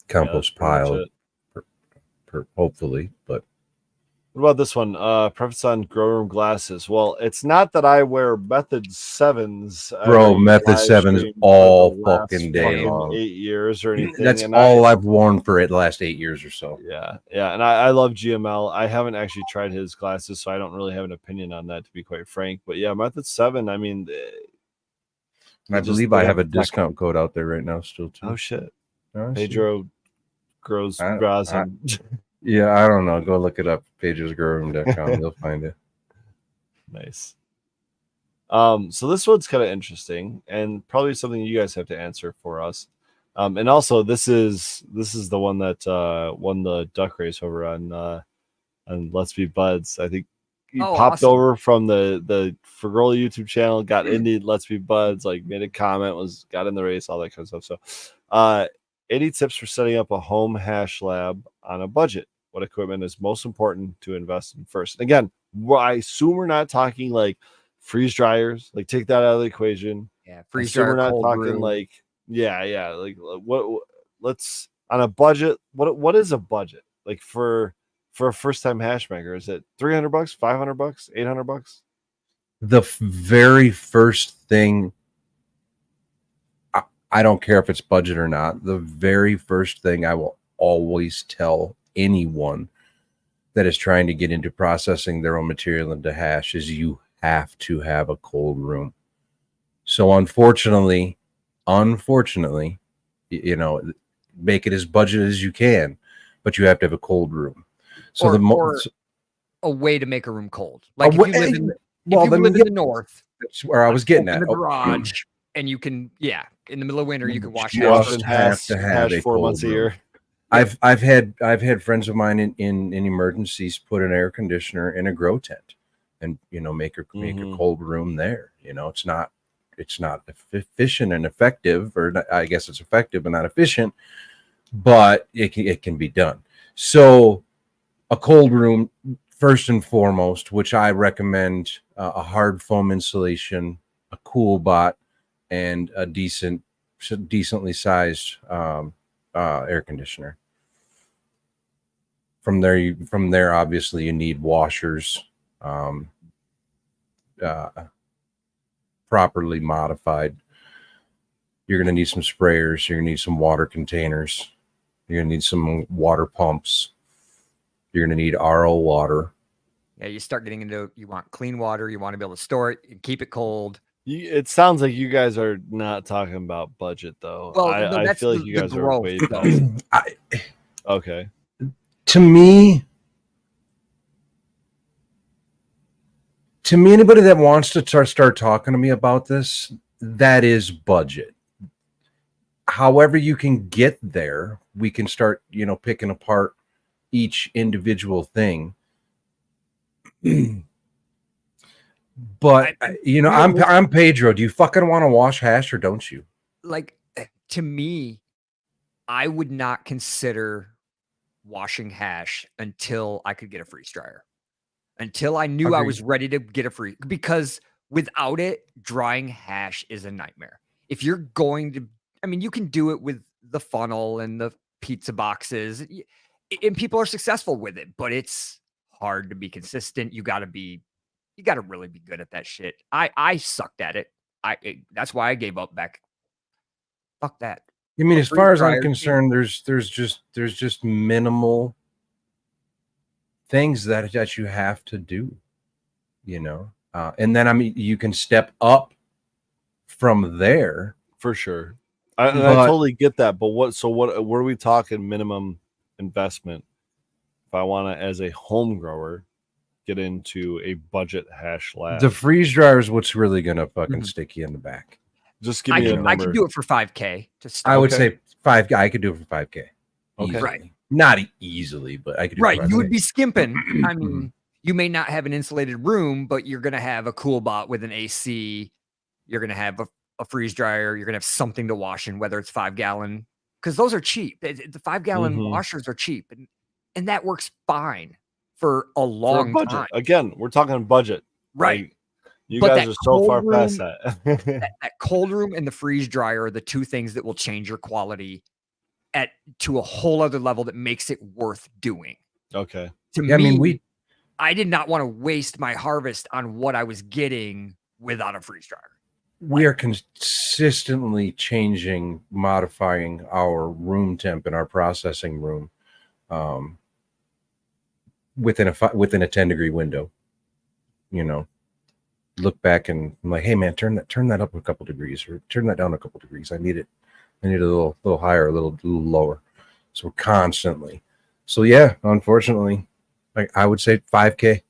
Speaker 3: Compost
Speaker 1: Yeah, that's pretty
Speaker 3: pile,
Speaker 1: much it.
Speaker 3: hopefully. But
Speaker 1: What about this one? Preface on grow room glasses. Well, it's not that I wear Method 7s.
Speaker 3: bro,
Speaker 1: every
Speaker 3: Method
Speaker 1: live
Speaker 3: 7s
Speaker 1: stream for
Speaker 3: all
Speaker 1: the last
Speaker 3: fucking day
Speaker 1: fucking
Speaker 3: long.
Speaker 1: 8 years or anything.
Speaker 3: That's
Speaker 1: and
Speaker 3: all I've worn for the last 8 years or so.
Speaker 1: Yeah, and I love GML. I haven't actually tried his glasses, so I don't really have an opinion on that, to be quite frank. But yeah, Method 7. I mean,
Speaker 3: And I believe I have a discount code out there right now still too.
Speaker 1: Oh shit,
Speaker 3: Oh,
Speaker 1: Pedro grows
Speaker 3: I-
Speaker 1: grass.
Speaker 3: I- Yeah, I don't know. Go look it up. pagesgrowroom.com. You'll find it.
Speaker 1: Nice. So this one's kind of interesting and probably something you guys have to answer for us. And also this is the one that won the duck race over on Let's Be Buds. I think he popped
Speaker 2: awesome.
Speaker 1: over from the Fergoli YouTube channel, got into Let's Be Buds, like made a comment, got in the race, all that kind of stuff. So any tips for setting up a home hash lab on a budget? What equipment is most important to invest in first? And again, I assume we're not talking like freeze dryers, like take that out of the equation.
Speaker 2: Yeah. Freeze
Speaker 1: Assume
Speaker 2: dryer,
Speaker 1: we're not
Speaker 2: cold
Speaker 1: talking
Speaker 2: room.
Speaker 1: like like what let's on a budget. What is a budget like for a first time hash maker? Is it $300, $500, $800?
Speaker 3: The very first thing, I don't care if it's budget or not. The very first thing I will always tell anyone that is trying to get into processing their own material into hash is you have to have a cold room. So unfortunately, you know, make it as budget as you can, but you have to have a cold room. So
Speaker 2: or a way to make a room cold. Like if you live in the north,
Speaker 3: that's where I was getting
Speaker 2: in
Speaker 3: at.
Speaker 2: the garage, and you can, in the middle of winter, you can wash
Speaker 3: You
Speaker 2: hash.
Speaker 3: just have to have
Speaker 1: hash
Speaker 3: a
Speaker 1: 4
Speaker 3: cold
Speaker 1: months a
Speaker 3: room.
Speaker 1: year.
Speaker 3: I've had friends of mine in emergencies put an air conditioner in a grow tent, and make a cold room there. It's not efficient and effective, or I guess it's effective but not efficient, but it can be done. So a cold room first and foremost, which I recommend a hard foam insulation, a cool bot, and a decently sized air conditioner. From there, obviously you need washers, properly modified. You're going to need some sprayers. You're going to need some water containers. You're going to need some water pumps. You're going to need RO water.
Speaker 2: Yeah, you start getting into, you want clean water. You want to be able to store it and keep it cold.
Speaker 1: It sounds like you guys are not talking about budget, though.
Speaker 2: Well,
Speaker 1: I feel like you guys are way past. Okay.
Speaker 3: To me, anybody that wants to start talking to me about this, that is budget. However you can get there, we can start, picking apart each individual thing. But I'm Pedro. Do you fucking want to wash hash or don't you?
Speaker 2: Like, to me, I would not consider washing hash until I could get a freeze dryer, until I knew I was ready to get a free, because without it, drying hash is a nightmare. If you're going to, I mean, you can do it with the funnel and the pizza boxes, and people are successful with it, but it's hard to be consistent. You got to really be good at that shit. I sucked at it. That's why I gave up back. Fuck that.
Speaker 3: I mean,
Speaker 2: A
Speaker 3: as
Speaker 2: free
Speaker 3: far as I'm
Speaker 2: fryer,
Speaker 3: concerned, there's just minimal things that you have to do, you know. And then I mean, you can step up from there.
Speaker 1: For sure. And I
Speaker 3: But-
Speaker 1: totally get that. But what are we talking minimum investment if I want to, as a home grower, get into a budget hash lab?
Speaker 3: The freeze dryer is what's really gonna fucking
Speaker 2: Mhm.
Speaker 3: stick you in the back.
Speaker 1: Just give
Speaker 2: I
Speaker 1: me a
Speaker 2: can,
Speaker 1: number.
Speaker 2: I can do it for 5K to start.
Speaker 3: I would
Speaker 1: Okay.
Speaker 3: say 5K. I could do it for 5K.
Speaker 1: Okay.
Speaker 3: Easily.
Speaker 2: Right.
Speaker 3: Not easily, but I could do it
Speaker 2: Right.
Speaker 3: for
Speaker 2: You
Speaker 3: 5K.
Speaker 2: would be skimping. I mean, you may not have an insulated room, but you're going to have a cool bot with an AC. You're going to have a freeze dryer. You're going to have something to wash in, whether it's 5-gallon, because those are cheap. The 5-gallon
Speaker 1: Mhm.
Speaker 2: washers are cheap. And that works fine for a
Speaker 1: For a
Speaker 2: long
Speaker 1: budget.
Speaker 2: time.
Speaker 1: Again, we're talking budget.
Speaker 2: Right.
Speaker 1: Like, you
Speaker 2: But
Speaker 1: guys
Speaker 2: that
Speaker 1: are so far
Speaker 2: cold
Speaker 1: past
Speaker 2: room-
Speaker 1: that.
Speaker 2: That cold room and the freeze dryer are the two things that will change your quality to a whole other level that makes it worth doing.
Speaker 1: Okay.
Speaker 2: To
Speaker 3: Yeah, I
Speaker 2: me,
Speaker 3: mean,
Speaker 2: I did not want to waste my harvest on what I was getting without a freeze dryer.
Speaker 3: we are consistently changing, modifying our room temp in our processing room within a 10-degree window. You know, look back and I'm like, hey man, turn that up a couple degrees, or turn that down a couple degrees. I need it a little higher, a little lower. So we're constantly. So yeah, unfortunately, like I would say 5K.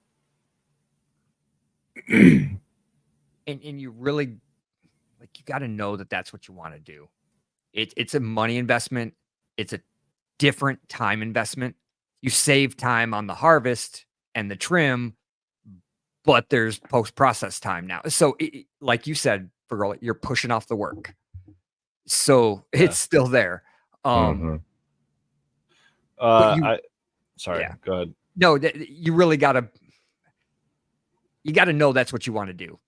Speaker 2: And you really, like, you got to know that that's what you want to do. It's a money investment. It's a different time investment. You save time on the harvest and the trim, but there's post-process time now. So like you said, Fergal, you're pushing off the work. So
Speaker 1: Yeah.
Speaker 2: it's still there.
Speaker 3: Mhm.
Speaker 2: But you-
Speaker 1: Sorry,
Speaker 2: yeah.
Speaker 1: go ahead.
Speaker 2: No, you really got to know that's what you want to do.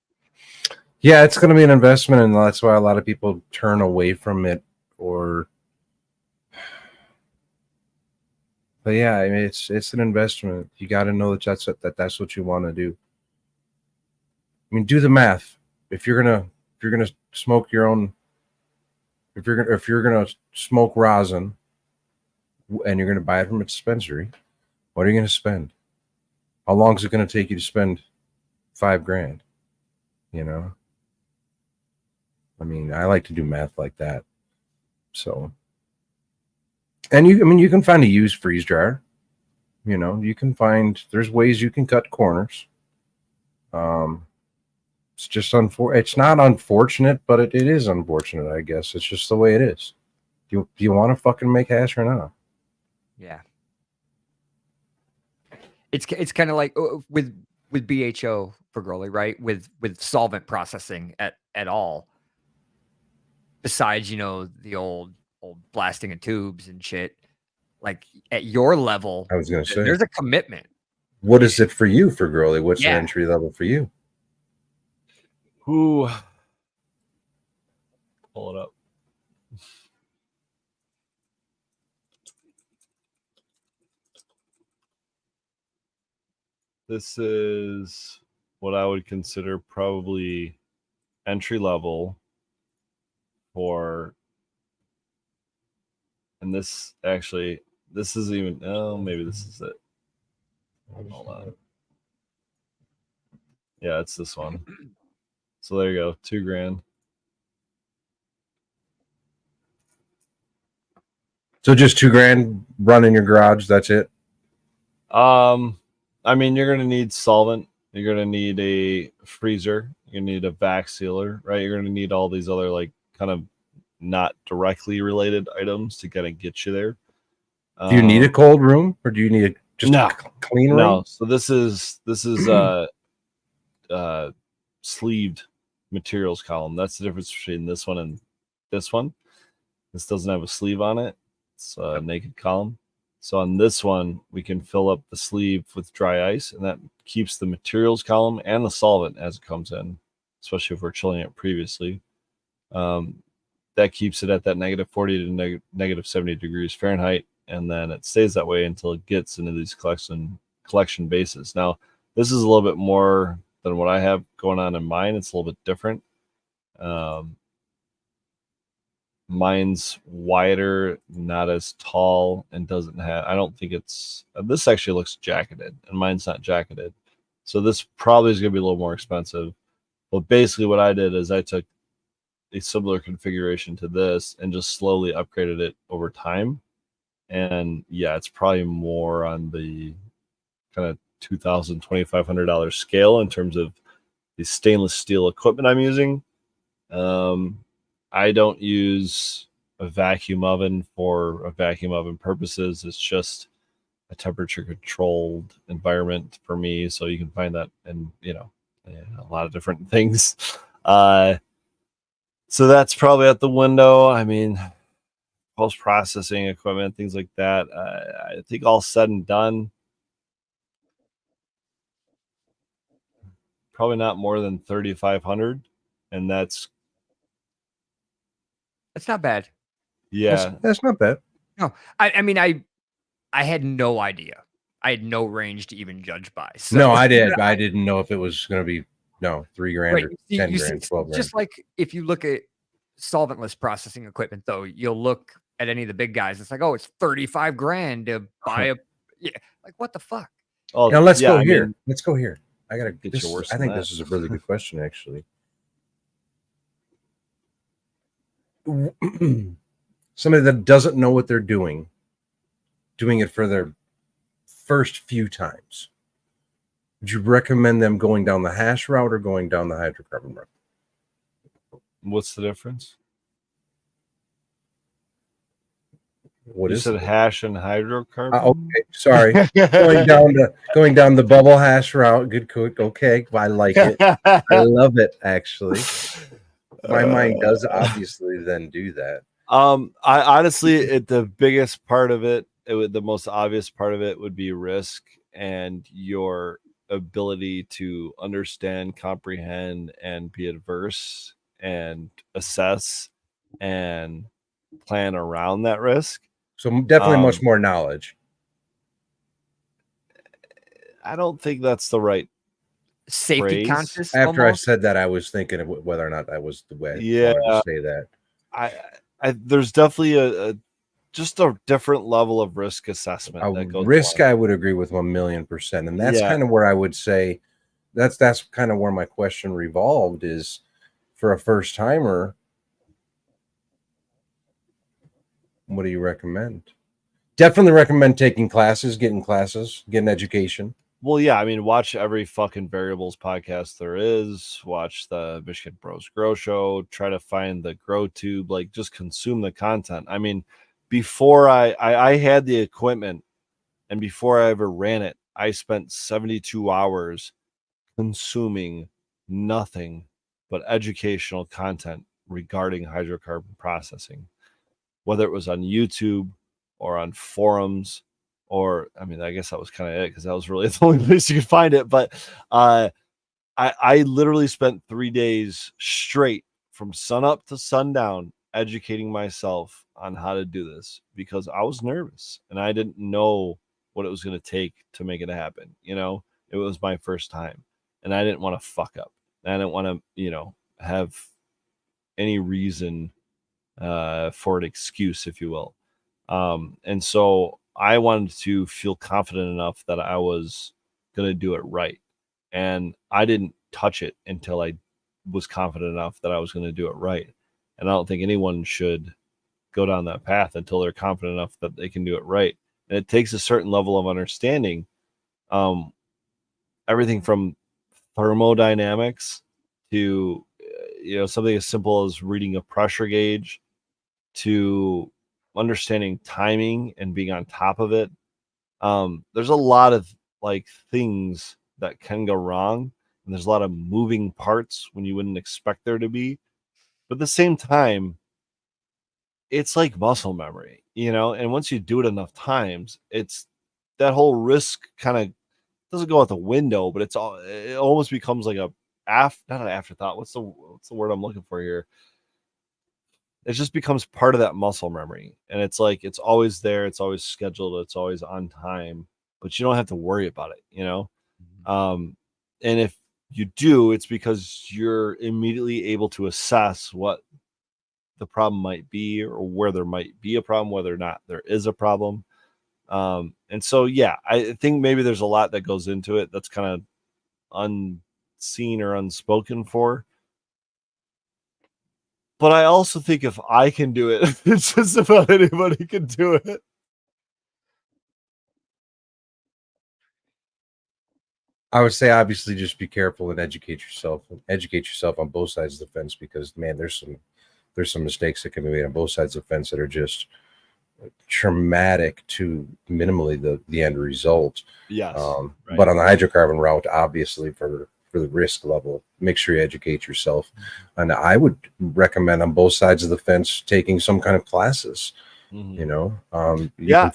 Speaker 3: Yeah, it's going to be an investment, and that's why a lot of people turn away from it. But yeah, I mean, it's an investment. You got to know that that's what you want to do. I mean, do the math. If you're gonna smoke your own, if you're gonna smoke rosin, and you're gonna buy it from a dispensary, what are you gonna spend? How long is it gonna take you to spend $5,000? You know. I mean, I like to do math like that. So, and you can find a used freeze dryer. You know, there's ways you can cut corners. It's just it's not unfortunate, but it is unfortunate, I guess. It's just the way it is. Do you want to fucking make hash or not?
Speaker 2: Yeah. It's kind of like with BHO for Growly, right? With solvent processing at all. Besides, the old blasting of tubes and shit. Like at your level,
Speaker 3: I was gonna say,
Speaker 2: there's a commitment.
Speaker 3: what is it for you, for Growly? What's
Speaker 2: Yeah.
Speaker 3: an entry level for you?
Speaker 1: Who? Pull it up. This is what I would consider probably entry level for, and this is even, oh, maybe this is it. Hold on. Yeah, it's this one. So there you go, $2,000.
Speaker 3: So just $2,000 run in your garage. That's it.
Speaker 1: I mean, you're gonna need solvent. You're gonna need a freezer. You're gonna need a vac sealer, right? You're gonna need all these other like kind of not directly related items to kind of get you there.
Speaker 3: Do you need a cold room, or do you need just
Speaker 1: No.
Speaker 3: a clean room?
Speaker 1: No. So this is sleeved materials column. That's the difference between this one and this one. This doesn't have a sleeve on it. It's a naked column. So on this one, we can fill up the sleeve with dry ice, and that keeps the materials column and the solvent as it comes in, especially if we're chilling it previously. that keeps it at that negative 40 to negative 70 degrees Fahrenheit, and then it stays that way until it gets into these collection bases. Now, this is a little bit more than what I have going on in mine. It's a little bit different. Mine's wider, not as tall, and doesn't have, I don't think it's, this actually looks jacketed, and mine's not jacketed. So this probably is going to be a little more expensive. But basically what I did is I took a similar configuration to this and just slowly upgraded it over time. And yeah, it's probably more on the kind of $2,000, $2,500 scale in terms of the stainless steel equipment I'm using. I don't use a vacuum oven for vacuum oven purposes. It's just a temperature controlled environment for me. So you can find that in, a lot of different things. So that's probably at the window. I mean, post-processing equipment, things like that. I think all said and done, probably not more than 3,500, and that's
Speaker 2: not bad.
Speaker 1: Yeah,
Speaker 3: that's not bad.
Speaker 2: No, I mean, I had no idea. I had no range to even judge by. So.
Speaker 3: No, I did. I didn't know if it was going to be $3,000
Speaker 2: right.
Speaker 3: or 10 grand, 12 grand.
Speaker 2: Just like if you look at solventless processing equipment, though, you'll look at any of the big guys. It's like, oh, it's 35 grand to buy a. Yeah, like what the fuck?
Speaker 3: Oh, now let's go here. Let's go here. I gotta get you worse. I think this is a really good question, actually. Somebody that doesn't know what they're doing it for their first few times, would you recommend them going down the hash route or going down the hydrocarbon route?
Speaker 1: What's the difference?
Speaker 3: What
Speaker 1: you
Speaker 3: is
Speaker 1: said
Speaker 3: it?
Speaker 1: Hash and hydrocarbon?
Speaker 3: Okay, sorry. going down the bubble hash route. Good cook. Okay, I like it. I love it, actually. My mind does obviously then do that.
Speaker 1: I honestly, the biggest part of it, the most obvious part of it would be risk and your ability to understand, comprehend, and be adverse and assess and plan around that risk.
Speaker 3: So definitely much more knowledge.
Speaker 1: I don't think that's the right
Speaker 2: safety conscious.
Speaker 3: After almost. I said that, I was thinking of whether or not that was the way I wanted to say that.
Speaker 1: There's definitely just a different level of risk assessment.
Speaker 3: Risk, I would agree with 1,000,000%, and that's kind of where I would say that's kind of where my question revolved is for a first timer. What do you recommend? Definitely recommend taking classes, getting education.
Speaker 1: Well, yeah, I mean, watch every fucking variables podcast there is. Watch the Michigan Bros Grow Show. Try to find the Grow Tube. Like, just consume the content. I mean, before I had the equipment, and before I ever ran it, I spent 72 hours consuming nothing but educational content regarding hydrocarbon processing, whether it was on YouTube or on forums. Or, I mean, I guess that was kind of it because that was really the only place you could find it. But I literally spent 3 days straight from sunup to sundown educating myself on how to do this because I was nervous and I didn't know what it was going to take to make it happen. It was my first time and I didn't want to fuck up. I didn't want to, have any reason for an excuse, if you will. And so I wanted to feel confident enough that I was going to do it right. And I didn't touch it until I was confident enough that I was going to do it right. And I don't think anyone should go down that path until they're confident enough that they can do it right. And it takes a certain level of understanding. Everything from thermodynamics to, something as simple as reading a pressure gauge to understanding timing and being on top of it. There's a lot of things that can go wrong, and there's a lot of moving parts when you wouldn't expect there to be. But at the same time, it's like muscle memory, and once you do it enough times, it's that whole risk kind of doesn't go out the window, but it almost becomes like not an afterthought. What's the word I'm looking for here? it just becomes part of that muscle memory. And it's like, it's always there. It's always scheduled. It's always on time, but you don't have to worry about it, you know? And if you do, it's because you're immediately able to assess what the problem might be, or where there might be a problem, whether or not there is a problem. And so, yeah, I think maybe there's a lot that goes into it that's kind of unseen or unspoken for. But I also think if I can do it, it's just about anybody can do it.
Speaker 3: I would say obviously just be careful and educate yourself. Educate yourself on both sides of the fence, because man, there's some mistakes that can be made on both sides of the fence that are just traumatic to minimally the end result.
Speaker 1: Yes. Right.
Speaker 3: But on the hydrocarbon route, obviously for the risk level, make sure you educate yourself. And I would recommend on both sides of the fence taking some kind of classes. You know,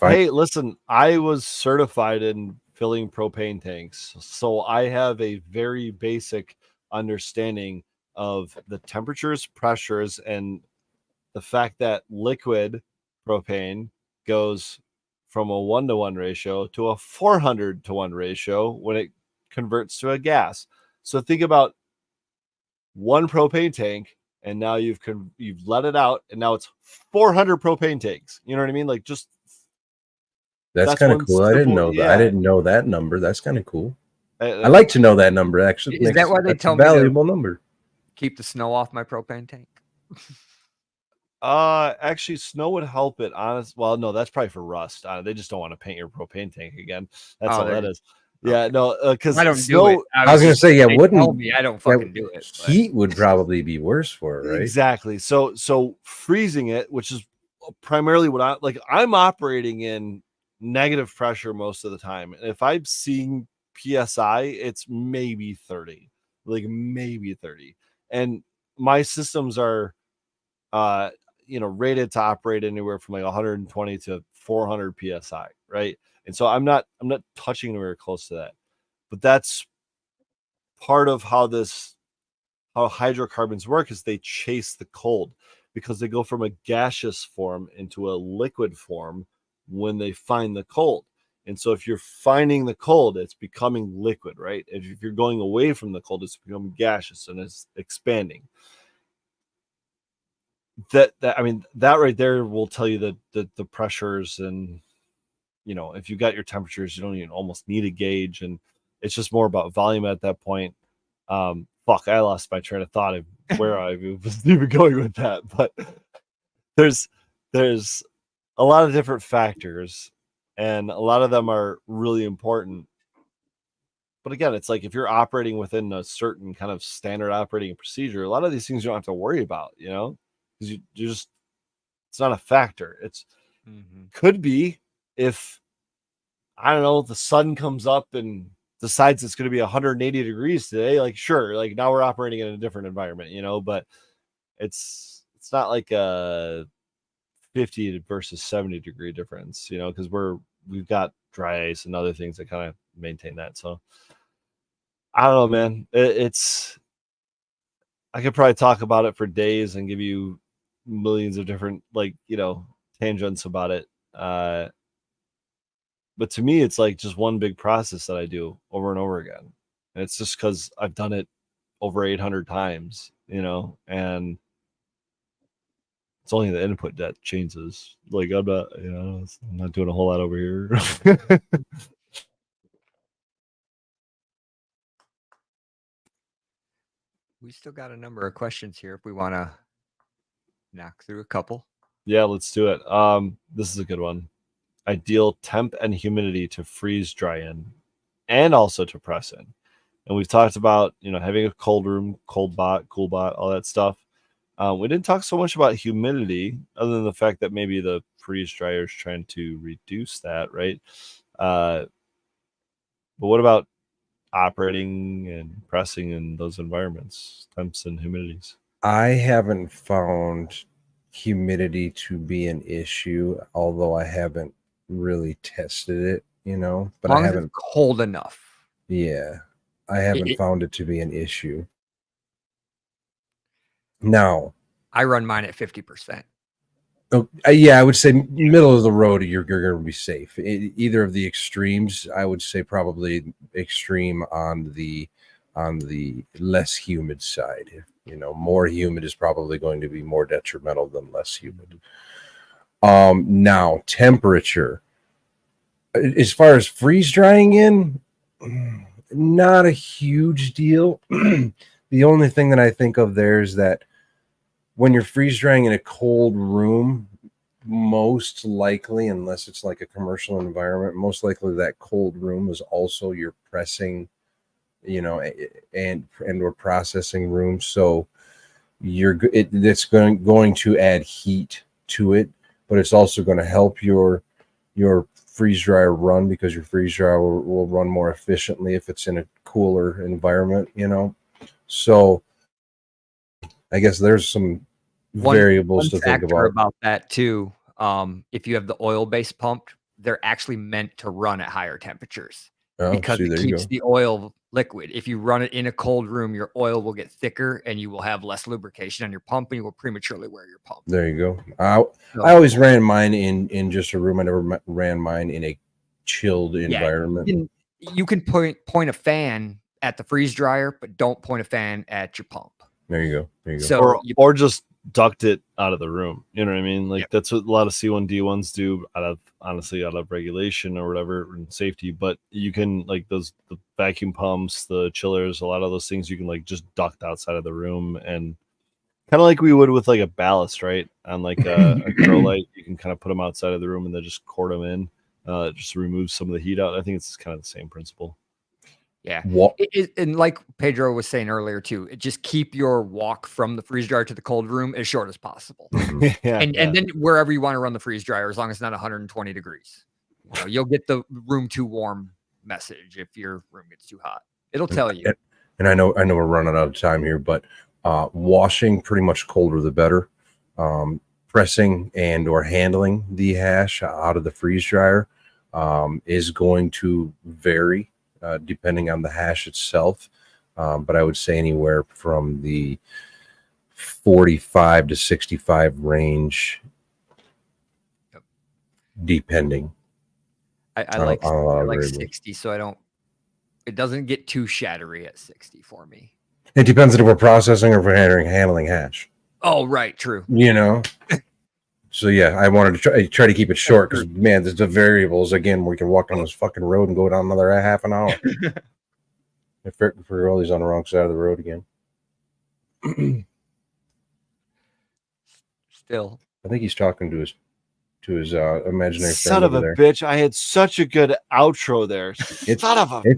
Speaker 1: Hey, listen, I was certified in filling propane tanks, so I have a very basic understanding of the temperatures, pressures, and the fact that liquid propane goes from a 1-to-1 ratio to a 400-to-1 ratio when it converts to a gas. So think about one propane tank, and now you've let it out, and now it's 400 propane tanks. You know what I mean? Like, just
Speaker 3: that's kind of cool. I didn't know that.
Speaker 1: Yeah.
Speaker 3: I didn't know that number. That's kind of cool. I like to know that number. Actually,
Speaker 2: is that why they tell me
Speaker 3: valuable number?
Speaker 2: Keep the snow off my propane tank.
Speaker 1: Actually, snow would help it. Well, no, that's probably for rust. They just don't want to paint your propane tank again. That's all that is. Yeah, no, because
Speaker 2: I don't do it.
Speaker 3: I was gonna say, yeah, wouldn't
Speaker 2: me? I don't fucking do it.
Speaker 3: Heat would probably be worse for it, right?
Speaker 1: Exactly. So freezing it, which is primarily what I'm operating in negative pressure most of the time. And if I'm seeing PSI, it's maybe 30, maybe 30. And my systems are, rated to operate anywhere from 120 to 400 PSI. Right. And so I'm not touching anywhere close to that, but that's part of how hydrocarbons work, is they chase the cold, because they go from a gaseous form into a liquid form when they find the cold. And so if you're finding the cold, it's becoming liquid, right? If you're going away from the cold, it's becoming gaseous and it's expanding. That right there will tell you the pressures, and if you got your temperatures, you don't even almost need a gauge, and it's just more about volume at that point. I lost my train of thought of where I was even going with that, but there's a lot of different factors, and a lot of them are really important. But again, it's like if you're operating within a certain kind of standard operating procedure, a lot of these things you don't have to worry about, because you just, it's not a factor. It's could be if, I don't know, the sun comes up and decides it's going to be 180 degrees today, sure, now we're operating in a different environment, but it's not like a 50 versus 70 degree difference, because we've got dry ice and other things that kind of maintain that. So I don't know, man. I could probably talk about it for days and give you millions of different tangents about it. But to me, it's just one big process that I do over and over again. And it's just because I've done it over 800 times, and it's only the input that changes. I'm not doing a whole lot over here.
Speaker 2: We still got a number of questions here if we want to knock through a couple.
Speaker 1: Yeah, let's do it. This is a good one. Ideal temp and humidity to freeze dry in, and also to press in. And we've talked about, having a cold room, cold bot, cool bot, all that stuff. We didn't talk so much about humidity, other than the fact that maybe the freeze dryer is trying to reduce that, right? But what about operating and pressing in those environments, temps and humidities?
Speaker 3: I haven't found humidity to be an issue, although I haven't really tested it, but I haven't
Speaker 2: cold enough.
Speaker 3: Yeah, I haven't found it to be an issue. Now,
Speaker 2: I run mine at 50%.
Speaker 3: Oh, yeah, I would say middle of the road. You're going to be safe. Either of the extremes, I would say probably extreme on the less humid side. You know, more humid is probably going to be more detrimental than less humid. Now temperature. As far as freeze drying in, not a huge deal. The only thing that I think of there is that when you're freeze drying in a cold room, most likely, unless it's like a commercial environment, most likely that cold room is also your pressing, you know, and or processing room. So it's going to add heat to it, but it's also going to help your freeze dryer run, because your freeze dryer will run more efficiently if it's in a cooler environment, you know. So I guess there's some variables to think
Speaker 2: about that too. If you have the oil-based pump, they're actually meant to run at higher temperatures because it keeps the oil liquid. If you run it in a cold room, your oil will get thicker and you will have less lubrication on your pump, and you will prematurely wear your pump.
Speaker 3: There you go. I always ran mine in just a room. I never ran mine in a chilled environment.
Speaker 2: You can point a fan at the freeze dryer, but don't point a fan at your pump.
Speaker 3: There you go.
Speaker 2: So
Speaker 1: or just duct it out of the room. You know what I mean? Like that's what a lot of C1D1s do out of regulation or whatever and safety. But you can like the vacuum pumps, the chillers, a lot of those things you can like just duct outside of the room, and kind of like we would with like a ballast, right? On like a grow light, you can kind of put them outside of the room and then just cord them in. Just remove some of the heat out. I think it's kind of the same principle.
Speaker 2: Yeah. And like Pedro was saying earlier too, just keep your walk from the freeze dryer to the cold room as short as possible. And then wherever you want to run the freeze dryer, as long as it's not 120 degrees, you know, you'll get the room too warm message if your room gets too hot. It'll tell you.
Speaker 3: And I know we're running out of time here, but washing, pretty much colder the better. Pressing and or handling the hash out of the freeze dryer is going to vary depending on the hash itself, but I would say anywhere from the 45 to 65 range, depending.
Speaker 2: I like 60, so it doesn't get too shattery at 60 for me.
Speaker 3: It depends if we're processing or if we're handling hash.
Speaker 2: Oh, right, true.
Speaker 3: You know. So yeah, I wanted to try to keep it short because man, there's the variables. Again, we can walk down this fucking road and go down another half an hour. if all these on the wrong side of the road again.
Speaker 2: Still,
Speaker 3: I think he's talking to his imaginary
Speaker 1: son of a bitch. I had such a good outro there. It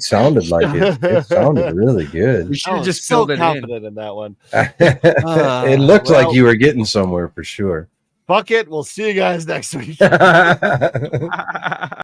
Speaker 3: sounded like it. It sounded really good.
Speaker 2: We should have just
Speaker 1: so
Speaker 2: filled it
Speaker 1: confident in that one.
Speaker 3: It looked like you were getting somewhere for sure.
Speaker 1: Fuck it. We'll see you guys next week.